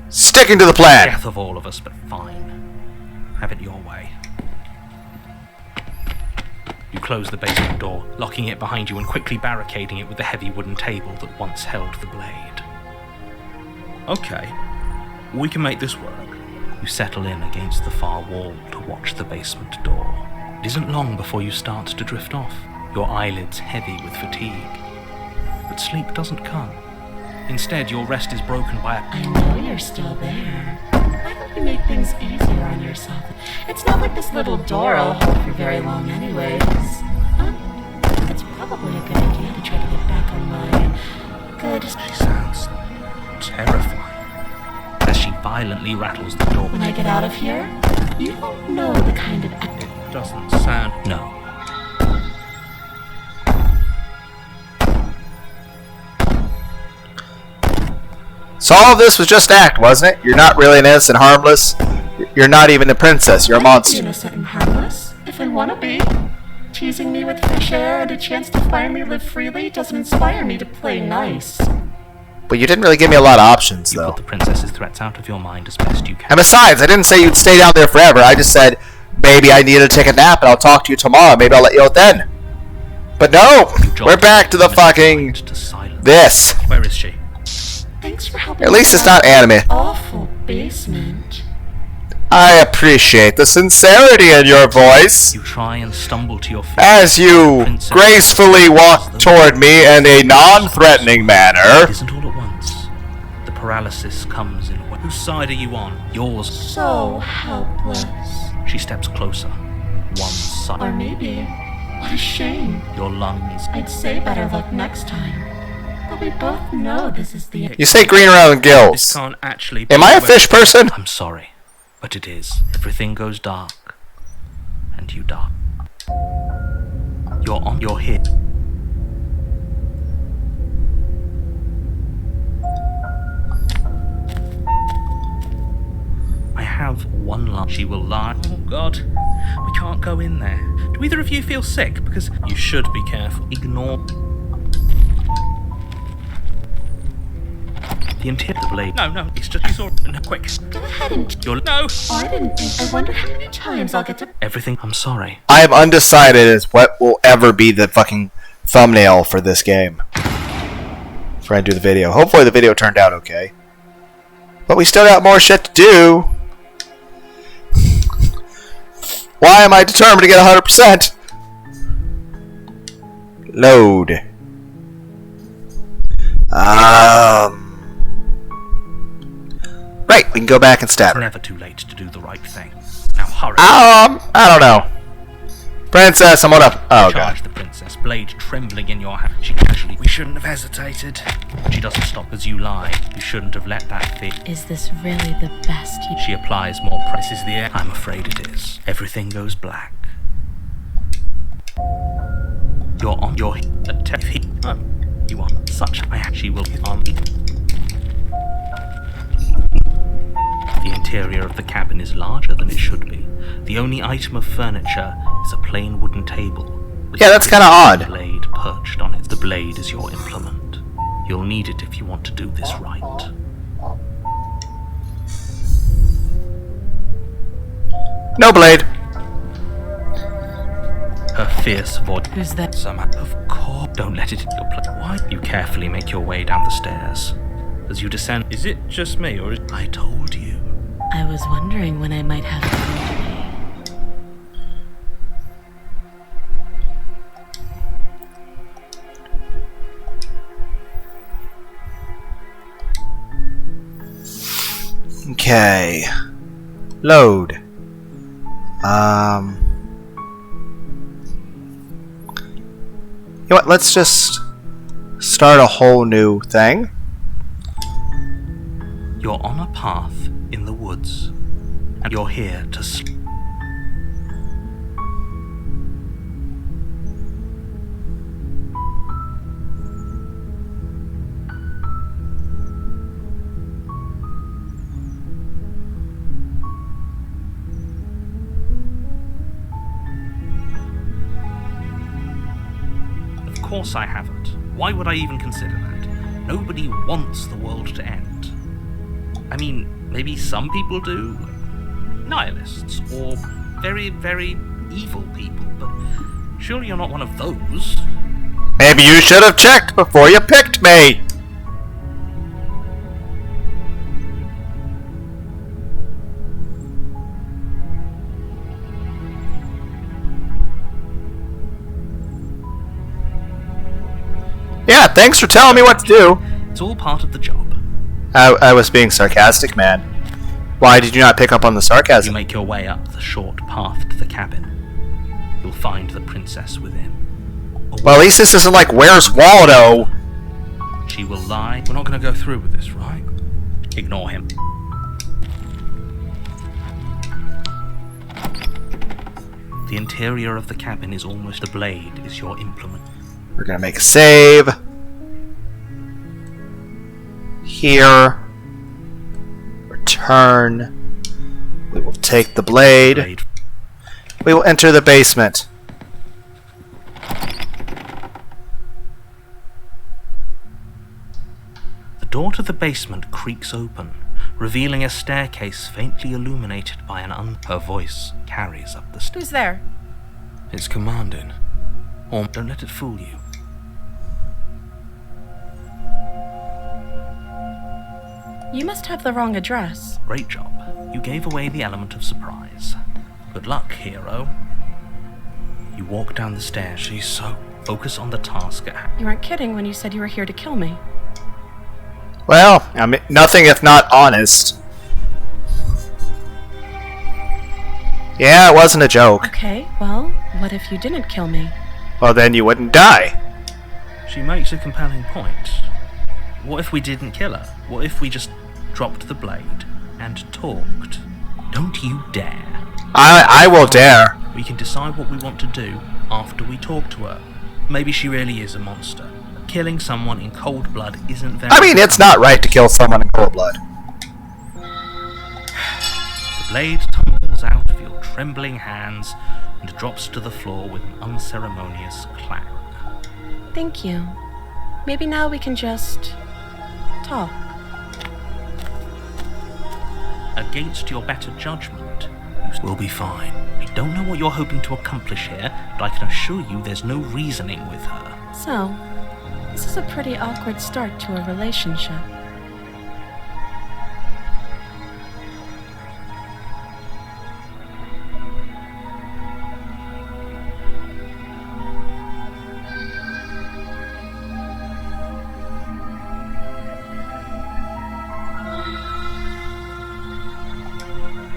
Sticking to the plan. Death of all of us, but fine. Have it your way. You close the basement door, locking it behind you and quickly barricading it with the heavy wooden table that once held the blade. Okay, we can make this work. You settle in against the far wall to watch the basement door. It isn't long before you start to drift off, your eyelids heavy with fatigue. But sleep doesn't come. Instead, your rest is broken by a... I know you're still there. Why don't you make things easier on yourself? It's not like this little door will hold for very long anyways. It's probably a good idea to try to get back on my good... She sounds terrifying as she violently rattles the door. When I get out of here, you won't know the kind of... It doesn't sound... No. So all of this was just act, wasn't it? You're not really an innocent, harmless. You're not even a princess. You're a monster. Innocent and harmless, if I want to be. Teasing me with fresh air and a chance to finally live freely doesn't inspire me to play nice. But you didn't really give me a lot of options, You though. put the princess's threats out of your mind as best you can. And besides, I didn't say you'd stay down there forever. I just said, maybe I need to take a nap and I'll talk to you tomorrow. Maybe I'll let you out then. But no! We're back to the fucking... To silence. this. Where is she? Thanks for helping. At least me it's out not of anime. this awful basement. I appreciate the sincerity in your voice. You try and stumble to your feet. As you Princess gracefully walk toward me in a non-threatening It manner. isn't all at once. The paralysis comes in. Whose side are you on? Yours. So helpless. She steps closer. One Or side. maybe, what a shame. Your lungs. I'd say better luck next time. But we both know this is the end. You say green around the This gills. can't actually be Am I a where- fish person? I'm sorry, but it is. Everything goes dark, and you die. You're on your hit. I have one lunch. She will lie. Oh God, we can't go in there. Do either of you feel sick? Because you should be careful. Ignore the interior of the blade. No, it's just you saw. No, quick. Go ahead and... You're no. Oh, I didn't think. I wonder how many times I'll get to... Everything. I'm sorry. I am undecided as what will ever be the fucking thumbnail for this game. Before I do the video. Hopefully the video turned out okay. But we still got more shit to do. Why am I determined to get 100%? Load. Right, we can go back and stab It's her. never too late to do the right thing. Now hurry. I don't know. Princess, I'm on up. Oh, God. Charge the princess, blade trembling in your hand. She casually, we shouldn't have hesitated. She doesn't stop as you lie. You shouldn't have let that fear. Is this really the best you... She applies more press. Is the air? I'm afraid it is. Everything goes black. You're on your you are such she will on. The interior of the cabin is larger than it should be. The only item of furniture is a plain wooden table. With Yeah, that's a kinda odd. blade perched on it. The blade is your implement. You'll need it if you want to do this right. No blade. Her fierce voice. Who's that? Somehow, of course, don't let it. Why? You carefully make your way down the stairs. As you descend, is it just me, or is I told you? I was wondering when I might have company. Okay. Load. You know what? Let's just start a whole new thing. You're on a path in the woods, and you're here to Of course I haven't. Why would I even consider that? Nobody wants the world to end. I mean, maybe some people do. Nihilists, or very, very evil people, but surely you're not one of those. Maybe you should have checked before you picked me. Yeah, thanks for telling me what to do. It's all part of the job. I was being sarcastic, man. Why did you not pick up on the You sarcasm? make your way up the short path to the cabin. You'll find the princess within. Well, at least this isn't like Where's Waldo? She will lie. We're not going to go through with this, right? Ignore him. The interior of the cabin is almost a blade is your implement. We're gonna make a save. Here. Return. We will take the blade. Blade. We will enter the basement. The door to the basement creaks open, revealing a staircase faintly illuminated by her voice carries up the stairs. Who's there? It's commanding. Or don't let it fool you. You must have the wrong address. Great job. You gave away the element of surprise. Good luck, hero. You walk down the stairs. She's so... Focus on the task at hand. You weren't kidding when you said you were here to kill me. Well, I mean, nothing if not honest. Yeah, it wasn't a joke. Okay, well, what if you didn't kill me? Well, then you wouldn't die. She makes a compelling point. What if we didn't kill her? What if we just dropped the blade and talked? Don't you dare. I will dare. We can decide what we want to do after we talk to her. Maybe she really is a monster. Killing someone in cold blood isn't very... I mean, it's not right to kill someone in cold blood. The blade tumbles out of your trembling hands and drops to the floor with an unceremonious clang. Thank you. Maybe now we can just... talk. Against your better judgment, you will be fine. I don't know what you're hoping to accomplish here, but I can assure you there's no reasoning with her. So, this is a pretty awkward start to a relationship.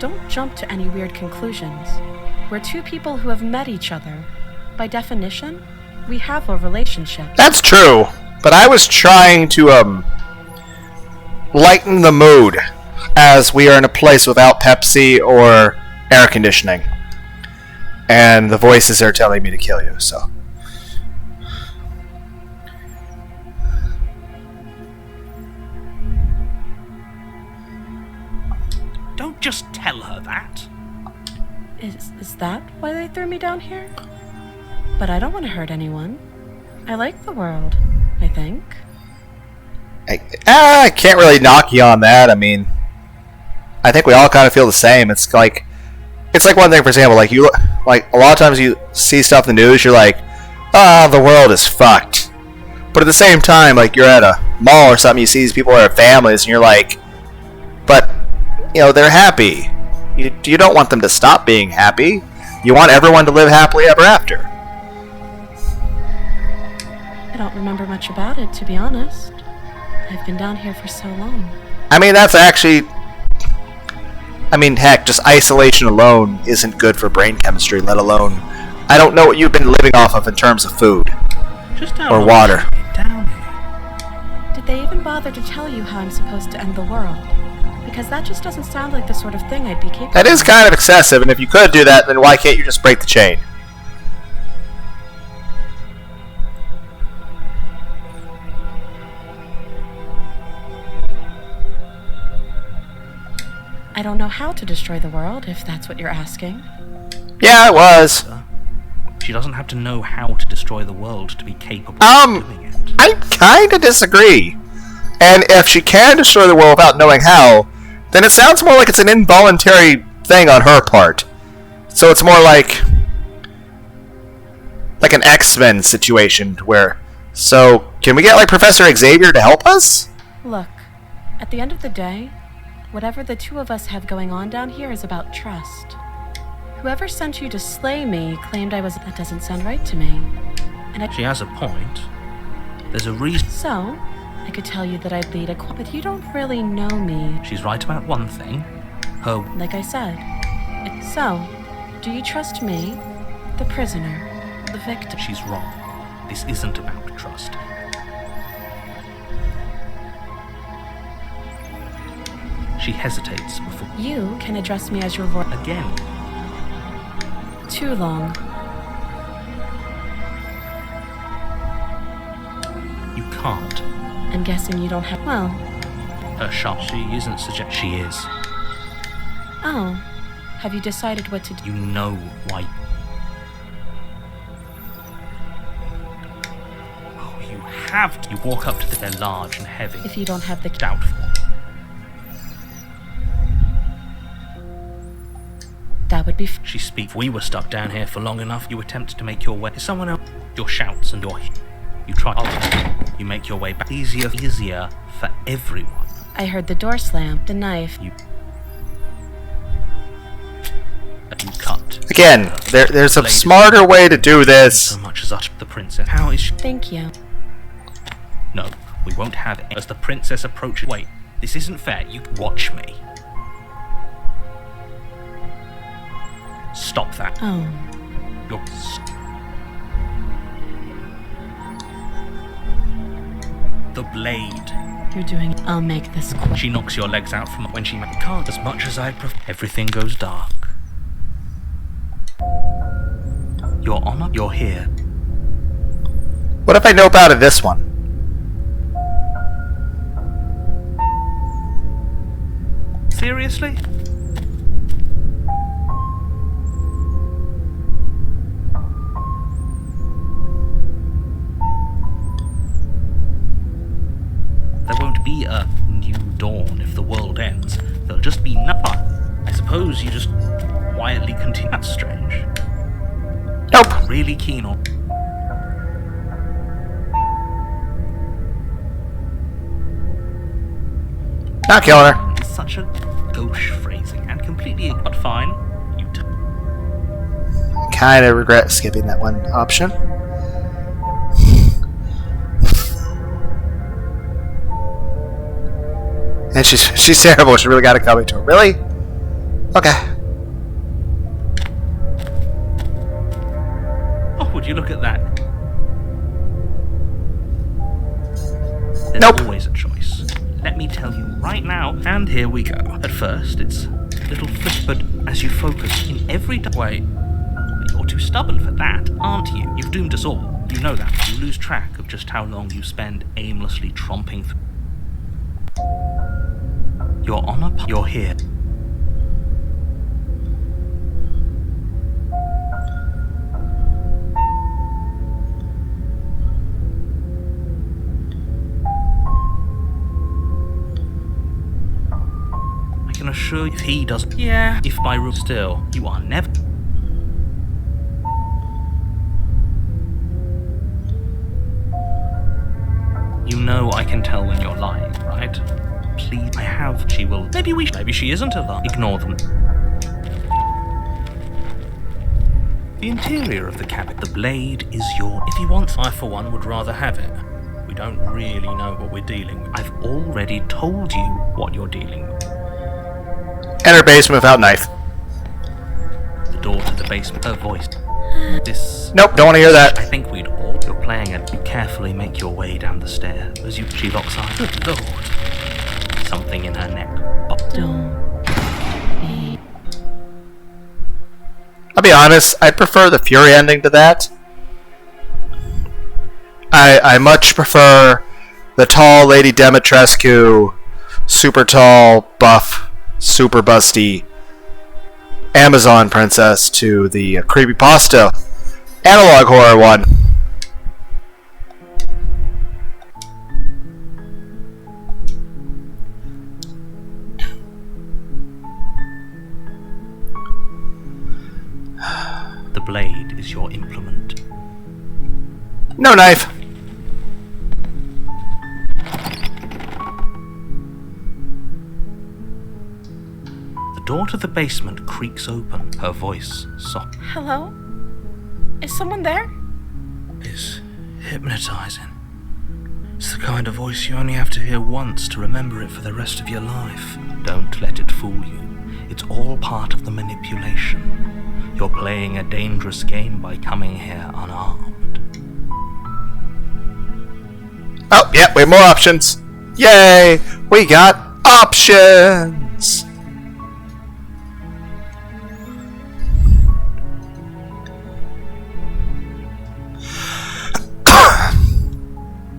don't jump to any weird conclusions. We're two people who have met each other. By definition, we have a relationship. That's true, but I was trying to, lighten the mood, as we are in a place without Pepsi or air conditioning. And the voices are telling me to kill you, so... Don't just tell her that. Is that why they threw me down here? But I don't want to hurt anyone. I like the world, I think. I can't really knock you on that. I mean, I think we all kind of feel the same. It's like one thing, for example, like a lot of times you see stuff in the news, you're like, the world is fucked. But at the same time, like, you're at a mall or something, you see these people are families, and you're like, but, they're happy. You don't want them to stop being happy. You want everyone to live happily ever after. I don't remember much about it, to be honest. I've been down here for so long. I mean, that's actually... heck, just isolation alone isn't good for brain chemistry, let alone... I don't know what you've been living off of in terms of food. Just or water. Down here. Did they even bother to tell you how I'm supposed to end the world? Because that just doesn't sound like the sort of thing I'd be capable That is kind of excessive, and if you could do that, then why can't you just break the chain? I don't know how to destroy the world, if that's what you're asking. Yeah, it was. She doesn't have to know how to destroy the world to be capable of doing it. I kind of disagree. And if she can destroy the world without knowing how, then it sounds more like it's an involuntary thing on her part. So it's more like an X-Men situation where... So, can we get, like, Professor Xavier to help us? Look, at the end of the day, whatever the two of us have going on down here is about trust. Whoever sent you to slay me claimed I was... That doesn't sound right to me. And She has a point. There's a reason. So, I could tell you that I'd lead a... But you don't really know me. She's right about one thing. Like I said. So, do you trust me, the prisoner, the victim? She's wrong. This isn't about trust. She hesitates before... You can address me as your voice. Again. Too long. You can't. I'm guessing you don't have... Well... Her shot. She isn't She is. Oh. Have you decided what to do? You know why. Oh, you have to. You walk up to them. They're large and heavy. If you don't have the... Doubtful. That would be... She speaks. We were stuck down here for long enough. You attempted to make your way. Someone else. Your shouts and you try. You make your way back. Easier for everyone. I heard the door slam. The knife. You cut. Again, there's a smarter way to do this. So much as the princess. How is she? Thank you. No, we won't have it. As the princess approaches. Wait, this isn't fair. You watch me. Stop that. Oh. You're... The blade. You're doing... I'll make this quick. She knocks your legs out from when she can't. As much as I prefer. Everything goes dark. Your Honor, you're here. What if I nope out of this one? Seriously? There won't be a new dawn if the world ends. There'll just be nothing. I suppose you just quietly continue. That's strange. Nope. Really keen on... Not killing her. It's such a gauche phrasing and completely... But fine. You Kind of regret skipping that one option. And she's terrible. She really got it coming to her. Really? Okay. Oh, would you look at that? There's Nope. always a choice. Let me tell you right now, and here we go. At first, it's a little flip, but as you focus in every way, you're too stubborn for that, aren't you? You've doomed us all. You know that. You lose track of just how long you spend aimlessly tromping through. You're on a you're here. I can assure you, if he doesn't, yeah, if by rule still, you are never. You know I can tell when you're lying, right? Please, I have. She will. Maybe she isn't a lie. Ignore them. The interior of the cabin. The blade is your. If you want, I for one would rather have it. We don't really know what we're dealing with. I've already told you what you're dealing with. Enter basement without knife. The door to the basement. Her voice. This. Nope, don't want to hear that. I think we'd all. You're playing it. You carefully make your way down the stairs as she locks eyes. Good lord. Something in her neck. Don't be. I'll be honest, I'd prefer the Fury ending to that. I much prefer the tall Lady Demetrescu, super tall, buff, super busty Amazon princess to the creepypasta analog horror one. The blade is your implement. No knife. The door to the basement creaks open, her voice soft. Hello? Is someone there? Is hypnotizing. It's the kind of voice you only have to hear once to remember it for the rest of your life. Don't let it fool you. It's all part of the manipulation. You're playing a dangerous game by coming here unarmed. Oh, yeah, we have more options. Yay! We got options!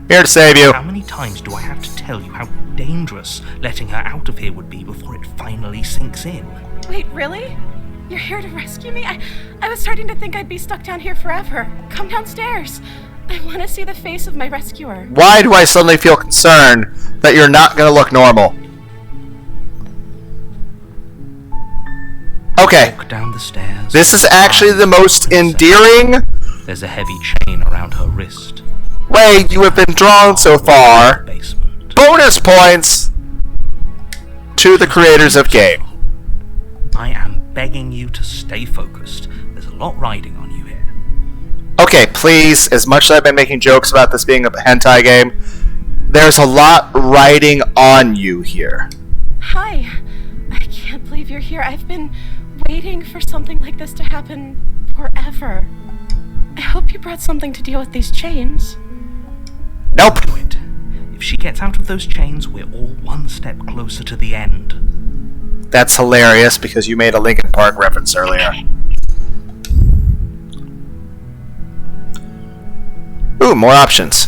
Here to save you. How many times do I have to tell you how dangerous letting her out of here would be before it finally sinks in? Wait, really? You're here to rescue me? I was starting to think I'd be stuck down here forever. Come downstairs. I want to see the face of my rescuer. Why do I suddenly feel concerned that you're not going to look normal? Okay, Walk down the stairs. this is actually the most endearing There's a heavy chain around her wrist. way you have been drawn so far. Basement. Bonus points to the creators of game. I am begging you to stay focused. There's a lot riding on you here. Okay, please, as much as I've been making jokes about this being a hentai game, there's a lot riding on you here. Hi. I can't believe you're here. I've been waiting for something like this to happen forever. I hope you brought something to deal with these chains. Nope. Do it. If she gets out of those chains, we're all one step closer to the end. That's hilarious because you made a Linkin Park reference earlier. Ooh, more options.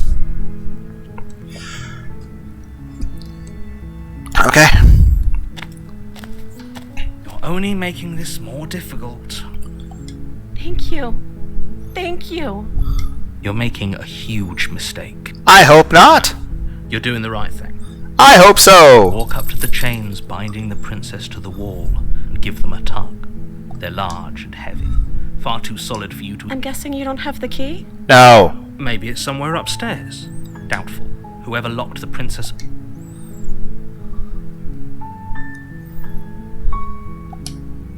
Okay. You're only making this more difficult. Thank you. Thank you. You're making a huge mistake. I hope not. You're doing the right thing. I hope so. Walk up to the chains binding the princess to the wall and give them a tug. They're large and heavy, far too solid for you to... I'm guessing you don't have the key? No. Maybe it's somewhere upstairs. Doubtful. Whoever locked the princess...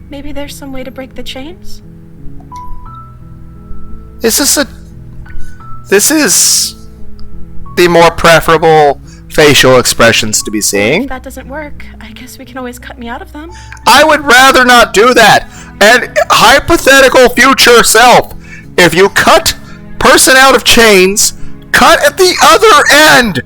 Maybe there's some way to break the chains? This is the more preferable facial expressions to be If seeing. that doesn't work, I guess we can always cut me out of them. I would rather not do that. And hypothetical future self, if you cut person out of chains, cut at the other end.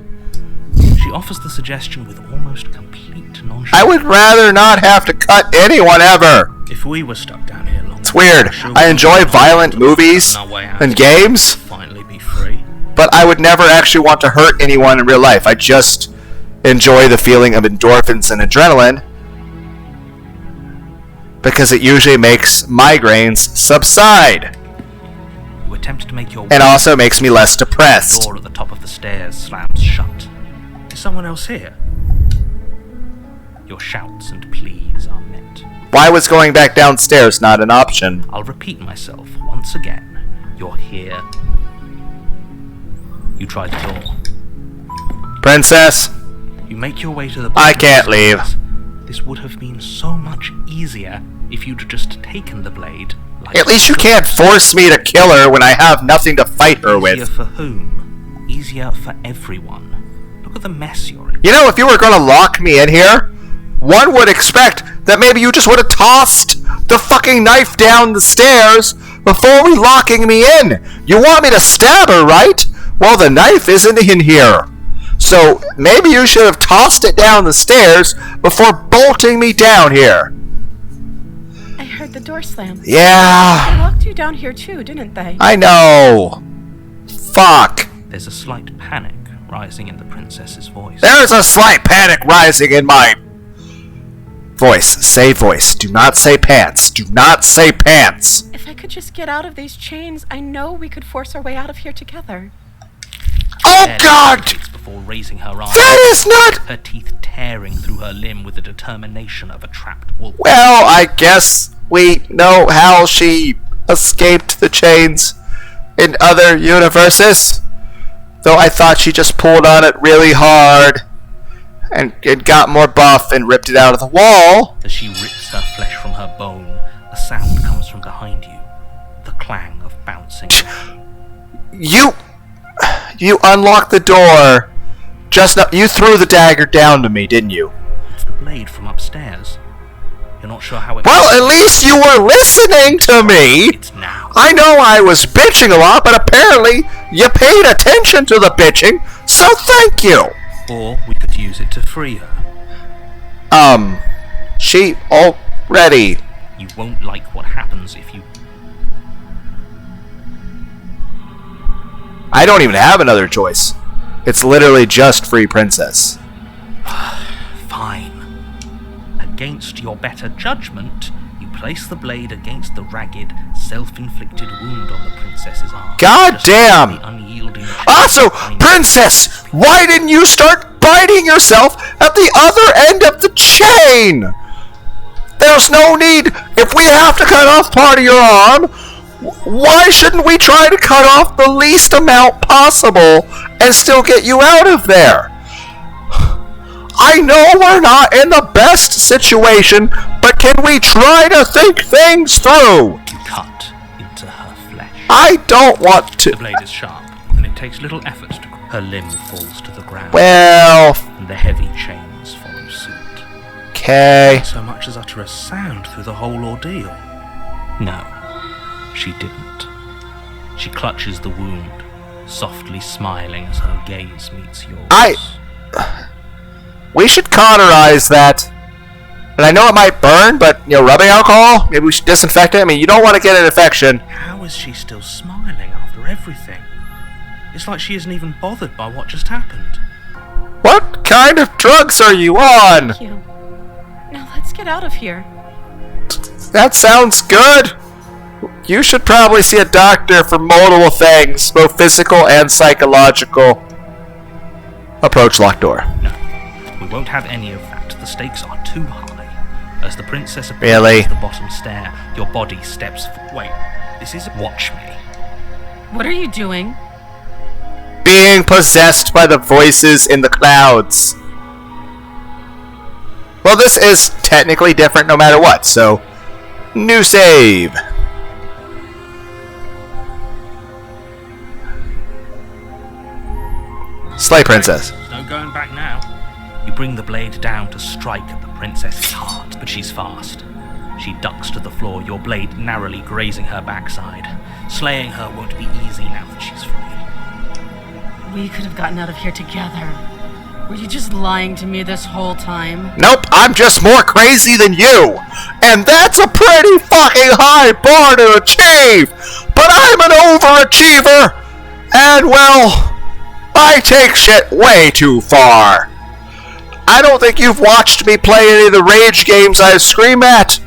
She offers the suggestion with almost complete nonchalance. I would rather not have to cut anyone ever. If we were stuck down here long It's weird. I enjoy violent movies and games, finally be free. but I would never actually want to hurt anyone in real life. I just enjoy the feeling of endorphins and adrenaline because it usually makes migraines subside You attempt to make your way. and also makes me less The depressed. door at the top of the stairs slams shut. Is someone else here? Your shouts and pleas are met. Why was going back downstairs not an option? I'll repeat myself once again. You're here. You try the door. Princess, You make your way to the I bottom can't of the leave. stairs. This would have been so much easier if you'd just taken the blade. Like at least you can't force me to kill her when I have nothing to fight her Easier with. for whom? Easier for everyone. Look at the mess you're in. You know, if you were going to lock me in here, one would expect that maybe you just would have tossed the fucking knife down the stairs before locking me in. You want me to stab her, right? Well, the knife isn't in here. So maybe you should have tossed it down the stairs before bolting me down here. I heard the door slam. They Yeah, locked you down here too, didn't they? I know. Fuck. There's a slight panic rising in the princess's voice. There's a slight panic rising in my voice. Say voice. Do not say pants. Do not say pants. If I could just get out of these chains, I know we could force our way out of here together. Oh Barely God! hesitates Before raising her arm, That is not... her teeth tearing through her limb with the determination of a trapped wolf. Well, I guess we know how she escaped the chains in other universes. Though I thought she just pulled on it really hard and it got more buff and ripped it out of the wall. As she rips her flesh from her bone, a sound comes from behind you. The clang of bouncing. You unlocked the door. Just now, you threw the dagger down to me, didn't you? It's the blade from upstairs. You're not sure how it Well, at least you were listening to me. It's now. I know I was bitching a lot, but apparently you paid attention to the bitching, so thank you. Or we could use it to free her. She already... You won't like what happens if you... I don't even have another choice. It's literally just free princess. Fine. Against your better judgment, you place the blade against the ragged, self-inflicted wound on the princess's arm. God Just damn! the unyielding Also, chain- princess, why didn't you start biting yourself at the other end of the chain? There's no need. If we have to cut off part of your arm, why shouldn't we try to cut off the least amount possible and still get you out of there? I know we're not in the best situation, but can we try to think things through? You cut into her flesh. I don't want The to... blade is sharp, and it takes little effort to... Her limb falls to the ground, Well, and the heavy chains follow suit. okay. So much as utter a sound through the whole ordeal. No, she didn't. She clutches the wound, softly smiling as her gaze meets yours. We should cauterize that. And I know it might burn, but, rubbing alcohol? Maybe we should disinfect it? I mean, you don't want to get an infection. How is she still smiling after everything? It's like she isn't even bothered by what just happened. What kind of drugs are you on? Thank you. Now let's get out of here. That sounds good. You should probably see a doctor for multiple things, both physical and psychological. Approach locked door. No, we won't have any of that. The stakes are too high. As the princess approaches Really? the bottom stair, your body steps... Wait, this is... Watch me. What are you doing? Being possessed by the voices in the clouds. Well, this is technically different no matter what, so... New save. Slay princess. There's no going back now. You bring the blade down to strike at the princess's heart, but she's fast. She ducks to the floor, your blade narrowly grazing her backside. Slaying her won't be easy now that she's free. We could have gotten out of here together. Were you just lying to me this whole time? Nope, I'm just more crazy than you. And that's a pretty fucking high bar to achieve. But I'm an overachiever. And, well, I take shit way too far. I don't think you've watched me play any of the rage games I scream at.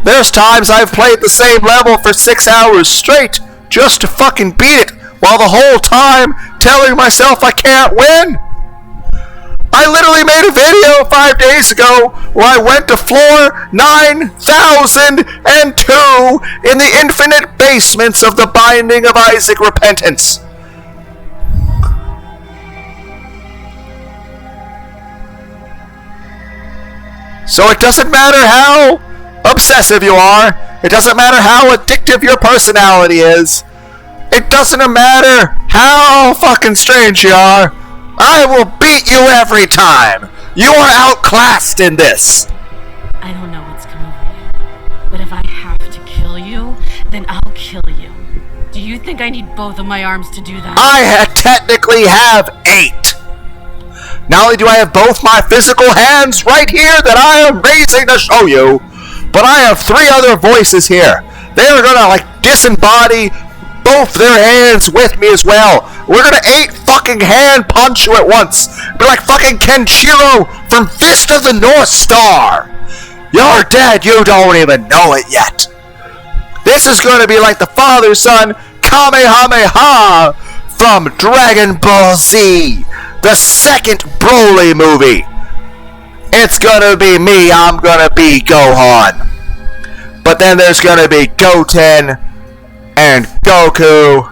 There's times I've played the same level for 6 hours straight just to fucking beat it, while the whole time telling myself I can't win. I literally made a video 5 days ago where I went to floor 9002 in the infinite basements of the Binding of Isaac Repentance. So it doesn't matter how obsessive you are, it doesn't matter how addictive your personality is, it doesn't matter how fucking strange you are, I will beat you every time. You are outclassed in this. I don't know what's come over you, but if I have to kill you, then I'll kill you. Do you think I need both of my arms to do that? I technically have 8. Not only do I have both my physical hands right here that I am raising to show you, but I have 3 other voices here. They are gonna disembody both their hands with me as well. We're gonna 8 fucking hand punch you at once. Be like fucking Kenshiro from Fist of the North Star. You're dead, you don't even know it yet. This is gonna be like the father-son Kamehameha from Dragon Ball Z, the second Broly movie. It's gonna be me, I'm gonna be Gohan. But then there's gonna be Goten and Goku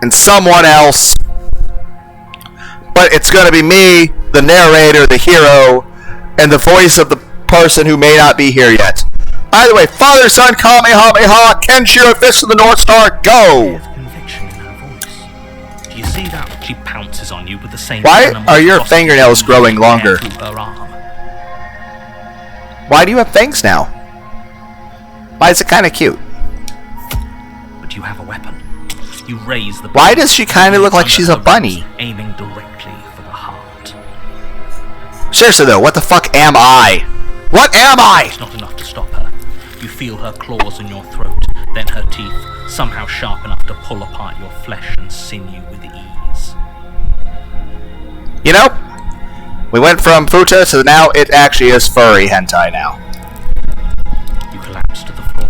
and someone else. But it's gonna be me, the narrator, the hero, and the voice of the person who may not be here yet. Either way, father, son, Kamehameha, Kenshiro, Fist of the North Star, go! With conviction in her voice. Do you see that? She pounces on you with the same. Why are your fingernails growing longer? Her arm. Why do you have fangs now? Why is it kind of cute? But you have a weapon. You raise the. Why does she kind of look like she's a bunny? Aiming directly for the heart. Seriously though, what the fuck am I? What am I? It's not enough to stop her. You feel her claws in your throat, then her teeth, somehow sharp enough to pull apart your flesh and sinew with ease. You know, we went from futa to now it actually is furry hentai now. You collapse to the floor,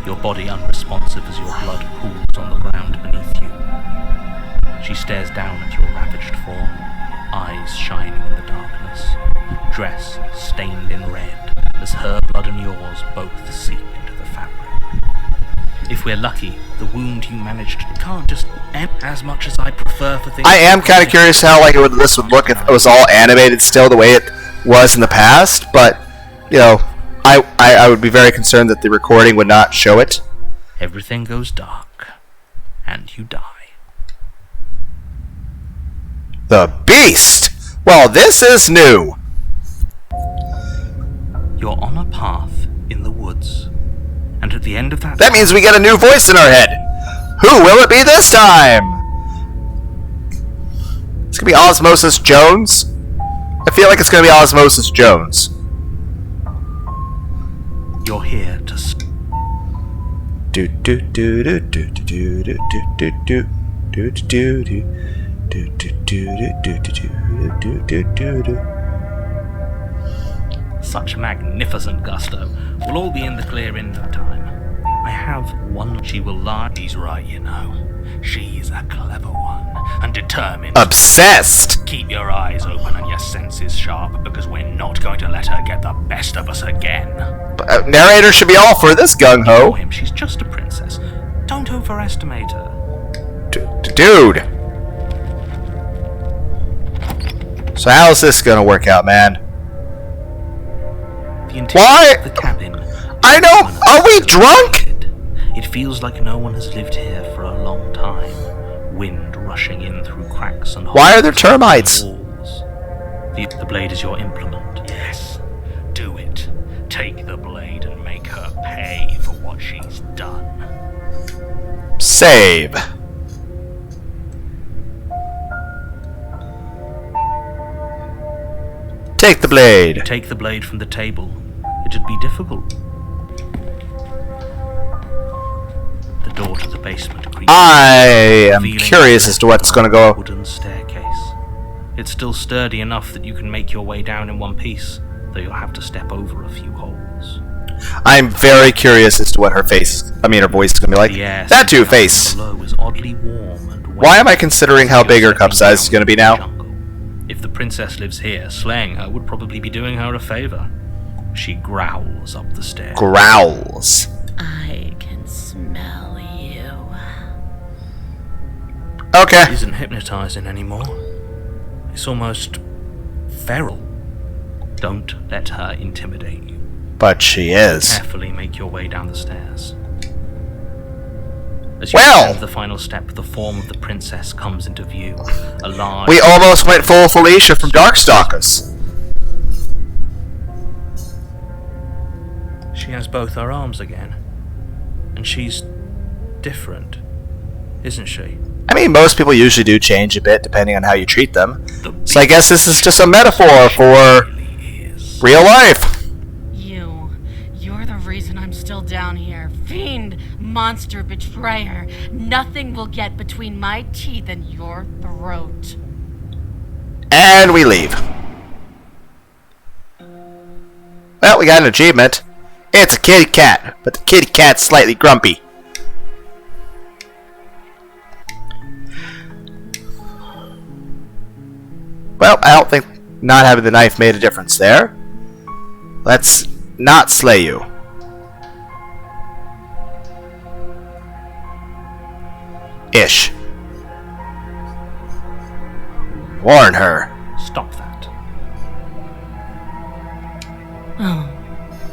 your body unresponsive as your blood pools on the ground beneath you. She stares down at your ravaged form, eyes shining in the darkness, dress stained in red as her blood and yours both seep into the fabric. If we're lucky, the wound you managed can't just end as much as I prefer for things. I am kind of curious how this would look if it was all animated still the way it was in the past, but you know, I would be very concerned that the recording would not show it. Everything goes dark, and you die. The Beast! Well, this is new. You're on a path in the woods, and at the end of That means we get a new voice in our head. Who will it be this time? It's gonna be Osmosis Jones. I feel like it's gonna be Osmosis Jones. You're here to Do do do do do do do do do do do do. Such magnificent gusto. We'll all be in the clear in no time. I have one. She will lie. He's right, you know. She's a clever one and determined. Obsessed. Keep your eyes open and your senses sharp, because we're not going to let her get the best of us again. Narrator should be all for this gung ho. She's just a princess. Don't overestimate her. Dude. So how's this gonna work out, man? Why? The cabin. I know. Are we drunk? It feels like no one has lived here for a long time. wind rushing in through cracks and holes. Why are there termites? in walls. The blade is your implement. Yes, do it. Take the blade and make her pay for what she's done. Save. Take the blade. Take the blade from the table. It'd be difficult. The door to the basement creaks. I am revealing curious as to what's going to go. Wooden staircase. It's still sturdy enough that you can make your way down in one piece, though you'll have to step over a few holes. I'm very curious as to what her face, her voice is going to be like. The air That too, down face. below is oddly warm and wet. Why am I considering how big her cup size is going to be now? Jungle. If the princess lives here, slaying her would probably be doing her a favor. She growls up the stairs. Growls. I can smell you. Okay. It isn't hypnotizing anymore. It's almost feral. Don't let her intimidate you. But she is. Carefully make your way down the stairs. As you Well. ascend the final step, the form of the princess comes into view. A large... We almost went full Felicia from Darkstalkers. She has both her arms again. And she's different, isn't she? I mean, most people usually do change a bit depending on how you treat them. The So I guess this is just a metaphor for really is. real life. You're the reason I'm still down here. Fiend, monster, betrayer. Nothing will get between my teeth and your throat. And we leave. Well, we got an achievement. It's a kitty cat, but the kitty cat's slightly grumpy. Well, I don't think not having the knife made a difference there. Let's not slay you. Ish. Warn her. Stop that. Oh,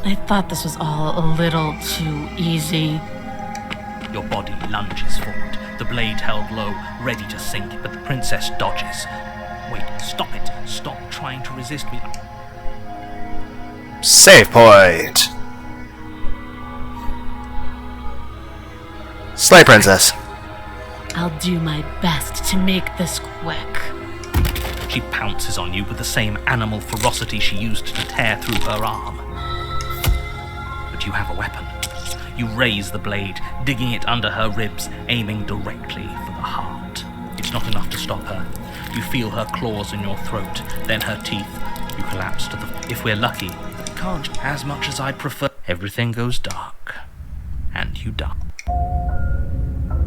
I thought this was all a little too easy. Your body lunges forward, the blade held low, ready to sink, but the princess dodges. Wait, stop it. Stop trying to resist me. Save point. Slay princess. I'll do my best to make this quick. She pounces on you with the same animal ferocity she used to tear through her arm. But you have a weapon. You raise the blade, digging it under her ribs, aiming directly for the heart. It's not enough to stop her. You feel her claws in your throat, then her teeth. You collapse to the... If we're lucky, can't as much as I'd prefer. Everything goes dark, and you die.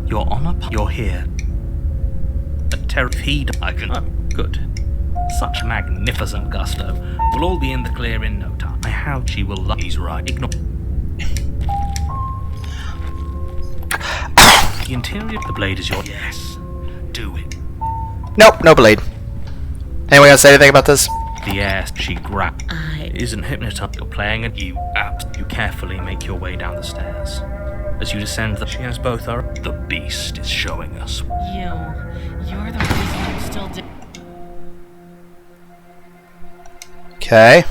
You're on a... You're here. A terror... I can... Oh, good. Such magnificent gusto. We'll all be in the clear in no time. How she will love... He's right. Ignore... The interior of the blade is your... Yes. Do it. Nope, no blade. Anyone else say anything about this? The air she grabs I isn't hypnotized. You're playing it. You carefully make your way down the stairs. As you descend, she has both her. The beast is showing us. You're the reason I'm still Okay.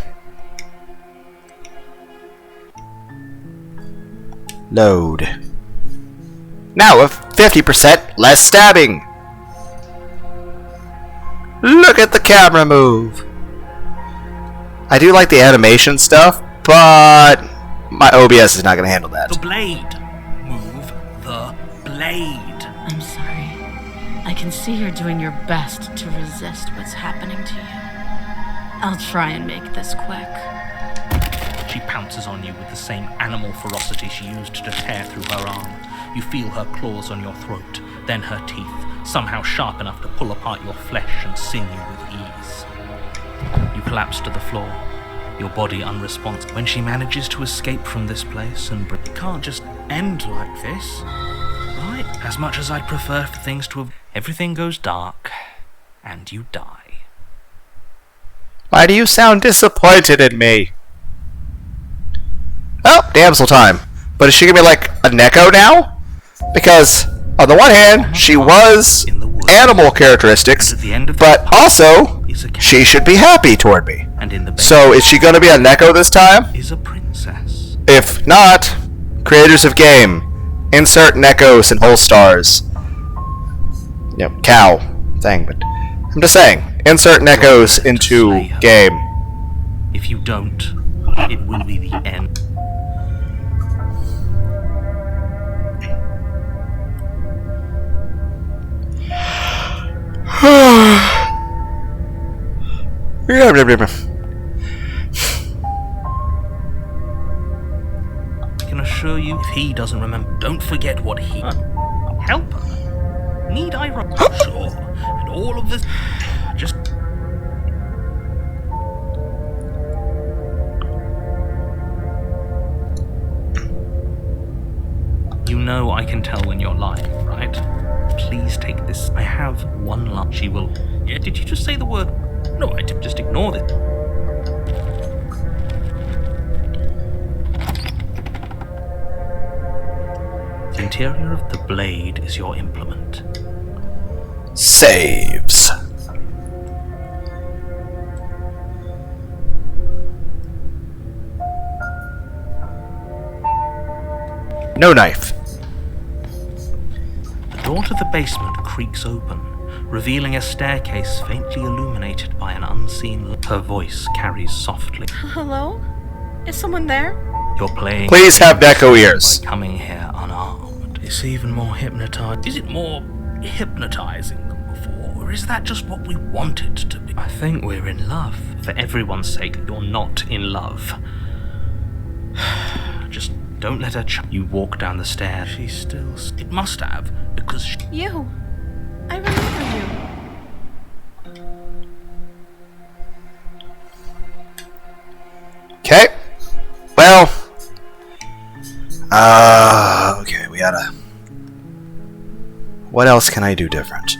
Load. Now with 50% less stabbing. Look at the camera move. I do like the animation stuff, but my OBS is not going to handle that. The blade. Move the blade. I'm sorry. I can see you're doing your best to resist what's happening to you. I'll try and make this quick. She pounces on you with the same animal ferocity she used to tear through her arm. You feel her claws on your throat, then her teeth, somehow sharp enough to pull apart your flesh and sinew with ease. You collapse to the floor, your body unresponsive. When she manages to escape from this place and it can't just end like this, right? As much as I'd prefer for things to have... Everything goes dark, and you die. Why do you sound disappointed in me? Oh, damsel time. But is she gonna be like a Neko now? Because, on the one hand, she was In the animal characteristics, At the end of but the also is a cat, she should be happy toward me. and in the So is she going to be a Neko this time? is a princess. If not, creators of game, insert Nekos and whole stars. Yep, cow thing, but I'm just saying, insert Nekos into game. If you don't, it will be the end. I can assure you, if he doesn't remember, don't forget what he... Help her? Need I... Sure. And all of this... Just... You know I can tell when you're lying, right? Please take this. I have one line. She will... Yeah, did you just say the word... No, I did. Just ignore it. The interior of the blade is your implement. Saves. No knife. The door to the basement creaks open, revealing a staircase faintly illuminated by an unseen light. Her voice carries softly. Hello? Is someone there? You're playing... Please have Neko ears. By coming here unarmed. It's even more hypnotizing. Is it more hypnotizing than before, or is that just what we want it to be? I think we're in love. For everyone's sake, you're not in love. Just don't let her You walk down the stairs. She's still... It must have, because You. I remember you. Okay. Well. Okay, we gotta... What else can I do different?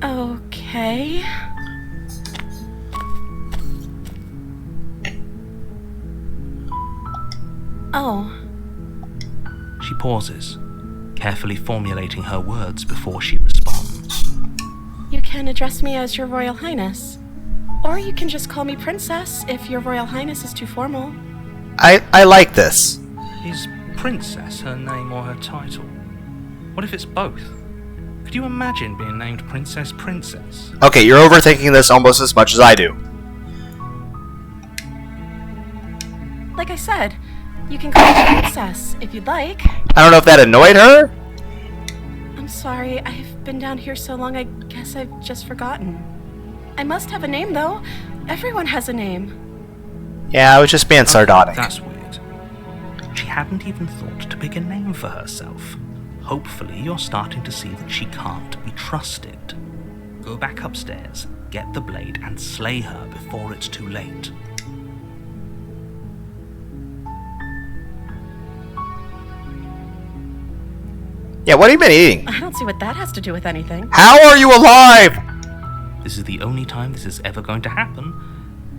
Okay. Oh. she pauses, carefully formulating her words before she responds. You can address me as Your Royal Highness. Or you can just call me Princess if Your Royal Highness is too formal. I like this. Is Princess her name or her title? What if it's both? Could you imagine being named Princess Princess? Okay, you're overthinking this almost as much as I do. Like I said, you can call me Princess if you'd like. I don't know if that annoyed her. I'm sorry, I've been down here so long I guess I've just forgotten. I must have a name though. Everyone has a name. Yeah, I was just being sardonic. That's weird. She hadn't even thought to pick a name for herself. Hopefully you're starting to see that she can't be trusted. Go back upstairs, get the blade, and slay her before it's too late. Yeah, what have you been eating? I don't see what that has to do with anything. How are you alive? This is the only time this is ever going to happen,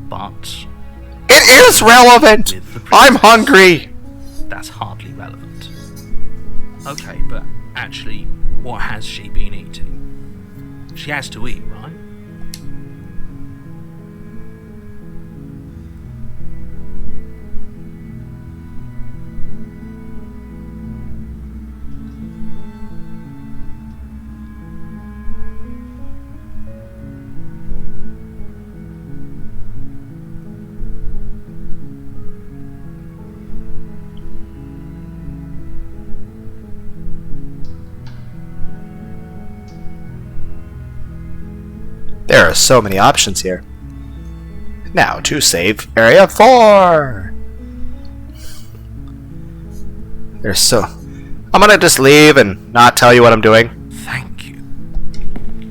but It is relevant. with the I'm princess, hungry. That's hardly relevant. Okay, but actually, what has she been eating? She has to eat, right? There are so many options here. Now to save area 4. There's so... I'm gonna just leave and not tell you what I'm doing. Thank you.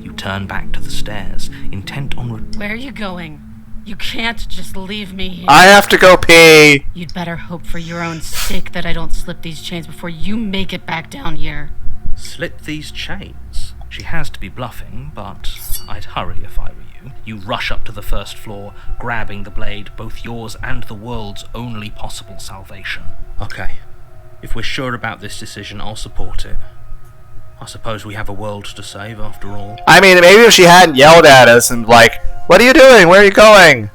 You turn back to the stairs, intent on... Where are you going? You can't just leave me here. I have to go pee. You'd better hope for your own sake that I don't slip these chains before you make it back down here. Slip these chains? She has to be bluffing, but I'd hurry if I were you. You rush up to the first floor, grabbing the blade, both yours and the world's only possible salvation. Okay, if we're sure about this decision, I'll support it. I suppose we have a world to save after all. I mean, maybe if she hadn't yelled at us and like, what are you doing? Where are you going?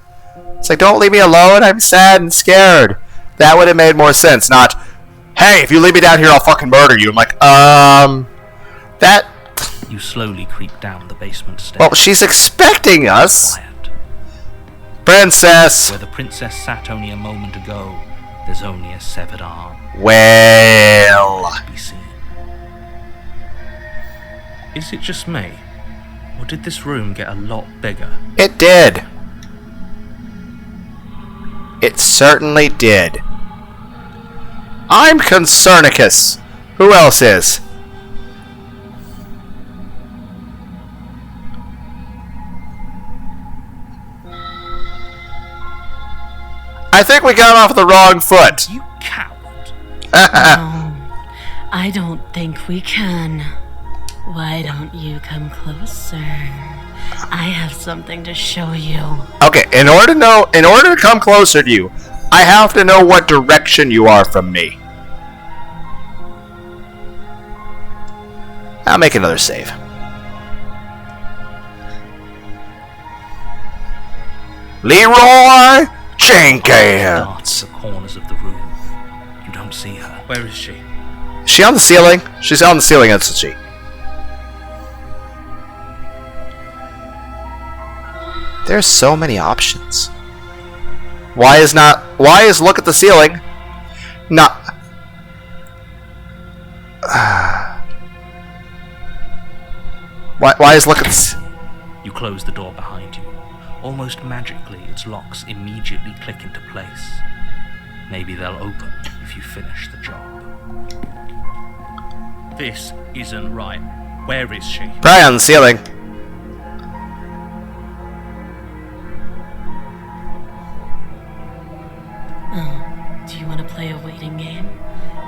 It's like, don't leave me alone. I'm sad and scared. That would have made more sense. Not, hey, if you leave me down here, I'll fucking murder you. I'm like, that... You slowly creep down the basement stairs. Well, she's expecting us. Quiet. Princess. Where the princess sat only a moment ago, there's only a severed arm. Well... Be seen. Is it just me? Or did this room get a lot bigger? It did. It certainly did. I'm Concernicus. Who else is? I think we got off the wrong foot. You coward. No, I don't think we can. Why don't you come closer? I have something to show you. Okay, in order to come closer to you, I have to know what direction you are from me. I'll make another save. Leroy Jenkins. Darts the corners of the room. You don't see her. Where is she? Is she on the ceiling? She's on the ceiling, isn't she? There's so many options. Why is look at the ceiling not... Why is look at this? You close the door behind you. Almost magically, its locks immediately click into place. Maybe they'll open if you finish the job. This isn't right. Where is she? Probably on the ceiling. Do you want to play a waiting game?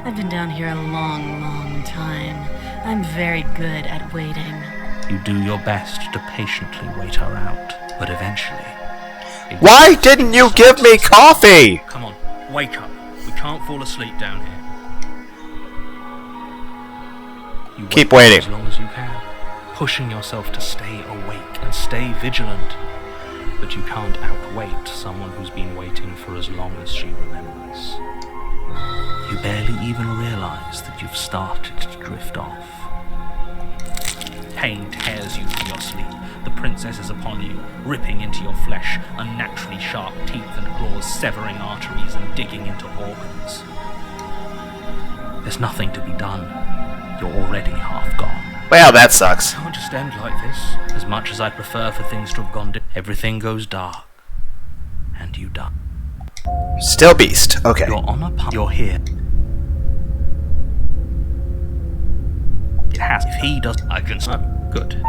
I've been down here a long, long time. I'm very good at waiting. You do your best to patiently wait her out, but eventually... Why didn't you give me coffee? Come on, wake up. We can't fall asleep down here. You Keep wait waiting. as long as you can, pushing yourself to stay awake and stay vigilant. But you can't outwait someone who's been waiting for as long as she remembers. You barely even realize that you've started to drift off. Pain tears you from your sleep. The princess is upon you, ripping into your flesh, unnaturally sharp teeth and claws severing arteries and digging into organs. There's nothing to be done. You're already half gone. Well, that sucks. It can't just end like this. As much as I'd prefer for things to have gone everything goes dark. And you die. Still beast. Okay. You're on a path. You're here. It has. If he does, I can. Good.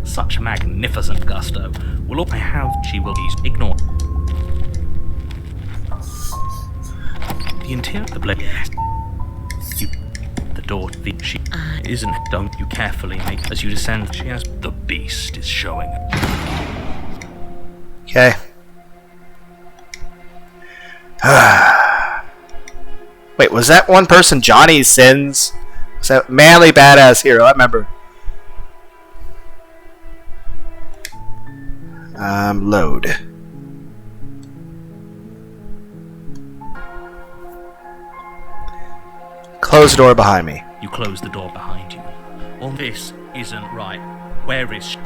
Such magnificent gusto. Well, I have. She will be ignored. The interior. The blade. You. The door. The she isn't. Don't you carefully make as you descend. She has. The beast is showing. Okay. Wait, was that one person Johnny Sins? Was that manly badass hero? I remember. Load. Close the door behind me. You close the door behind you. Well, this isn't right. Where is she?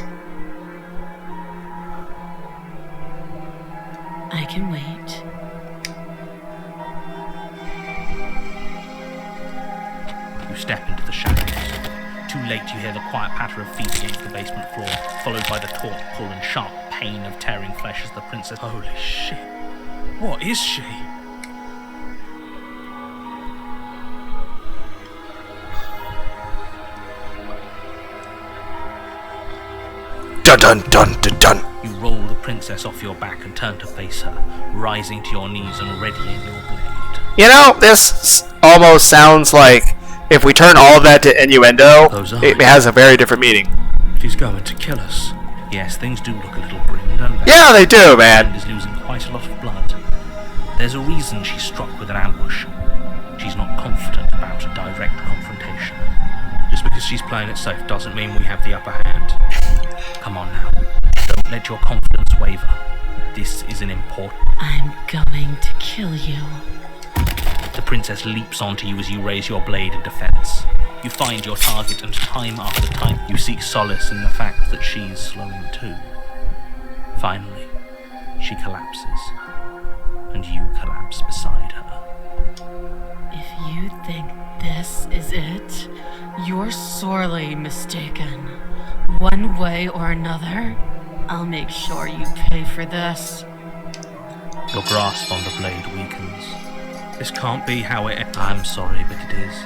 I can wait. You step into the shadows. Too late, you hear the quiet patter of feet against the basement floor, followed by the taut pull and sharp pain of tearing flesh as the princess... Holy shit. What is she? Dun dun dun dun dun. You roll the princess off your back and turn to face her, rising to your knees and readying your blade. You know, this almost sounds like if we turn all of that to innuendo, it has a very different meaning. She's going to kill us. Yes, things do look a little grim, don't they? Yeah, they do, man. Is losing quite a lot of blood. There's a reason she's struck with an ambush. She's not confident about a direct confrontation. Just because she's playing it safe doesn't mean we have the upper hand. Come on now. Don't let your confidence waver. This is an important... I'm going to kill you. The princess leaps onto you as you raise your blade in defense. You find your target, and time after time you seek solace in the fact that she's slowing too. Finally, she collapses, and you collapse beside her. If you think this is it, you're sorely mistaken. One way or another, I'll make sure you pay for this. Your grasp on the blade weakens. This can't be how it... I'm sorry, but it is.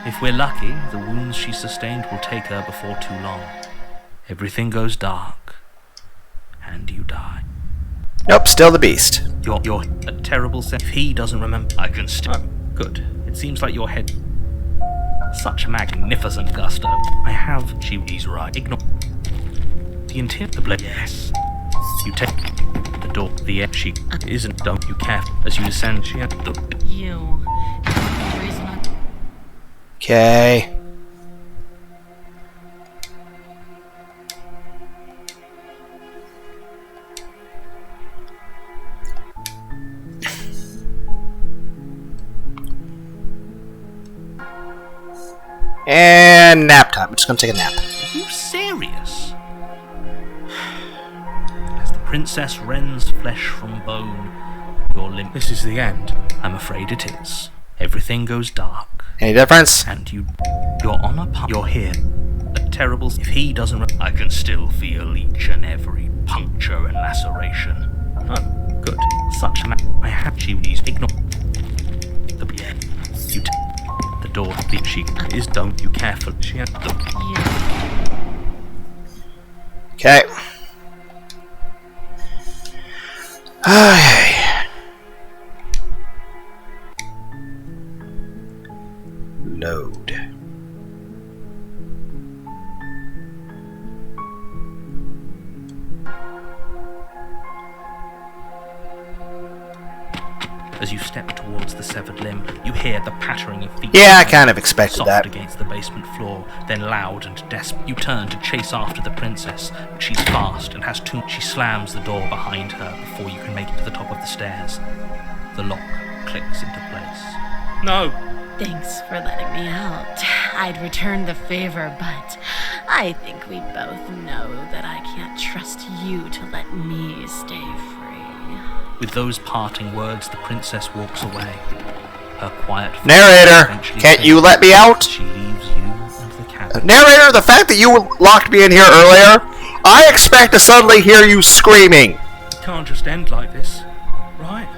If we're lucky, the wounds she sustained will take her before too long. Everything goes dark, and you die. Nope, still the beast. You're a terrible sense. If he doesn't remember, I can still... Oh, good. It seems like your head... Such magnificent gusto. I have... She's right. Ignore... The intent... The blade... Yes. You take... The door... The edge... She... Isn't... Don't you care... As you descend, she had... The... You. The reason I'm... Okay. And nap time. I'm just gonna take a nap. Are you serious? As the princess rends flesh from bone, your limb... This is the end. I'm afraid it is. Everything goes dark. Any difference? And you're on a path. You're here. A terrible... If he doesn't... I can still feel each and every puncture and laceration. Oh, good. Such a... I have... She is... Ignore... The... You... The door... The... She... Is... Don't you careful... She had... The... Okay. Okay. Load. As you step towards the severed limb, you hear the pattering of feet. Yeah, I kind of expected soft that. Against the basement floor, then loud and desperate. You turn to chase after the princess, but she's fast and has too... She slams the door behind her before you can make it to the top of the stairs. The lock clicks into place. No! Thanks for letting me out. I'd return the favor, but I think we both know that I can't trust you to let me stay free. With those parting words, the princess walks away. Her quiet... Narrator, can't you let me out? She leaves you and the cat. Narrator, the fact that you locked me in here earlier, I expect to suddenly hear you screaming. It can't just end like this, right?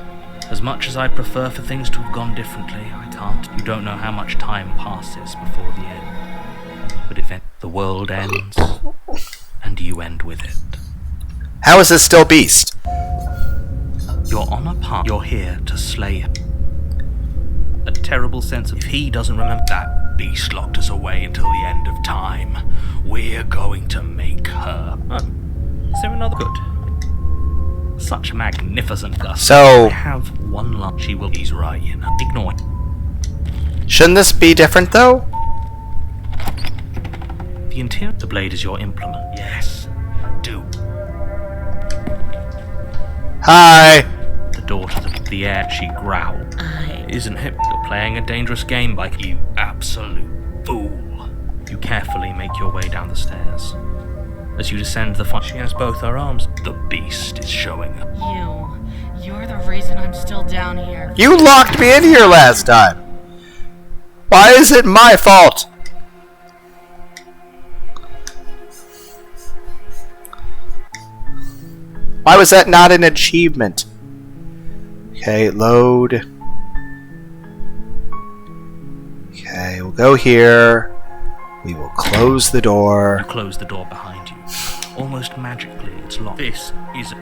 As much as I'd prefer for things to have gone differently, I can't. You don't know how much time passes before the end. But if the world ends, and you end with it. How is this still beast? You're on a path. You're here to slay him. A terrible sense of... If he doesn't remember... That beast locked us away until the end of time. We're going to make her... Oh, is there another... Good. Such magnificent gusto. So... I have one lunch. She will... He's right, you know. Ignore it. Shouldn't this be different, though? The interior... The blade is your implement. Yes. Do. Hi. The door to the air, she growled. Isn't him? You're playing a dangerous game by you absolute fool. You carefully make your way down the stairs. As you descend the flight, she has both her arms. The beast is showing up. You're the reason I'm still down here. You locked me in here last time. Why is it my fault? Why was that not an achievement? Okay, load. We'll go here. We will close the door. You close the door behind you. Almost magically, it's locked. This is...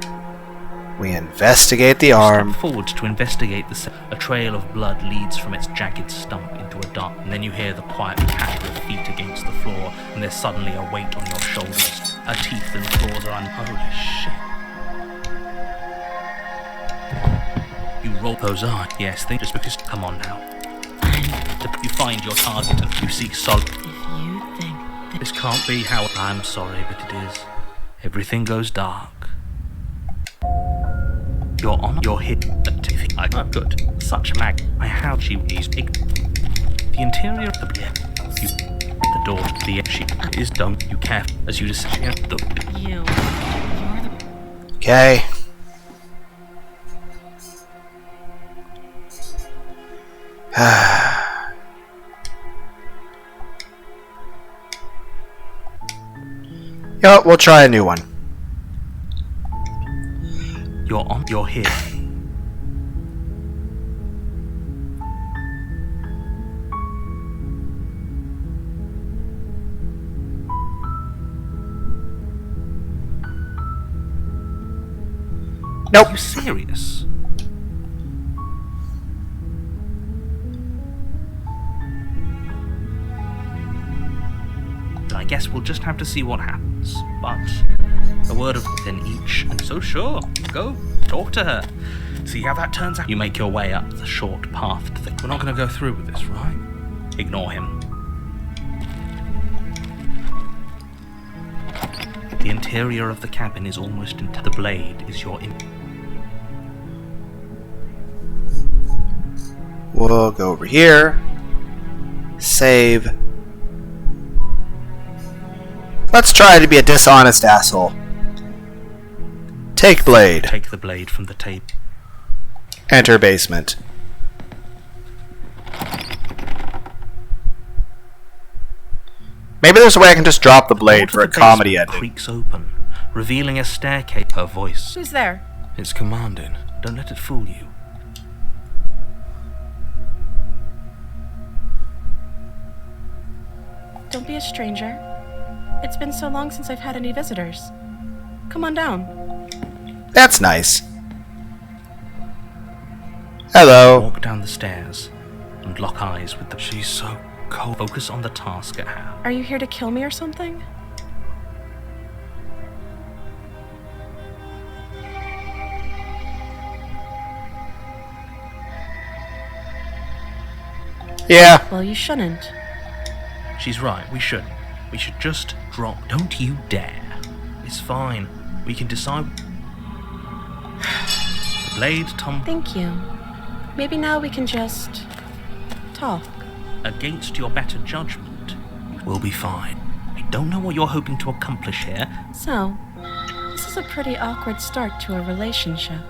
We investigate the arm. Step forward to investigate the A trail of blood leads from its jagged stump into a dark, and then you hear the quiet patter of feet against the floor, and there's suddenly a weight on your shoulders. Her teeth and claws are holy shit. You roll those eyes. Yes, they just because... Come on now. You find your target and you see solid... If you think that... This can't be how... I'm sorry, but it is. Everything goes dark. You're on your hit. I'm good. Such mag. I have she is big. The interior of the you the door to the she is don't you care as you just You're the... Okay. You know what, we'll try a new one. You're on your hit. Nope. Are you serious? I guess we'll just have to see what happens. But a word of within each, and so sure, go talk to her. See how that turns out. You make your way up the short path to the... We're not going to go through with this, right? Ignore him. The interior of the cabin is almost into the blade is your... We'll go over here. Save. Let's try to be a dishonest asshole. Take blade. Take the blade from the tape. Enter basement. Maybe there's a way I can just drop the blade for a comedy ending. Creaks open, revealing a staircase. Her voice. Who's there? It's commanding. Don't let it fool you. Don't be a stranger. It's been so long since I've had any visitors. Come on down. That's nice. Hello. Walk down the stairs and lock eyes with the... She's so cold. Focus on the task at hand. Are you here to kill me or something? Yeah. Well, you shouldn't. She's right, we shouldn't. We should just drop. Don't you dare. It's fine. We can decide. The blade, Tom. Thank you. Maybe now we can just... talk. Against your better judgment, we'll be fine. I don't know what you're hoping to accomplish here. So, this is a pretty awkward start to a relationship.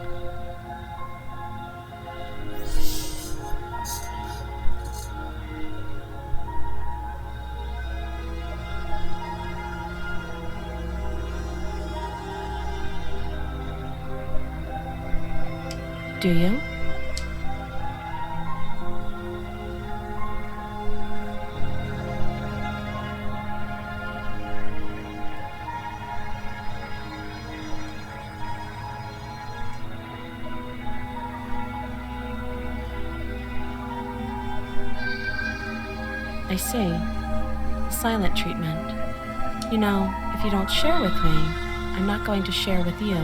Do you? I see. Silent treatment. You know, if you don't share with me, I'm not going to share with you.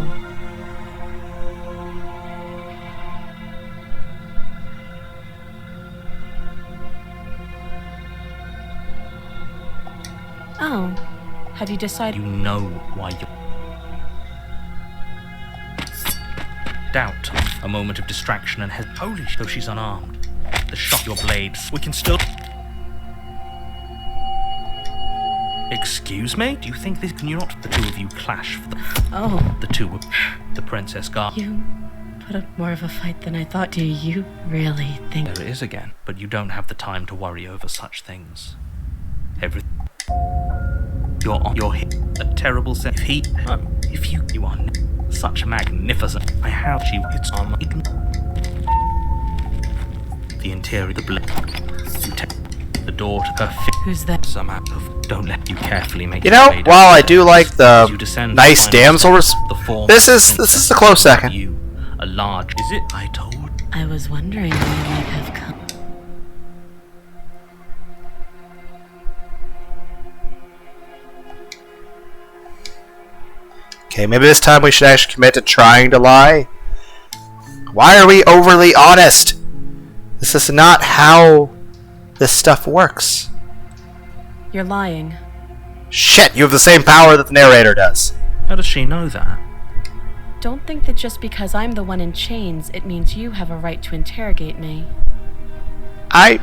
Oh, have you decided? You know why you... Doubt. A moment of distraction and holy shit, though she's unarmed. The shot your blades. We can still... Excuse me? Do you think this... Can you not... The two of you clash for the... Oh. The two of... The Princess Guard. You put up more of a fight than I thought. Do you really think... There it is again. But you don't have the time to worry over such things. You're on your hit. A terrible set. If you are such magnificent. I have you. It's on the interior. The blade. You take the door to her Who's that? somehow. Don't let you carefully make You your know, way while I downstairs. do like As the you descend nice the final damsel, steps, the form this of is princess a close second. You, a large. Is it? I told. I was wondering when you might have come. Okay, maybe this time we should actually commit to trying to lie. Why are we overly honest? This is not how this stuff works. You're lying. Shit, you have the same power that the narrator does. How does she know that? Don't think that just because I'm the one in chains, it means you have a right to interrogate me. I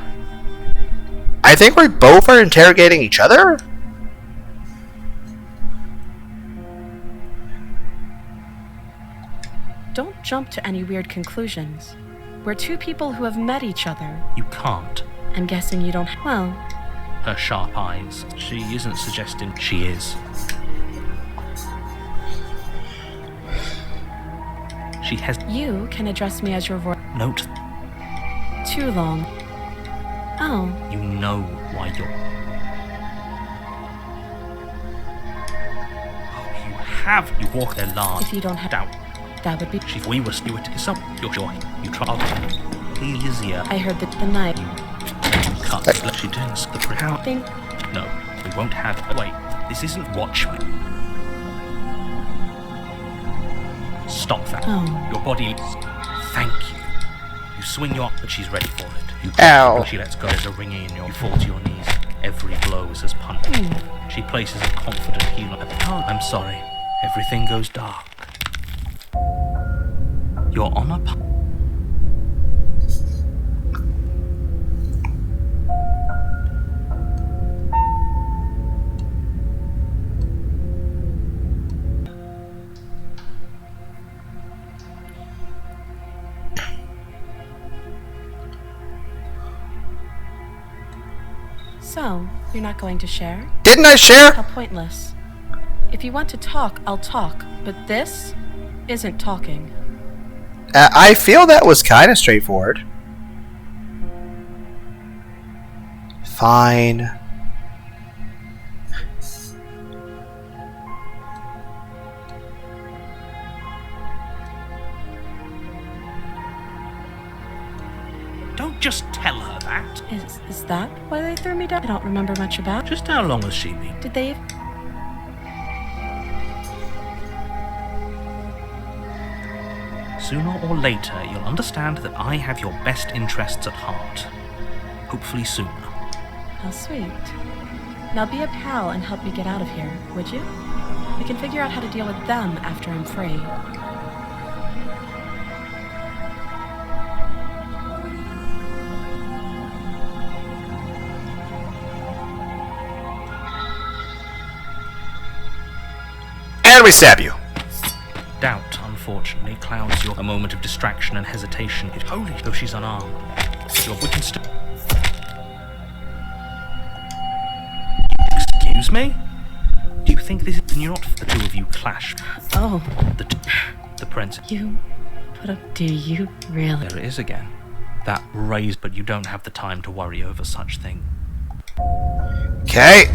think we both are interrogating each other? Don't jump to any weird conclusions. We're two people who have met each other. You can't. I'm guessing you don't. Well, Her sharp eyes. She isn't suggesting she is. She has. you can address me as your voice. Note. Too long. Oh, You know why you're. Oh, you have. You walk there large. if you don't have. Doubt. That would be. If we were steward to some your joy. You tried. Easier. I heard the night. You cut. She turns the how. Think. No, we won't have. Wait, this isn't Watchmen. Stop that. Oh. Your body. Thank you. You swing your, but she's ready for it. You Ow. When she lets go, there's a ringing in your. You fall to your knees. Every blow is as punch. She places a confident heel on her. Oh, I'm sorry. Everything goes dark. You're on a. So, you're not going to share? Didn't I share? How pointless. If you want to talk, I'll talk. But this isn't talking. I feel that was kind of straightforward. Fine. Don't just tell her that. Is that why they threw me down? I don't remember much about. Just how long has she been? Did they? Sooner or later, you'll understand that I have your best interests at heart. Hopefully sooner. How sweet. Now be a pal and help me get out of here, would you? We can figure out how to deal with them after I'm free. And we stab you. Doubt, unfortunately, clouds your a moment of distraction and hesitation. It's holy, though she's unarmed. We can still. Excuse me? Do you think this is not the two of you clash? Oh, The prince. you put up. Do you really? There it is again. That raised, but you don't have the time to worry over such thing. Okay,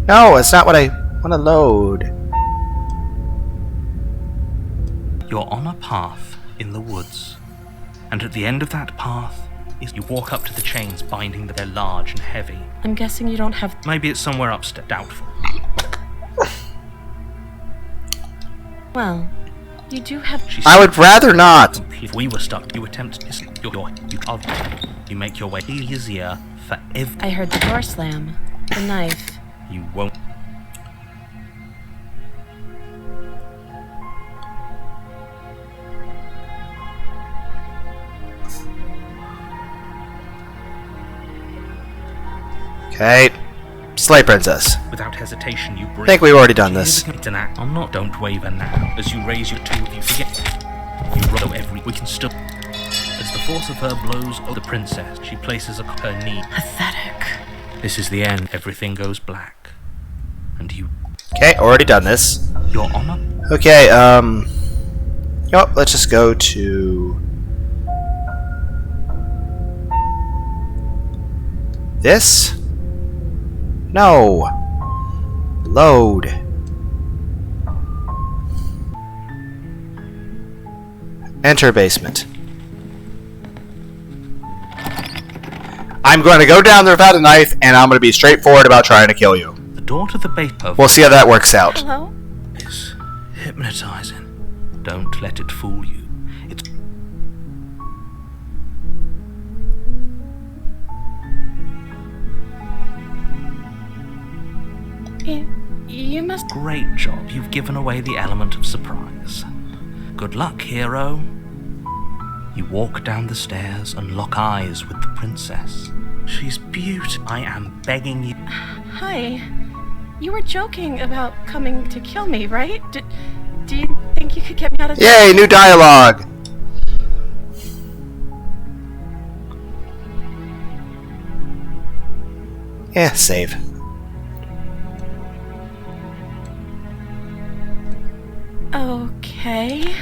No, it's not what I want to load. You're on a path in the woods, and at the end of that path is you walk up to the chains binding that they're large and heavy. I'm guessing you don't have. Maybe it's somewhere upstairs. Doubtful. Well, you do have. I would rather not. If we were stuck, you attempt to you make your way easier for I heard the door slam. The knife. You won't. Okay, Slay Princess. Without hesitation, you bring. I think we've already done this. It's an act. I'm not. Don't waver now. As you raise your two of you forget. You roll every. We can still. As the force of her blows over the princess, she places her knee. Pathetic. This is the end. Everything goes black, and you. Okay, already done this. Your honor. Okay, let's just go to This? No. Load. Enter basement. I'm going to go down there without a knife, and I'm going to be straightforward about trying to kill you. The door to the base of We'll see how that works out. Hello? is hypnotizing. Don't let it fool you. It's You must. great job. You've given away the element of surprise. Good luck, hero. You walk down the stairs and lock eyes with the princess. She's beautiful. I am begging you. Hi. You were joking about coming to kill me, right? Do you think you could get me out of Yay, new dialogue! Yeah, save. Okay.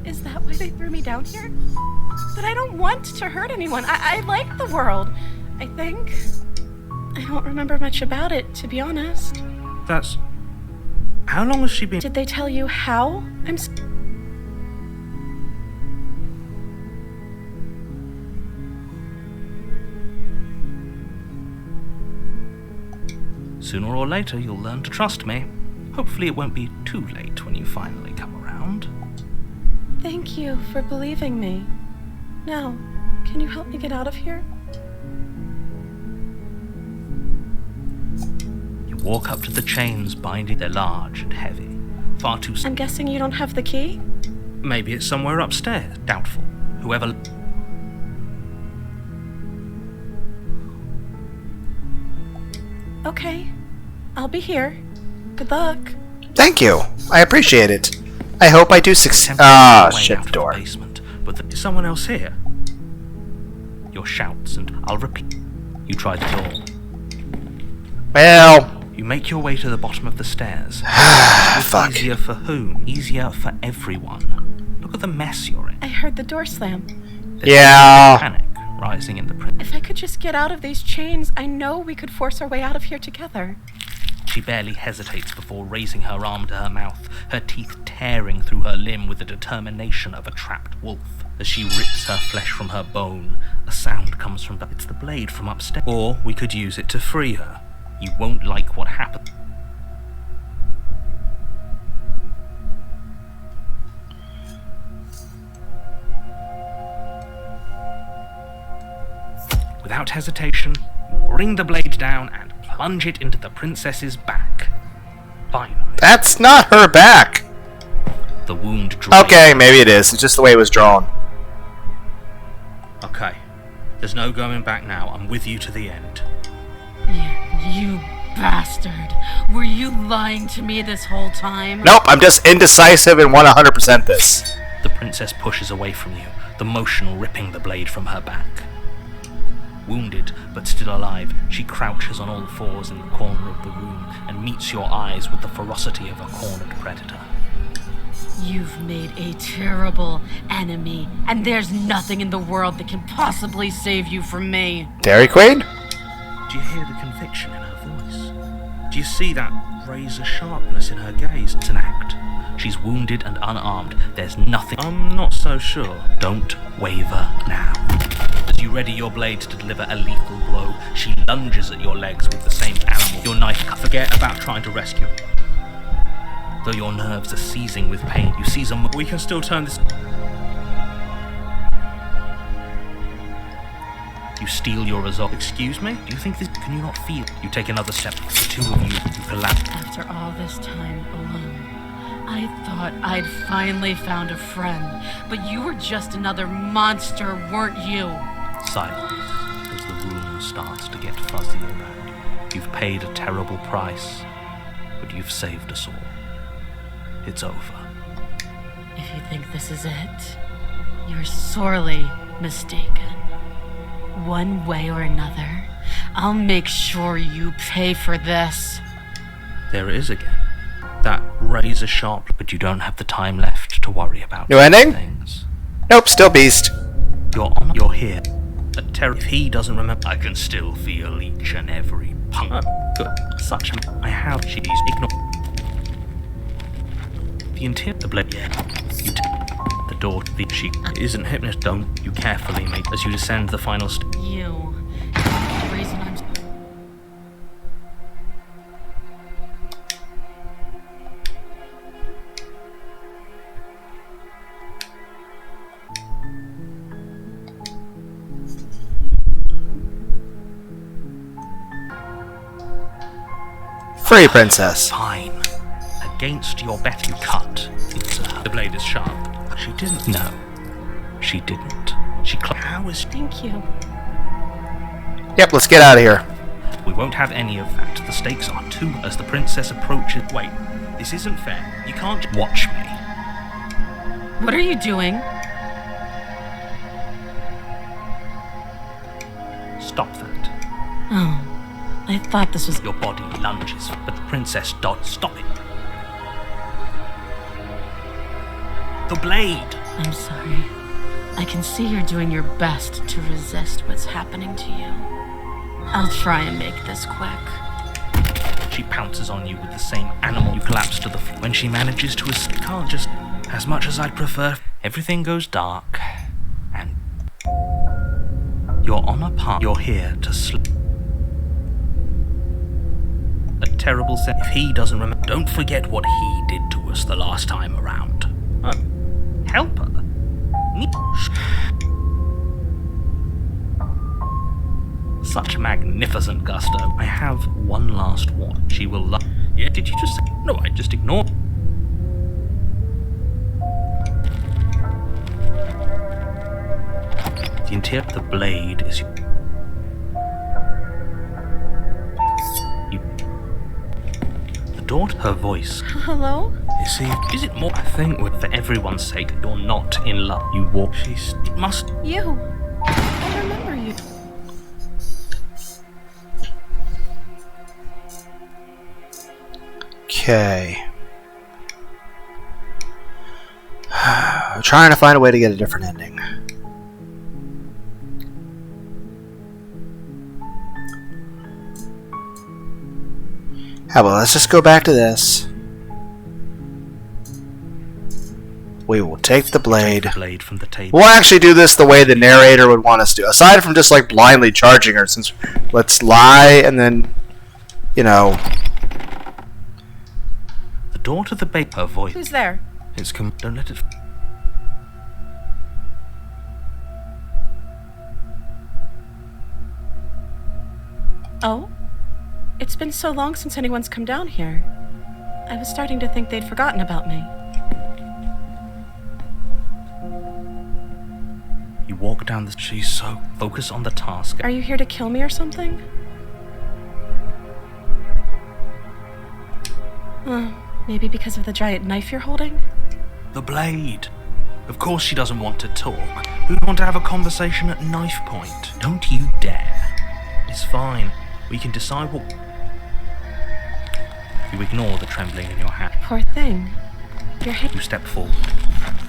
Is that why they threw me down here? But I don't want to hurt anyone. I like the world, I think. I don't remember much about it, to be honest. That's... How long has she been... Did they tell you how? Sooner or later, you'll learn to trust me. Hopefully it won't be too late when you finally come around. Thank you for believing me. Now, can you help me get out of here? You walk up to the chains binding. They're large and heavy. Far too... I'm guessing you don't have the key? Maybe it's somewhere upstairs. Doubtful. Whoever... Okay. I'll be here. Good luck. Thank you. I appreciate it. I hope I do succeed. Attempting Ah, to way shit, out of door. the basement, but there's someone else here. Your shouts, and I'll repeat. You try the door. Well, You make your way to the bottom of the stairs. It's fuck. easier for whom? Easier for everyone. Look at the mess you're in. I heard the door slam. There's Yeah. panic rising in the print. If I could just get out of these chains, I know we could force our way out of here together. She barely hesitates before raising her arm to her mouth, her teeth tearing through her limb with the determination of a trapped wolf. As she rips her flesh from her bone, a sound comes from it's the blade from upstairs. Or we could use it to free her. You won't like what happened. Without hesitation, bring the blade down and plunge it into the princess's back. Finally, That's not her back. the wound drains. Okay, maybe it is. It's just the way it was drawn. Okay. There's no going back now. I'm with you to the end. You bastard. Were you lying to me this whole time? Nope, I'm just indecisive and want to 100% this. The princess pushes away from you, the motion ripping the blade from her back. Wounded, but still alive, she crouches on all fours in the corner of the room and meets your eyes with the ferocity of a cornered predator. You've made a terrible enemy, and there's nothing in the world that can possibly save you from me. Dairy Queen? Do you hear the conviction in her voice? Do you see that razor sharpness in her gaze? It's an act. She's wounded and unarmed. There's nothing. I'm not so sure. Don't waver now. As you ready your blade to deliver a lethal blow, she lunges at your legs with the same animal. Your knife cut. Forget about trying to rescue. Though your nerves are seizing with pain, you seize a... We can still turn this... You steel your resolve. Excuse me? Do you think this... Can you not feel? You take another step. The two of you collapse. After all this time alone, I thought I'd finally found a friend, but you were just another monster, weren't you? Silence as the room starts to get fuzzy around you. You've paid a terrible price, but you've saved us all. It's over. If you think this is it, you're sorely mistaken. One way or another, I'll make sure you pay for this. There it is again. That razor sharp, but you don't have the time left to worry about New ending? things. Nope, still Beast. You're here. If he doesn't remember, I can still feel each and every punk. Oh, good. Such a... I have... She's ignored. The interior... The blade... Yeah. The door... She isn't hypnotized. Don't you carefully make... As you descend the final You. The reason I'm... Free princess. Fine. Against your bet, you cut. The blade is sharp. She didn't. No. She didn't. How is... Thank you. Yep, let's get out of here. We won't have any of that. The stakes are too... As the princess approaches... Wait. This isn't fair. You can't just... Watch me. What are you doing? Stop that. Oh. I thought this was... Your body lunges, but the princess dodges. Stop it. The blade! I'm sorry. I can see you're doing your best to resist what's happening to you. I'll try and make this quick. She pounces on you with the same animal. You collapse to the floor. When she manages to escape, can't just... As much as I'd prefer, everything goes dark. And... You're on a path. You're here to sleep. A terrible set. If he doesn't remember, don't forget what he did to us the last time around. Help her. Such magnificent gusto. I have one last one. She will love. Yeah, did you just say? No, I just ignored. The interior of the blade is. Daughter, her voice. Hello? You see, is it more? I think for everyone's sake, you're not in love. You walk. It must. You. I remember you. Okay. I'm trying to find a way to get a different ending. How about let's just go back to this. We will take the blade. Take the blade from the table. We'll actually do this the way the narrator would want us to. Aside from just like blindly charging her, since let's lie and then, you know. The daughter of the babe. Her voice. Who's there? It's don't let it. Oh? It's been so long since anyone's come down here. I was starting to think they'd forgotten about me. You walk down the... She's so focused on the task. Are you here to kill me or something? Maybe because of the giant knife you're holding? The blade. Of course she doesn't want to talk. Who'd want to have a conversation at knife point? Don't you dare. It's fine. We can decide what... You ignore the trembling in your hand. Poor thing. Your head... You step forward.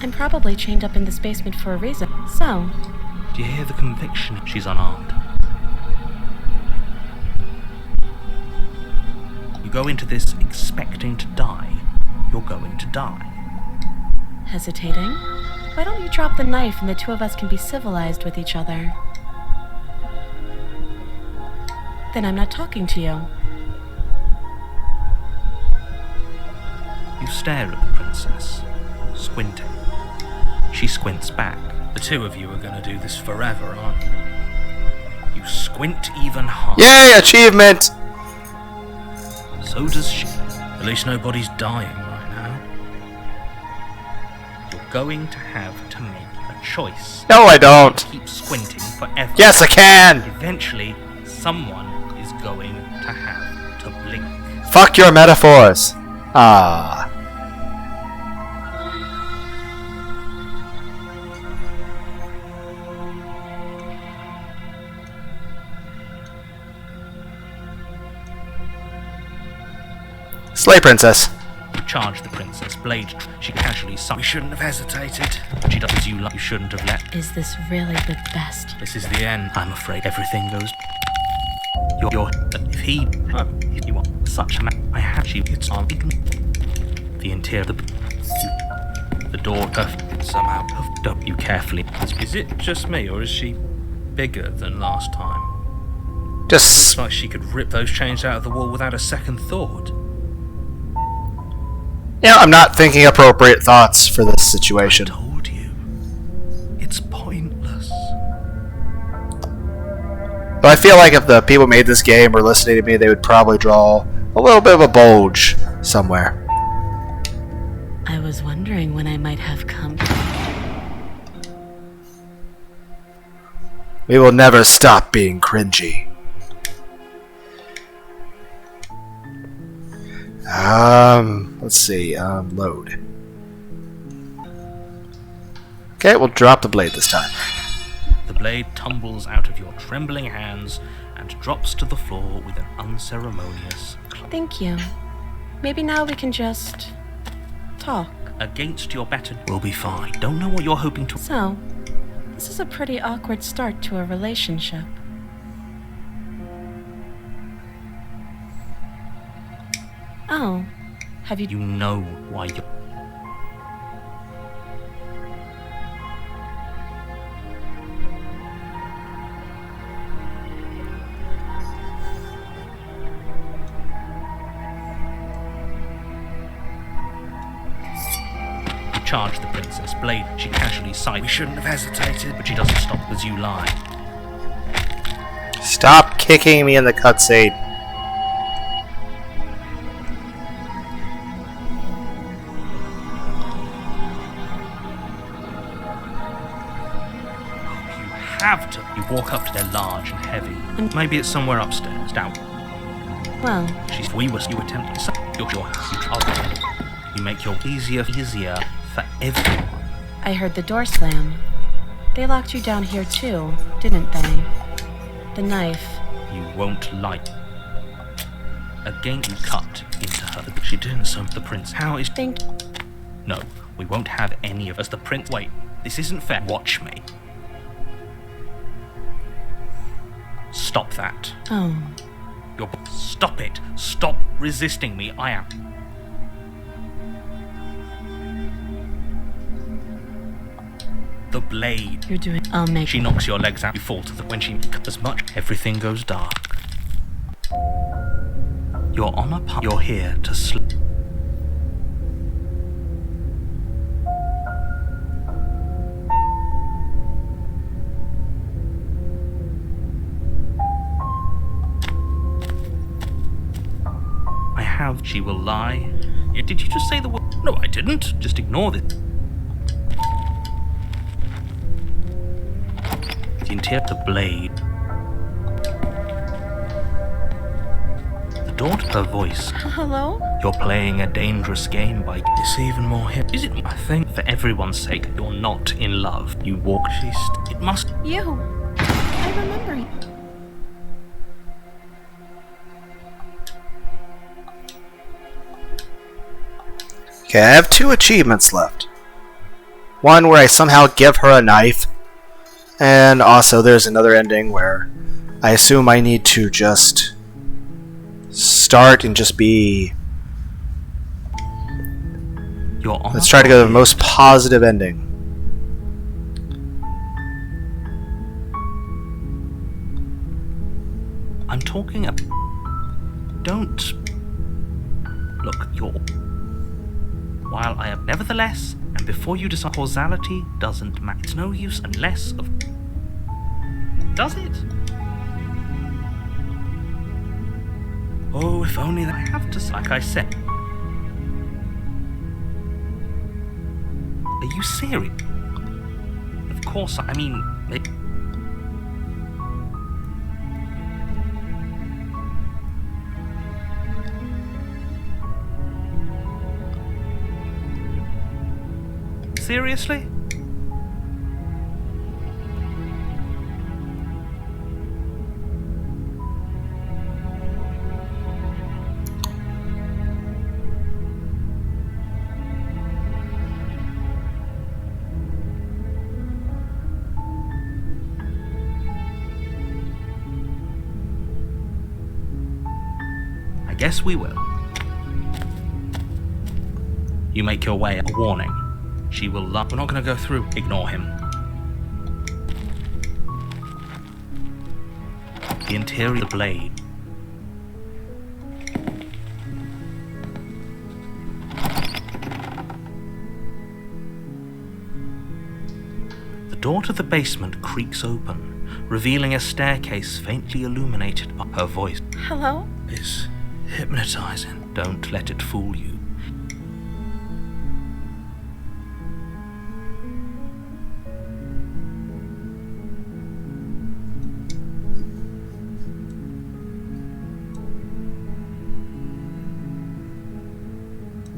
I'm probably chained up in this basement for a reason. So... Do you hear the conviction? She's unarmed. You go into this expecting to die. You're going to die. Hesitating? Why don't you drop the knife and the two of us can be civilized with each other? Then I'm not talking to you. You stare at the princess, squinting. She squints back. The two of you are going to do this forever, aren't you? You squint even harder. Yay, achievement! So does she. At least nobody's dying right now. You're going to have to make a choice. No, I don't. Keep squinting forever. Yes, I can! Eventually, someone is going to have to blink. Fuck your metaphors. Ah. Slay Princess. You charge the princess. Blade. She casually We shouldn't have hesitated. She does as you like. You shouldn't have let. Is this really the best? This is the end. I'm afraid everything goes. If he. Oh, you want such a man. I have you. It's on. The interior. The door. Somehow. Don't you carefully. Is it just me, or is she bigger than last time? Just It's like she could rip those chains out of the wall without a second thought. yeah, I'm not thinking appropriate thoughts for this situation. Told you. It's pointless. But I feel like if the people who made this game were listening to me, they would probably draw a little bit of a bulge somewhere. I was wondering when I might have come. We will never stop being cringy. Let's see, load. Okay, we'll drop the blade this time. The blade tumbles out of your trembling hands and drops to the floor with an unceremonious Thank you. Maybe now we can just talk. against your better. We'll be fine. Don't know what you're hoping to. So, this is a pretty awkward start to a relationship. Oh, have you... You know why you. You charge the princess. Blade. She casually sighs. We shouldn't have hesitated, but she doesn't stop as you lie. Stop kicking me in the cutscene. Have to. You walk up to their large and heavy. And maybe it's somewhere upstairs. Down. Well, You attempt to. You make your easier for everyone. I heard the door slam. They locked you down here too, didn't they? The knife. You won't like. Again, you cut into her. She didn't summon the prince. How is? Think... No, we won't have any of us. The prince. Wait, this isn't fair. Watch me. Stop that. Oh. Stop it. Stop resisting me. I am. The blade. You're doing... I'll make... She knocks your legs out. You fall to the... When she... As much. Everything goes dark. You're on a path. You're here to sleep. She will lie. Did you just say the word? No, I didn't. Just ignore it. The interior, the blade. The door to her voice. Hello? You're playing a dangerous game by... It's even more hip. Is it? I think for everyone's sake, you're not in love. You walk... It must... You. I remember you. Okay, I have 2 achievements left. One where I somehow give her a knife, and also there's another ending where I assume I need to just start and just be... Let's try to go to the most positive ending. I'm talking about... Don't... Look, you're... While I have nevertheless, and before you decide, causality doesn't matter. It's no use unless of... Does it? Oh, if only that I have to... Like I said... Are you serious? Of course, I mean... Seriously? Guess we will. You make your way. A warning. She will love. We're not going to go through. Ignore him. The interior of the blade. The door to the basement creaks open, revealing a staircase faintly illuminated by her voice. Hello? It's hypnotizing. Don't let it fool you.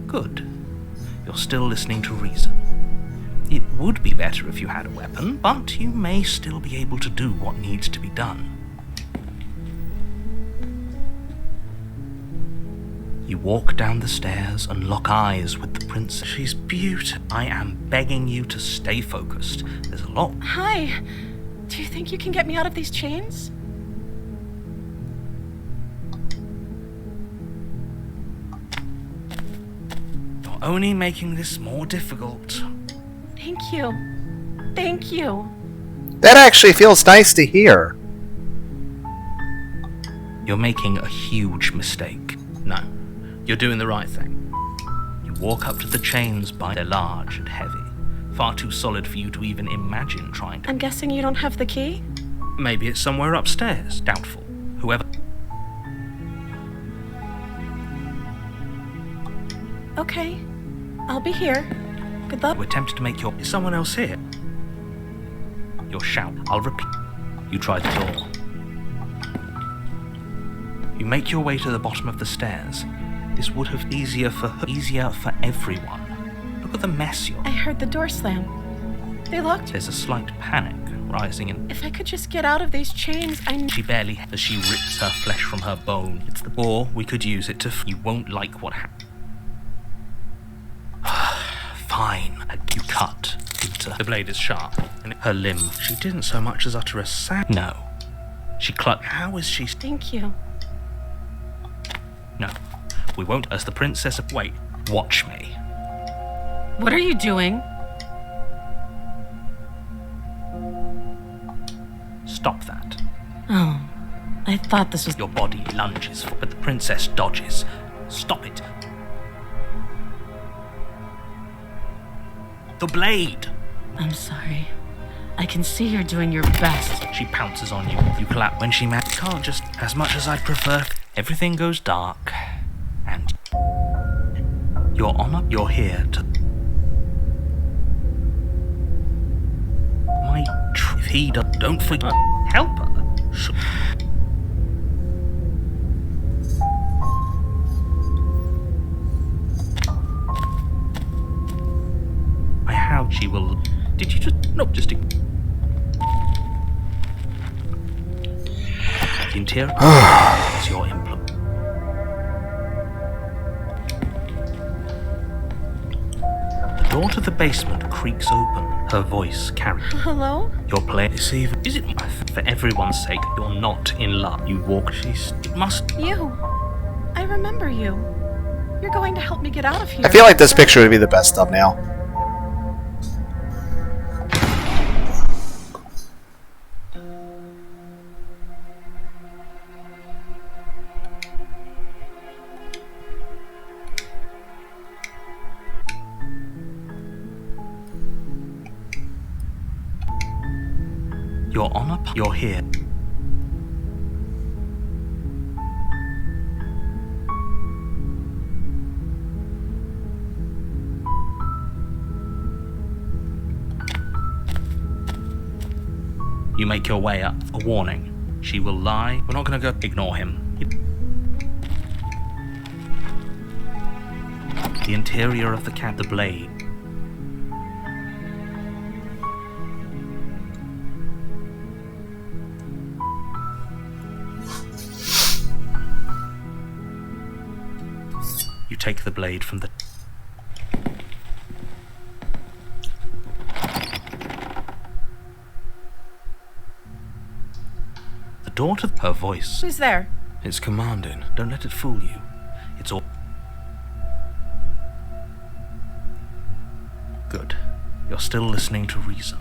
Good. You're still listening to reason. It would be better if you had a weapon, but you may still be able to do what needs to be done. You walk down the stairs and lock eyes with the princess. She's beautiful. I am begging you to stay focused. There's a lot. Hi. Do you think you can get me out of these chains? You're only making this more difficult. Thank you. Thank you. That actually feels nice to hear. You're making a huge mistake. No, you're doing the right thing. You walk up to the chains by they're large and heavy. Far too solid for you to even imagine trying to. I'm guessing you don't have the key? Maybe it's somewhere upstairs. Doubtful. Whoever. Okay. I'll be here. Good luck. You attempt to make your. Is someone else here? Your shout. I'll repeat. You try the door. You make your way to the bottom of the stairs. This would have been easier for everyone. Look at the mess you're. I heard the door slam. They locked. There's a slight panic rising in. If I could just get out of these chains, She barely, as she rips her flesh from her bone. It's the. Or we could use it to. You won't like what happened. Fine. You cut into. The blade is sharp, and her limb. She didn't so much as utter a sound. No. She clutched. How is she? Thank you. No. We won't. As the princess. Wait. Watch me. What are you doing? Stop that. Oh, I thought this was. Your body lunges, but the princess dodges. Stop it. The blade! I'm sorry. I can see you're doing your best. She pounces on you. You clap when she can't just. As much as I'd prefer, everything goes dark. And. Your honor, you're here to. If he don't forget. Help her. How she will. Did you just. No, just. The interior is your implement. The door to the basement creaks open. Her voice carries. Hello? Your play is even. Is it for everyone's sake? You're not in love. You walk. It must. You. I remember you. You're going to help me get out of here. I feel like this picture would be the best thumbnail. Your honor, you're here. You make your way up. A warning. She will lie. We're not going to go. Ignore him. The interior of the cab, the blade. You take the blade from the. The door to her voice. Who's there? It's commanding. Don't let it fool you. It's all good. You're still listening to reason.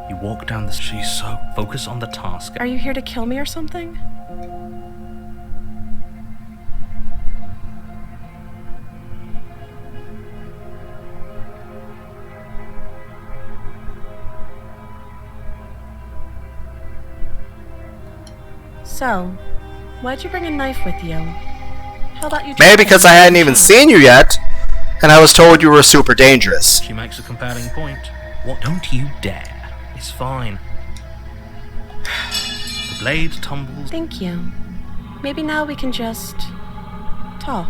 You walk down the street, so focus on the task. Are you here to kill me or something? So, why'd you bring a knife with you? How about you? Maybe because I hadn't even seen you yet, and I was told you were super dangerous. She makes a compelling point. What? Don't you dare. It's fine. The blade tumbles. Thank you. Maybe now we can just talk.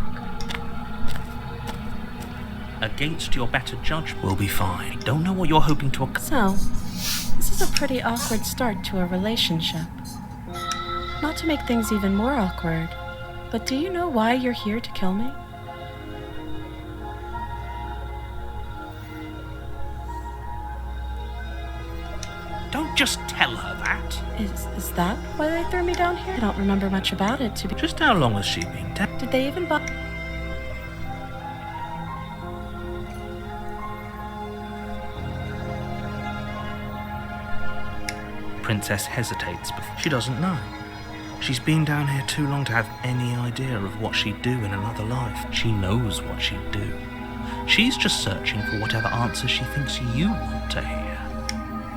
Against your better judgment, we'll be fine. Don't know what you're hoping to accomplish. So, this is a pretty awkward start to a relationship. Not to make things even more awkward, but do you know why you're here to kill me? Don't just tell her that. Is that why they threw me down here? I don't remember much about it, to be... Just how long has she been dead? Did they even Princess hesitates before she doesn't know. She's been down here too long to have any idea of what she'd do in another life. She knows what she'd do. She's just searching for whatever answer she thinks you want to hear.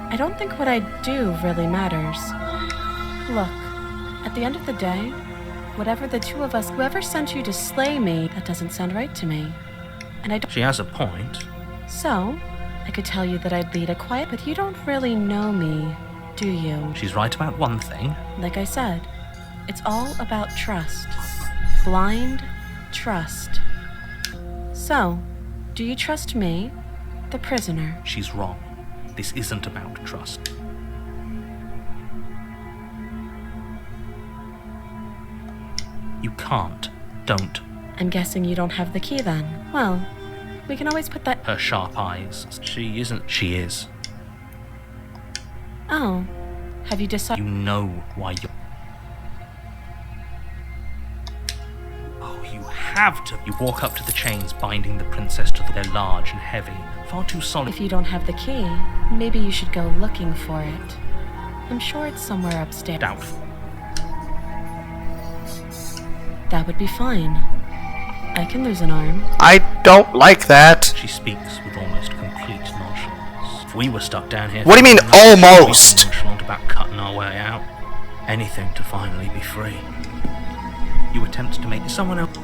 I don't think what I do really matters. Look, at the end of the day, whatever the two of us, whoever sent you to slay me, that doesn't sound right to me. And I don't... She has a point. So, I could tell you that I'd lead a quiet, but you don't really know me, do you? She's right about one thing. Like I said, it's all about trust. Blind trust. So, do you trust me, the prisoner? She's wrong. This isn't about trust. You can't. Don't. I'm guessing you don't have the key then. Well, we can always put that... Her sharp eyes. She isn't. She is. Oh, have you decided... You know why you're... Oh, you have to. You walk up to the chains binding the princess to the... They're large and heavy. Far too solid. If you don't have the key, maybe you should go looking for it. I'm sure it's somewhere upstairs. Doubtful. That would be fine. I can lose an arm. I don't like that. She speaks with almost complete nonchalance. If we were stuck down here... What do you mean, almost? Nonchalant about cutting our way out. Anything to finally be free. You attempt to make someone else...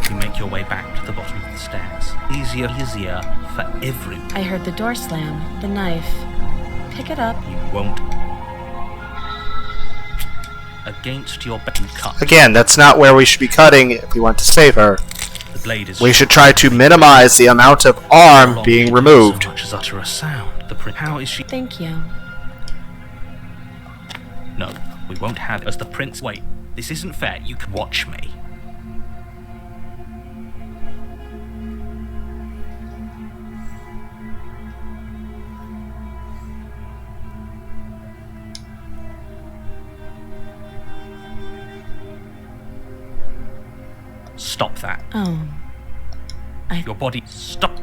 You make your way back to the bottom of the stairs. Easier for everyone. I heard the door slam, the knife. Pick it up. You won't. Against your back, you cut. Again, that's not where we should be cutting if we want to save her. The blade is... We should try to minimize the amount of arm being removed. So much as utter a sound. How is she... Thank you. No, we won't have it as the prince... Wait, this isn't fair. You can watch me. Stop that. Oh. Your body... Stop.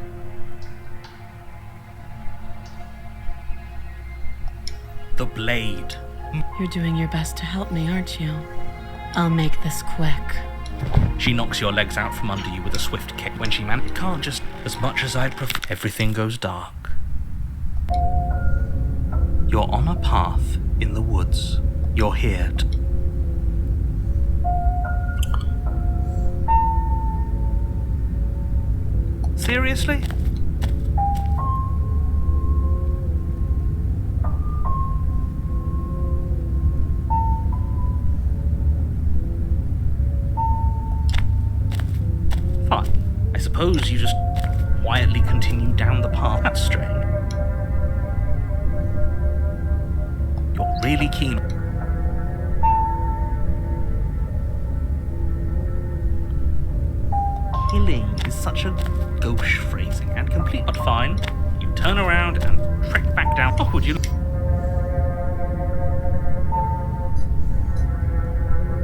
The blade. You're doing your best to help me, aren't you? I'll make this quick. She knocks your legs out from under you with a swift kick. When she it can't just... As much as I'd prefer... Everything goes dark. You're on a path in the woods. You're here to... Seriously? Fine. I suppose you just quietly continue down the path. That's strange. You're really keen. Killing is such a gauche phrasing and complete. But fine, you turn around and trek back down. Oh, would you?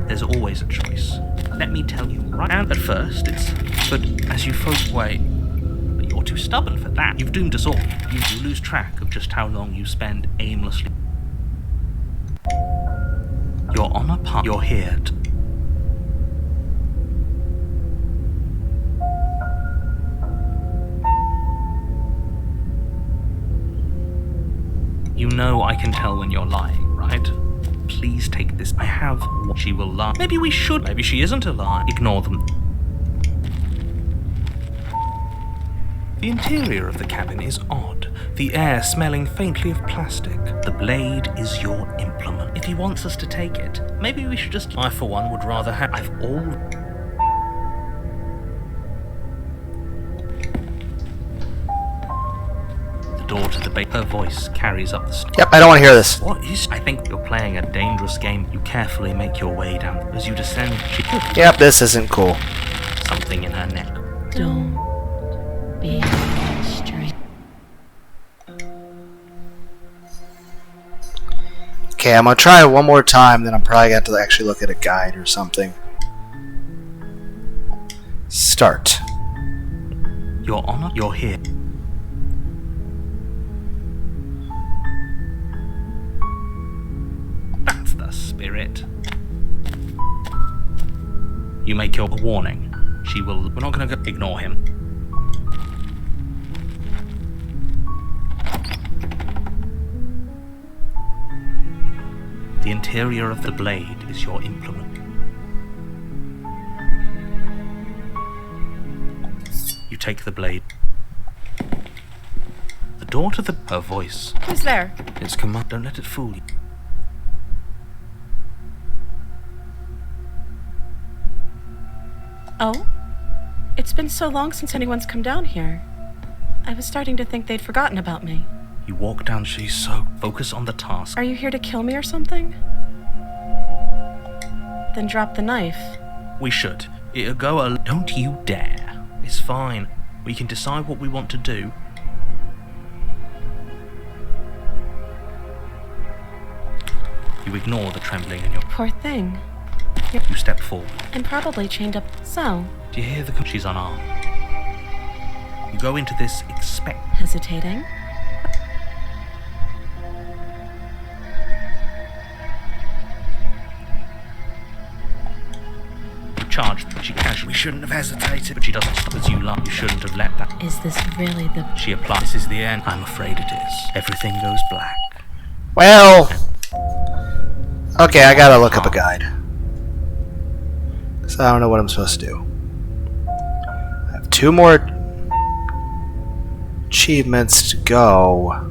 There's always a choice. Let me tell you right now. At first, it's... But as you folks wait... But you're too stubborn for that. You've doomed us all. You lose track of just how long you spend aimlessly... You're on a path. You're here to... You know I can tell when you're lying, right? Please take this. I have what she will lie. Maybe we should. Maybe she isn't a lie. Ignore them. The interior of the cabin is odd. The air smelling faintly of plastic. The blade is your implement. If he wants us to take it, maybe we should just... I, for one, would rather have... I've all... Door to the base. Her voice carries up the stairs. Yep, I don't want to hear this. What is... I think you're playing a dangerous game. You carefully make your way down. As you descend, she could... Yep, this isn't cool. Something in her neck. Don't be straight. Okay, I'm gonna try it one more time, then I'm probably gonna have to actually look at a guide or something. Start. Your Honor, you're here. That's the spirit. You make your warning. She will... We're not gonna go... Ignore him. The interior of the blade is your implement. You take the blade. The door to the... Her voice. Who's there? It's command. Don't let it fool you. Oh? It's been so long since anyone's come down here. I was starting to think they'd forgotten about me. You walk down. She's so... Focus on the task. Are you here to kill me or something? Then drop the knife. We should. It'll go a... Don't you dare. It's fine. We can decide what we want to do. You ignore the trembling in your... Poor thing. You step forward. I'm probably chained up. So, Do you hear the... She's unarmed. You go into this hesitating. charge. She casually... We shouldn't have hesitated. But she doesn't stop as you lie. You shouldn't have let that... Is this really the... She applies. This is the end. I'm afraid it is. Everything goes black. Well... Okay, I gotta look up a guide. So I don't know what I'm supposed to do. I have 2 more achievements to go.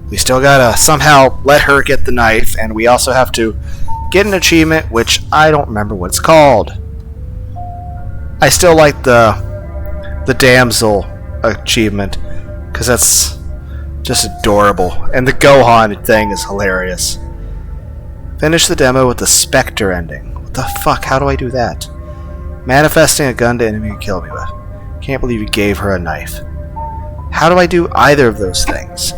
We still gotta somehow let her get the knife, and we also have to get an achievement, which I don't remember what it's called. I still like the damsel achievement, because that's just adorable. And the Gohan thing is hilarious. Finish the demo with the Spectre ending. What the fuck? How do I do that? Manifesting a gun to enemy to kill me with. Can't believe you gave her a knife. How do I do either of those things?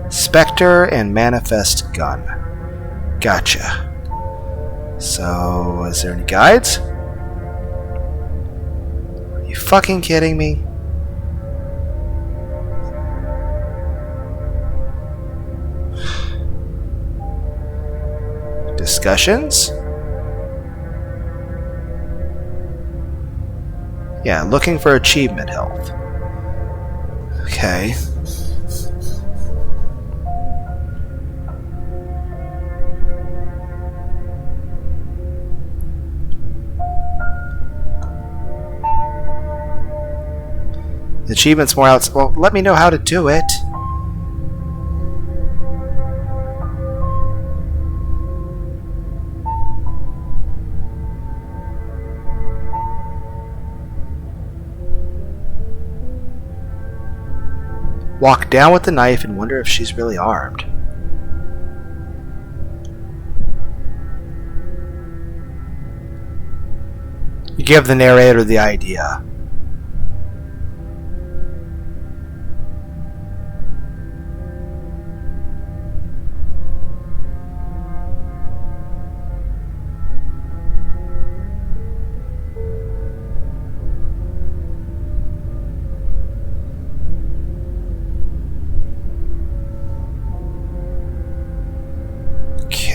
Spectre and manifest gun. Gotcha. So, is there any guides? Are you fucking kidding me? Discussions? Yeah, looking for achievement health. Okay. The achievement's more outside. Well, let me know how to do it. Walk down with the knife and wonder if she's really armed. You give the narrator the idea.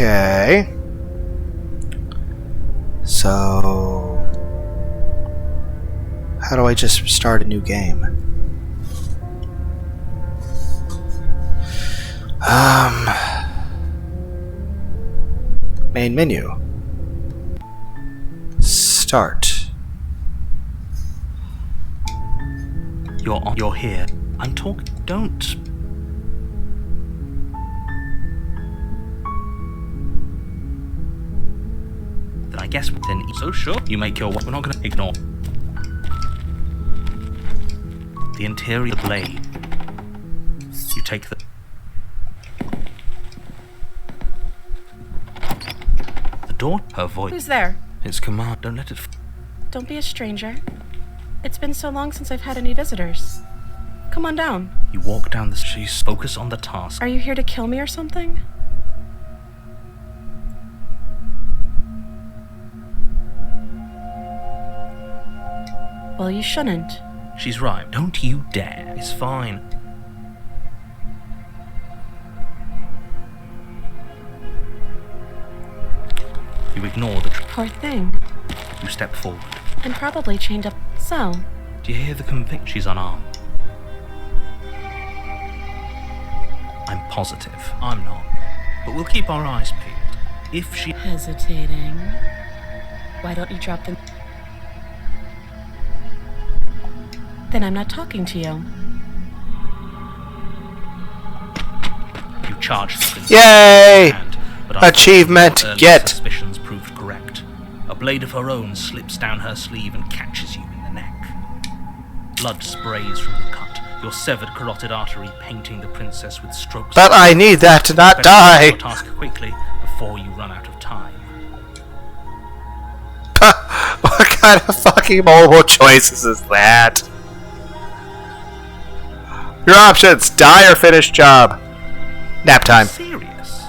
Okay. So... how do I just start a new game? Main menu. Start. You're here. I'm talking. Don't. Then I guess then. So sure, you make your. We're not gonna ignore the interior blade. You take the door. Her voice. Who's there? It's command. Don't let it. Don't be a stranger. It's been so long since I've had any visitors. Come on down. You walk down the street. Focus on the task. Are you here to kill me or something? Well, you shouldn't. She's right. Don't you dare. It's fine. You ignore the Poor thing. You step forward. And probably chained up. So, Do you hear the conviction? She's unarmed. I'm positive. I'm not. But we'll keep our eyes peeled. If she... hesitating. Why don't you drop the... Then I'm not talking to you. You charge the Yay! hand, but Achievement early get. suspicions proved correct. A blade of her own slips down her sleeve and catches you in the neck. Blood sprays from the cut, your severed carotid artery painting the princess with strokes. But I need that to not Better die! finish your task quickly before you run out of time. What kind of fucking mobile choices is that? Your options: die or finish job. Nap time. Serious?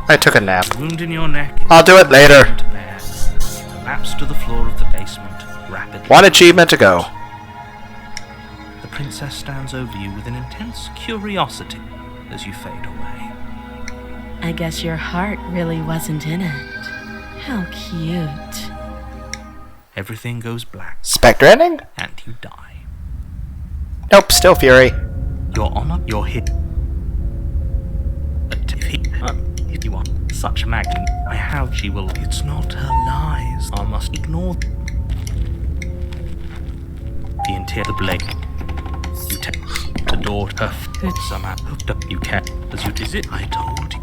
I took a nap. Wound in your neck. I'll do it later. To bear. You collapse to the floor of the basement rapidly. One achievement to go. The princess stands over you with an intense curiosity as you fade away. I guess your heart really wasn't in it. How cute. Everything goes black Spectre ending? and you die. Nope, still Fury. Your honor, your hit. If you are such a magnet, I have. She will. It's not her lies. I must ignore the interior, the blade. You take the door. Her somehow hooked up. You can. As you is it? I told you.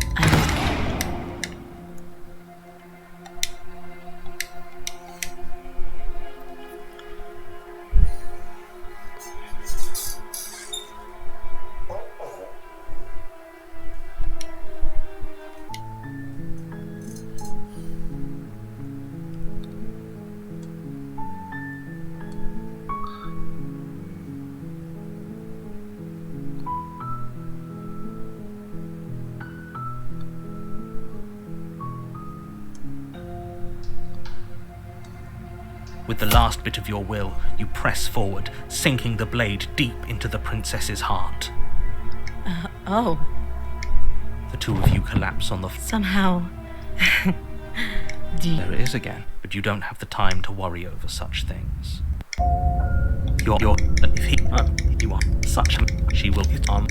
With the last bit of your will, you press forward, sinking the blade deep into the princess's heart. Oh, The two of you collapse on the floor. somehow. There it is again, but you don't have the time to worry over such things. If you are such a... She will hit on...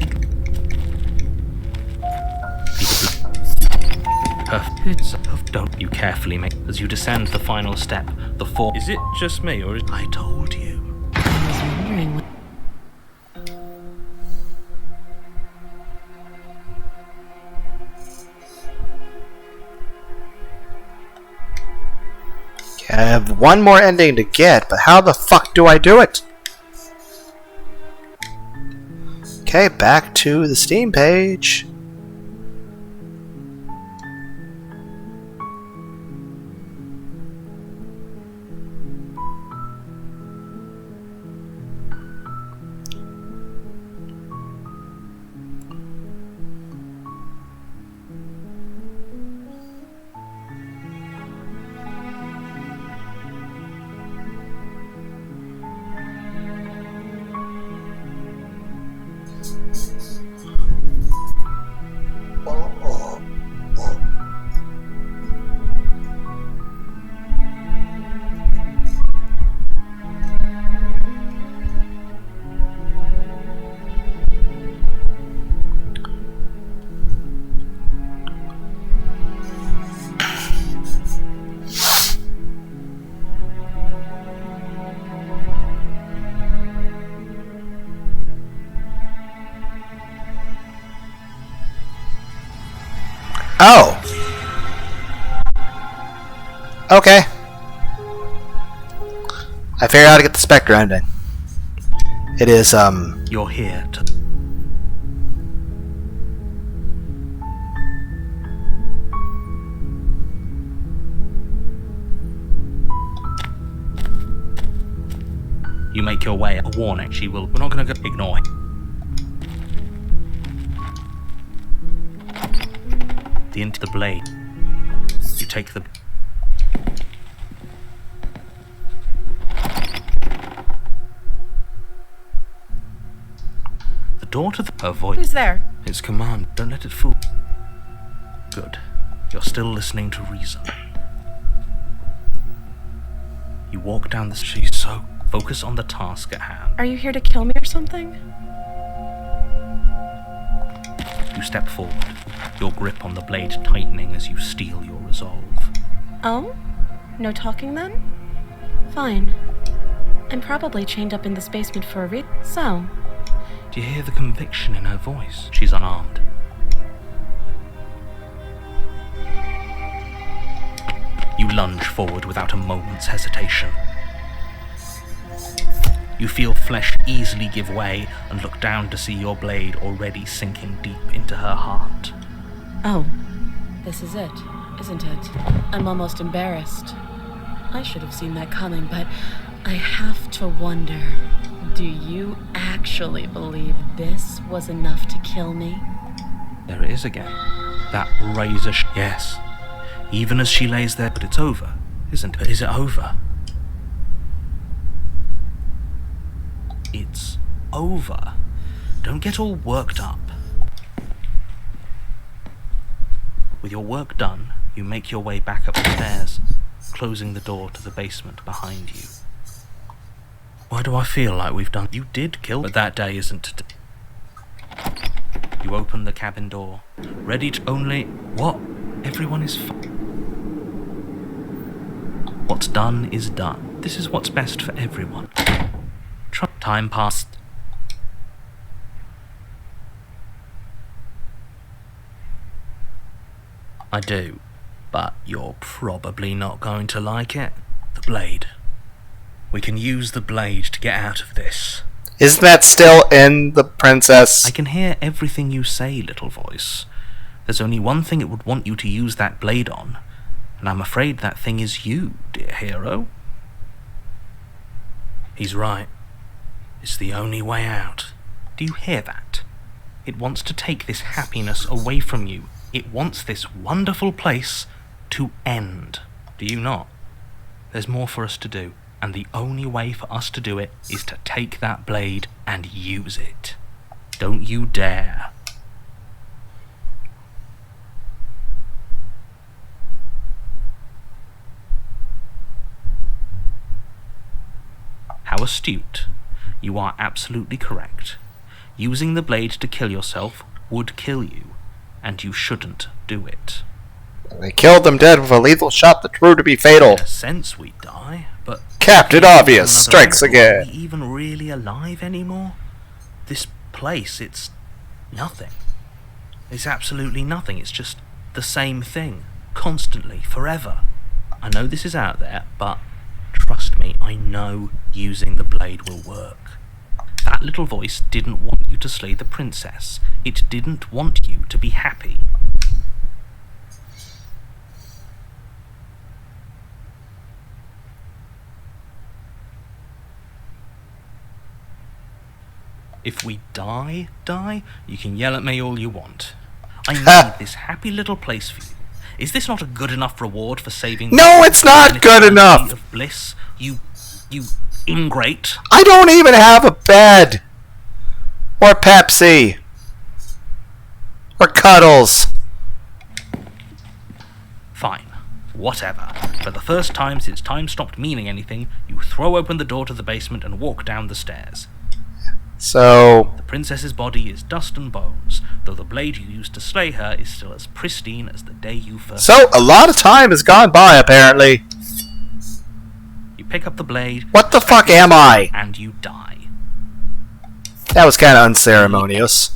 Don't you carefully make... As you descend the final step, the four... Is it just me, or is... I told you. I was wondering what... I have one more ending to get, but how the fuck do I do it? Okay, back to the Steam page. Oh. Okay. I figured out how to get the Spectre ending. It is, You're here to... You make your way. A warning. She will... We're not going to go... Ignore it. Into the blade. You take the... The door to the... Her voice. Who's there? It's command. Don't let it fool. Good. You're still listening to reason. You walk down the street, so focus on the task at hand. Are you here to kill me or something? You step forward, your grip on the blade tightening as you steel your resolve. Oh? No talking then? Fine. I'm probably chained up in this basement for a reason. So, Do you hear the conviction in her voice? She's unarmed. You lunge forward without a moment's hesitation. You feel flesh easily give way and look down to see your blade already sinking deep into her heart. oh, this is it, isn't it? I'm almost embarrassed. I should have seen that coming, but I have to wonder, do you actually believe this was enough to kill me? There it is again. That razor yes. Even as she lays there, but it's over, isn't it? Is it over? It's over. Don't get all worked up. With your work done, you make your way back up the stairs, closing the door to the basement behind you. Why do I feel like we've done... You did kill, but that day isn't today. You open the cabin door, ready to only... What? Everyone is What's done is done. This is what's best for everyone. Time passed. I do, but you're probably not going to like it. The blade. We can use the blade to get out of this. Isn't that still in the princess? I can hear everything you say, little voice. There's only one thing it would want you to use that blade on, and I'm afraid that thing is you, dear hero. He's right. It's the only way out. Do you hear that? It wants to take this happiness away from you. It wants this wonderful place to end. Do you not? There's more for us to do, and the only way for us to do it is to take that blade and use it. Don't you dare. How astute. You are absolutely correct. Using the blade to kill yourself would kill you, and you shouldn't do it. They killed them dead with a lethal shot that proved to be fatal. In a sense we die, but... Captain Obvious strikes again. Are we even really alive anymore? This place, it's nothing. It's absolutely nothing. It's just the same thing, constantly, forever. I know this is out there, but trust me, I know using the blade will work. That little voice didn't want you to slay the princess. It didn't want you to be happy. If we die, you can yell at me all you want. I need this happy little place for you. Is this not a good enough reward for saving... No, it's not good enough! ...of bliss? You ingrate. I don't even have a bed! Or Pepsi. Or cuddles. Fine. Whatever. For the first time since time stopped meaning anything, you throw open the door to the basement and walk down the stairs. So... The princess's body is dust and bones, though the blade you used to slay her is still as pristine as the day you first... So, a lot of time has gone by, apparently. You pick up the blade... What the fuck am I? ...and you die. That was kind of unceremonious.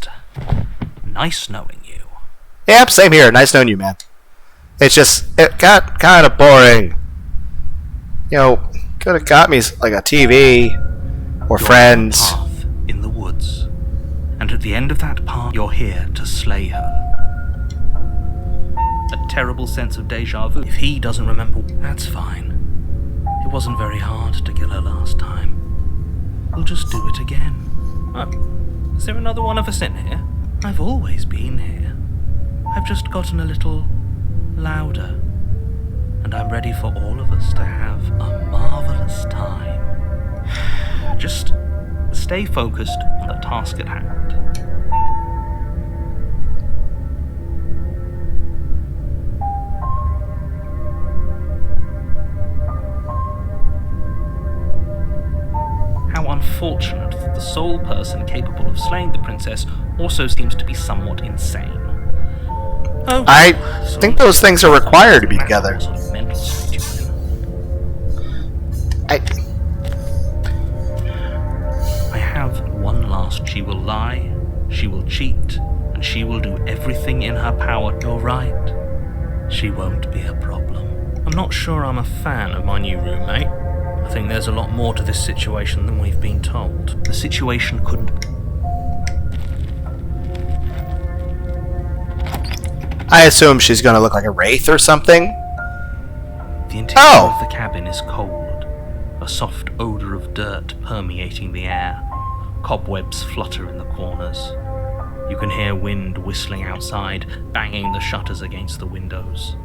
Nice knowing you. Yep, same here. Nice knowing you, man. It got kind of boring. You know, could have got me like a TV or You're friends. on a path in the woods, and at the end of that path, you're here to slay her. A terrible sense of deja vu. If he doesn't remember, that's fine. It wasn't very hard to kill her last time. We'll just do it again. Oh, is there another one of us in here? I've always been here. I've just gotten a little louder. And I'm ready for all of us to have a marvelous time. Just stay focused on the task at hand. How unfortunate that the sole person capable of slaying the princess also seems to be somewhat insane. Oh, I think those things are required to be together. What sort of mental state you're in. I have one last. She will lie, she will cheat, and she will do everything in her power. You're right. She won't be a problem. I'm not sure I'm a fan of my new roommate. I think there's a lot more to this situation than we've been told. The situation couldn't... I assume she's gonna look like a wraith or something. The interior of the cabin is cold, a soft odor of dirt permeating the air. Cobwebs flutter in the corners. You can hear wind whistling outside, banging the shutters against the windows.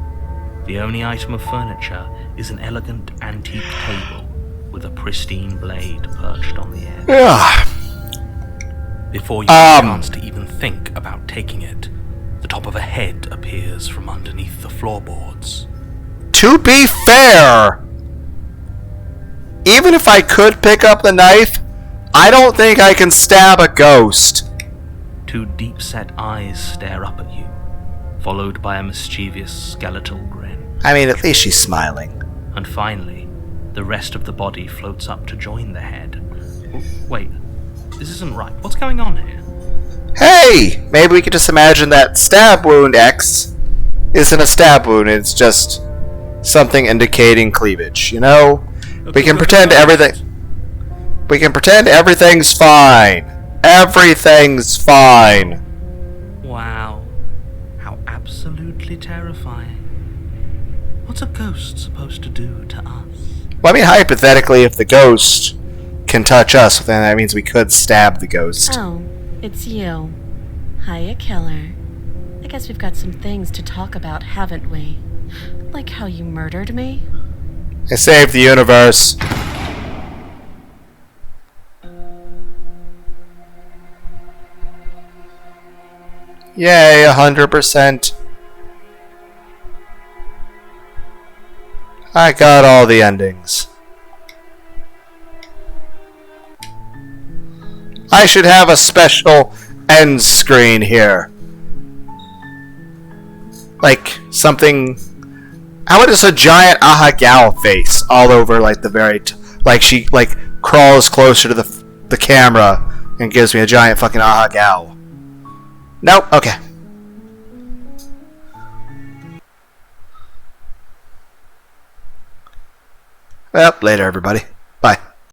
The only item of furniture is an elegant antique table with a pristine blade perched on the edge. Yeah. Before you have a chance to even think about taking it, the top of a head appears from underneath the floorboards. To be fair, even if I could pick up the knife, I don't think I can stab a ghost. Two deep-set eyes stare up at you, followed by a mischievous skeletal grin. I mean, at least she's smiling. And finally, the rest of the body floats up to join the head. Wait, this isn't right. What's going on here? Hey! Maybe we could just imagine that stab wound X isn't a stab wound, it's just something indicating cleavage, you know? We can pretend everything... We can pretend everything's fine. Everything's fine. Wow. How absolutely terrifying. What's a ghost supposed to do to us? Well, I mean, hypothetically, if the ghost can touch us, then that means we could stab the ghost. Oh, it's you. Hiya, killer. I guess we've got some things to talk about, haven't we? Like how you murdered me? I saved the universe. Yay, 100%. I got all the endings. I should have a special end screen here. Like something... How about just a giant aha gal face all over like the very... like she like crawls closer to the camera and gives me a giant fucking aha gal. Nope, okay. Well, later everybody. Bye.